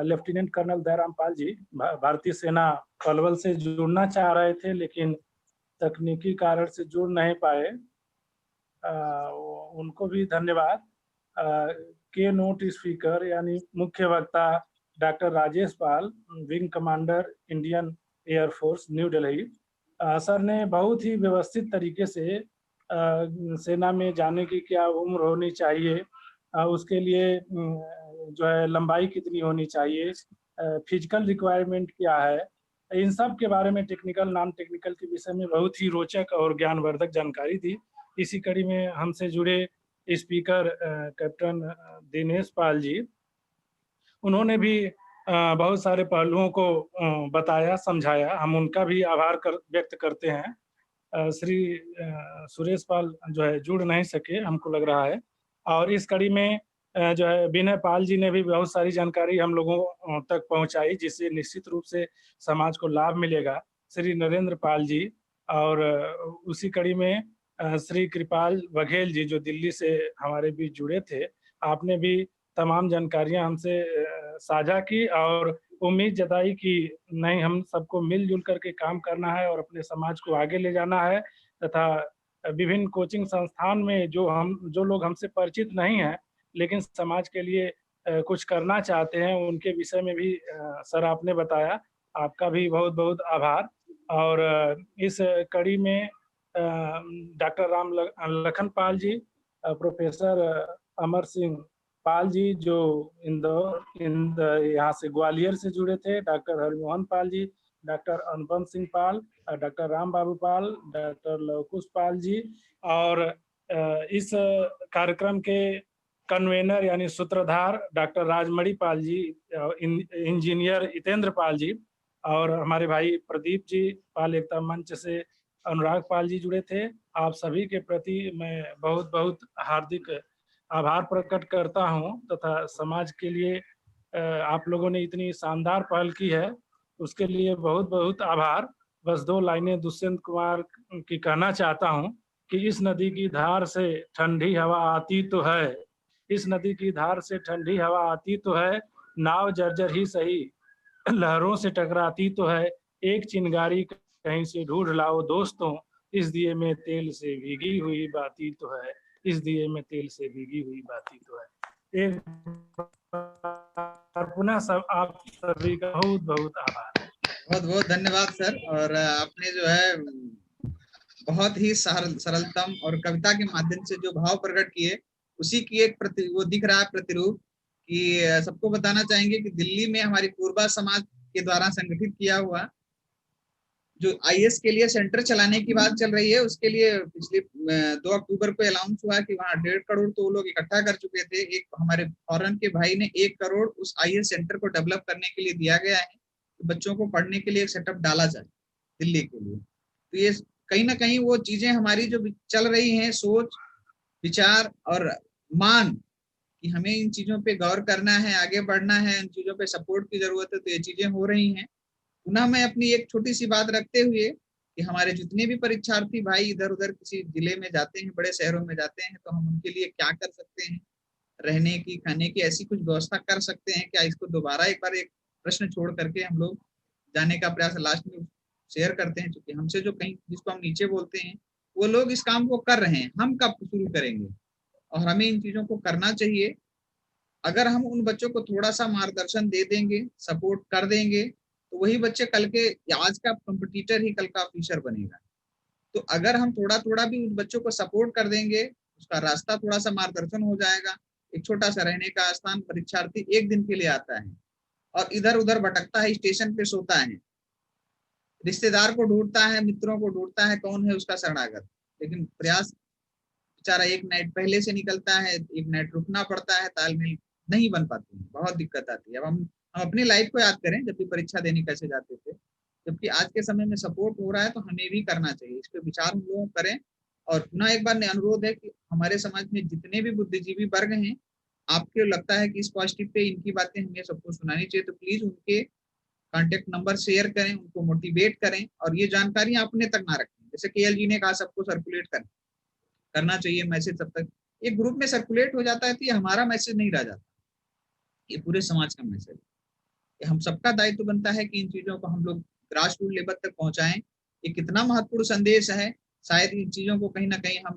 Speaker 14: लेफ्टिनेंट कर्नल दयाराम पाल जी, भारतीय सेना पलवल से जुड़ना चाह रहे थे लेकिन तकनीकी कारण से जुड़ नहीं पाए, उनको भी धन्यवाद। के नोट स्पीकर यानी मुख्य वक्ता doctor Rajesh Pal, wing commander Indian air force New Delhi, sir ने बहुत ही व्यवस्थित तरीके से सेना में जाने की क्या उम्र होनी चाहिए, उसके लिए जो है लंबाई कितनी होनी चाहिए, फिजिकल रिक्वायरमेंट क्या है, इन सब के बारे में टेक्निकल नॉन टेक्निकल के विषय में बहुत ही रोचक और ज्ञानवर्धक जानकारी दी। इसी कड़ी में हमसे जुड़े स्पीकर कैप्टन दिनेश पाल जी, उन्होंने भी बहुत सारे पहलुओं को बताया, समझाया, हम उनका भी आभार व्यक्त करते हैं। श्री सुरेश पाल जो है जुड़ नहीं सके हमको लग रहा है, और इस कड़ी में जो है विनय पाल जी ने भी बहुत सारी जानकारी हम लोगों तक पहुंचाई, जिससे निश्चित रूप से समाज को लाभ मिलेगा। श्री नरेंद्र पाल जी, और उसी कड़ी में श्री कृपाल बघेल जी जो दिल्ली से हमारे बीच जुड़े थे, आपने भी तमाम जानकारियां हमसे साझा की और उम्मीद जताई कि नहीं, हम सबको मिलजुल करके काम करना है और अपने समाज को आगे ले जाना है, तथा विभिन्न कोचिंग संस्थान में जो लोग हमसे परिचित नहीं हैं लेकिन समाज के लिए कुछ करना चाहते हैं, उनके विषय में भी सर आपने बताया। आपका भी बहुत बहुत आभार। और इस कड़ी में डॉक्टर राम लखन पाल जी, प्रोफेसर अमर सिंह पाल जी जो यहाँ से ग्वालियर से जुड़े थे, डॉक्टर हरिमोहन पाल जी, डॉक्टर अनुपम सिंह पाल, डॉक्टर राम बाबू पाल, डॉक्टर लवकुश पाल जी, और इस कार्यक्रम के कन्वेनर यानी सूत्रधार डॉक्टर राजमणि पाल जी, इंजीनियर हितेंद्र पाल जी, और हमारे भाई प्रदीप जी पाल एकता मंच से अनुराग पाल जी जुड़े थे। आप सभी के प्रति मैं बहुत बहुत हार्दिक आभार प्रकट करता हूं, तथा समाज के लिए आप लोगों ने इतनी शानदार पहल की है उसके लिए बहुत बहुत आभार। बस 2 लाइनें दुष्यंत कुमार की कहना चाहता हूं कि इस नदी की धार से ठंडी हवा आती तो है, इस नदी की धार से ठंडी हवा आती तो है, नाव जर्जर ही सही लहरों से टकराती तो है, एक चिंगारी कहीं से ढूंढ लाओ दोस्तों, इस दिए में तेल से भीगी हुई बाती तो है, इस दिए में तेल से भीगी हुई बाती तो है। एक पुनः सब आप सभी का बहुत बहुत आभार।
Speaker 1: बहुत बहुत धन्यवाद सर। और आपने जो है बहुत ही सरलतम और कविता के माध्यम से जो भाव प्रकट किए, उसी की एक वो दिख रहा है प्रतिरूप कि सबको बताना चाहेंगे कि दिल्ली में हमारी पूर्वा समाज के द्वारा संगठित किया हुआ जो आईएएस के लिए सेंटर चलाने की बात चल रही है, उसके लिए पिछले 2 अक्टूबर को अनाउंस हुआ कि वहाँ 1.5 करोड़ तो वो लोग इकट्ठा कर चुके थे। एक हमारे फॉरेन के भाई ने 1 करोड़ उस आईएएस सेंटर को डेवलप करने के लिए दिया गया है कि बच्चों को पढ़ने के लिए एक सेटअप डाला जाए दिल्ली के लिए। तो ये कहीं ना कहीं वो चीजें हमारी जो चल रही हैं, सोच विचार और मान कि हमें इन चीजों पे गौर करना है, आगे बढ़ना है, इन चीजों पे सपोर्ट की जरूरत है, तो ये चीजें हो रही हैं। पुनः मैं अपनी एक छोटी सी बात रखते हुए कि हमारे जितने भी परीक्षार्थी भाई इधर उधर किसी जिले में जाते हैं, बड़े शहरों में जाते हैं, तो हम उनके लिए क्या कर सकते हैं, रहने की, खाने की ऐसी कुछ व्यवस्था कर सकते हैं क्या? इसको दोबारा एक बार एक प्रश्न छोड़ करके हम लोग जाने का प्रयास लास्ट में शेयर करते हैं, क्योंकि हमसे जो कहीं जिसको हम नीचे बोलते हैं वो लोग इस काम को कर रहे हैं, हम कब शुरू करेंगे? और हमें इन चीजों को करना चाहिए। अगर हम उन बच्चों को थोड़ा सा मार्गदर्शन दे देंगे, सपोर्ट कर देंगे, तो वही बच्चे कल के, आज का कंपटीटर ही कल का ऑफिसर बनेगा। तो अगर हम थोड़ा थोड़ा भी उन बच्चों को सपोर्ट कर देंगे, उसका रास्ता थोड़ा सा मार्गदर्शन हो जाएगा। एक छोटा सा रहने का स्थान परीक्षार्थी एक दिन के लिए आता है और इधर उधर भटकता है, स्टेशन पे सोता है, रिश्तेदार को ढूंढता है, मित्रों को ढूंढता है, कौन है उसका शरणागत। लेकिन प्रयास बेचारा एक नाइट पहले से निकलता है, एक नाइट रुकना पड़ता है, तालमेल नहीं बन पाती है, बहुत दिक्कत आती है। अब हम अपनी लाइफ को याद करें, जब भी परीक्षा देने कैसे जाते थे, जबकि आज के समय में सपोर्ट हो रहा है, तो हमें भी करना चाहिए। इस पे विचार हम लोग करें। और पुनः एक बार अनुरोध है कि हमारे समाज में जितने भी बुद्धिजीवी वर्ग हैं, आपको लगता है कि इस पॉजिटिव पे इनकी बातें हमें सबको सुनानी चाहिए, तो प्लीज उनके कांटेक्ट नंबर शेयर करें, उनको मोटिवेट करें, और ये जानकारी अपने तक ना रखें। जैसे केएल जी ने कहा, सबको सर्कुलेट करना चाहिए मैसेज। सब तक एक ग्रुप में सर्कुलेट हो जाता है तो ये हमारा मैसेज नहीं रह जाता, ये पूरे समाज का मैसेज है। हम सबका दायित्व बनता है कि इन चीजों को हम लोग ग्रास रूट लेवल तक पहुंचाएं। ये कितना महत्वपूर्ण संदेश है, शायद इन चीजों को कहीं ना कहीं हम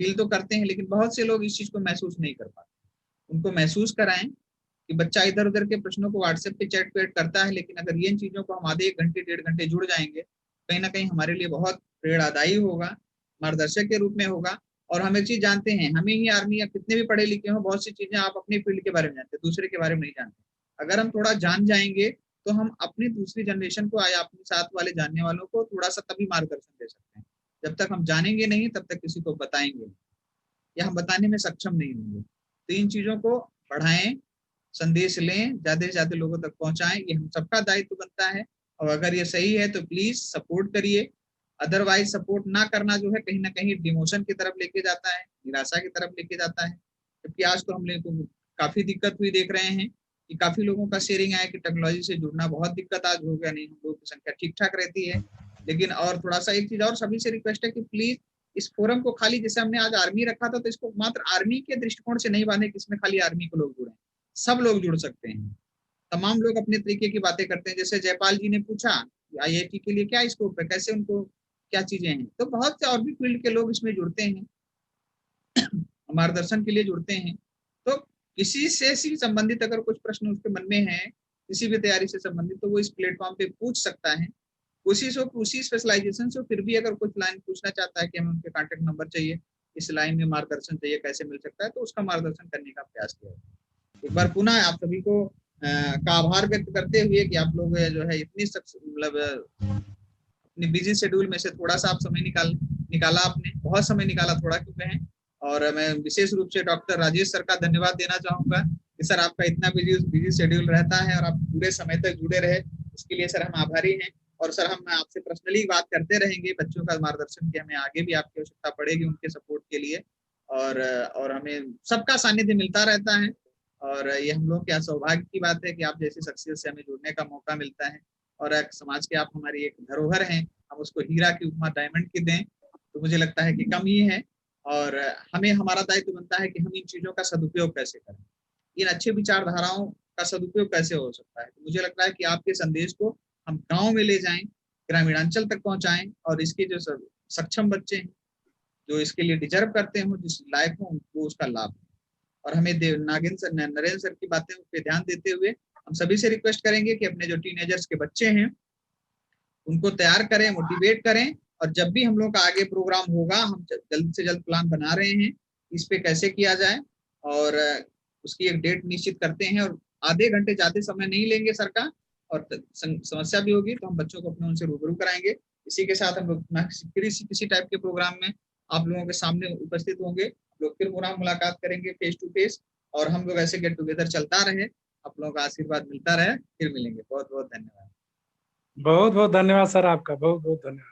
Speaker 1: फील तो करते हैं, लेकिन बहुत से लोग इस चीज को महसूस नहीं कर पाते। उनको महसूस कराएं कि बच्चा इधर उधर के प्रश्नों को व्हाट्सएप पे चैट पेट करता है, लेकिन अगर ये इन चीजों को हम आधे 1 घंटे 1.5 घंटे जुड़ जाएंगे, कहीं ना कहीं हमारे लिए बहुत प्रेरणादायी होगा, मार्गदर्शक के रूप में होगा। और हम एक चीज जानते हैं, हमें ही आर्मी या कितने भी पढ़े लिखे हो, बहुत सी चीजें आप अपने फील्ड के बारे में जानते हैं, दूसरे के बारे में नहीं जानते। अगर हम थोड़ा जान जाएंगे तो हम अपनी दूसरी जनरेशन को या अपने साथ वाले जानने वालों को थोड़ा सा तभी मार्गदर्शन दे सकते हैं। जब तक हम जानेंगे नहीं, तब तक किसी को बताएंगे नहीं, या हम बताने में सक्षम नहीं होंगे। तो इन चीजों को बढ़ाएं, संदेश लें, ज्यादा से ज्यादा लोगों तक पहुंचाएं, ये हम सबका दायित्व बनता है। और अगर ये सही है तो प्लीज सपोर्ट करिए। अदरवाइज सपोर्ट ना करना जो है कहीं ना कहीं डिमोशन की तरफ लेके जाता है, निराशा की तरफ लेके जाता है। जबकि आज तो हम लोगों को काफी दिक्कत हुई देख रहे हैं कि काफी लोगों का शेयरिंग आया कि टेक्नोलॉजी से जुड़ना बहुत दिक्कत आज हो गया। नहीं, हम लोगों की संख्या ठीक ठाक रहती है। लेकिन और थोड़ा सा एक चीज और सभी से रिक्वेस्ट है कि प्लीज इस फोरम को खाली, जैसे हमने आज आर्मी रखा था, तो इसको मात्र आर्मी के दृष्टिकोण से नहीं बांधे कि इसमें खाली आर्मी को लोग जुड़े। सब लोग जुड़ सकते हैं, तमाम लोग अपने तरीके की बातें करते हैं। जैसे जयपाल जी ने पूछा IIT के लिए क्या स्कोप है, कैसे उनको क्या चीजें हैं, तो बहुत से और भी फील्ड के लोग इसमें जुड़ते हैं, मार्गदर्शन के लिए जुड़ते हैं। तो किसी से संबंधित अगर कुछ प्रश्न उसके मन में है, किसी भी तैयारी से संबंधित, तो वो इस प्लेटफॉर्म पे पूछ सकता है। कोशिश हो उसी स्पेशलाइजेशन से, फिर भी अगर कुछ लाइन पूछना चाहता है कि हमें उनके कांटेक्ट नंबर चाहिए, इस लाइन में मार्गदर्शन चाहिए, कैसे मिल सकता है, तो उसका मार्गदर्शन करने का प्रयास किया। एक बार पुनः आप सभी को का आभार व्यक्त करते हुए कि आप लोग जो है इतनी मतलब अपनी बिजी शेड्यूल में से थोड़ा सा आप समय निकाला, आपने बहुत समय निकाला, थोड़ा क्यों कहें। और मैं विशेष रूप से डॉक्टर राजेश सर का धन्यवाद देना चाहूंगा कि सर आपका इतना बिजी शेड्यूल रहता है और आप पूरे समय तक जुड़े रहे, इसके लिए सर हम आभारी हैं। और सर हम आपसे पर्सनली बात करते रहेंगे बच्चों का मार्गदर्शन की, हमें आगे भी आपकी आवश्यकता पड़ेगी उनके सपोर्ट के लिए। और हमें सबका सानिध्य मिलता रहता है, और ये हम लोग क्या सौभाग्य की बात है कि आप जैसी शख्सियत से हमें जुड़ने का मौका मिलता है। और एक समाज के आप हमारी एक धरोहर हैं, हम उसको हीरा की उपमा डायमंड की दें तो मुझे लगता है कि कम ही है। और हमें हमारा दायित्व बनता है कि हम इन चीजों का सदुपयोग कैसे करें, इन अच्छे विचारधाराओं का सदुपयोग कैसे हो सकता है। तो मुझे लगता है कि आपके संदेश को हम गांव में ले जाएं, ग्रामीणांचल तक पहुंचाएं, और इसके जो सक्षम बच्चे हैं, जो इसके लिए डिजर्व करते हो, जिस लायक हो, उनको उसका लाभ। और हमें नरेंद्र सर की बातें पे ध्यान देते हुए हम सभी से रिक्वेस्ट करेंगे कि अपने जो टीनेजर्स के बच्चे हैं उनको तैयार करें, मोटिवेट करें। और जब भी हम लोग का आगे प्रोग्राम होगा, हम जल्द से जल्द प्लान बना रहे हैं इस पे कैसे किया जाए, और उसकी एक डेट निश्चित करते हैं। और आधे घंटे ज्यादा समय नहीं लेंगे सर का, और समस्या भी होगी तो हम बच्चों को अपने उनसे रूबरू कराएंगे। इसी के साथ हम लोग किसी टाइप के प्रोग्राम में आप लोगों के सामने उपस्थित होंगे, लोग फिर पुनः मुलाकात करेंगे फेस टू फेस, और हम लोग ऐसे गेट टुगेदर चलता रहे, आप लोगों का आशीर्वाद मिलता रहे। फिर मिलेंगे। बहुत बहुत धन्यवाद।
Speaker 14: बहुत बहुत धन्यवाद सर, आपका बहुत बहुत धन्यवाद।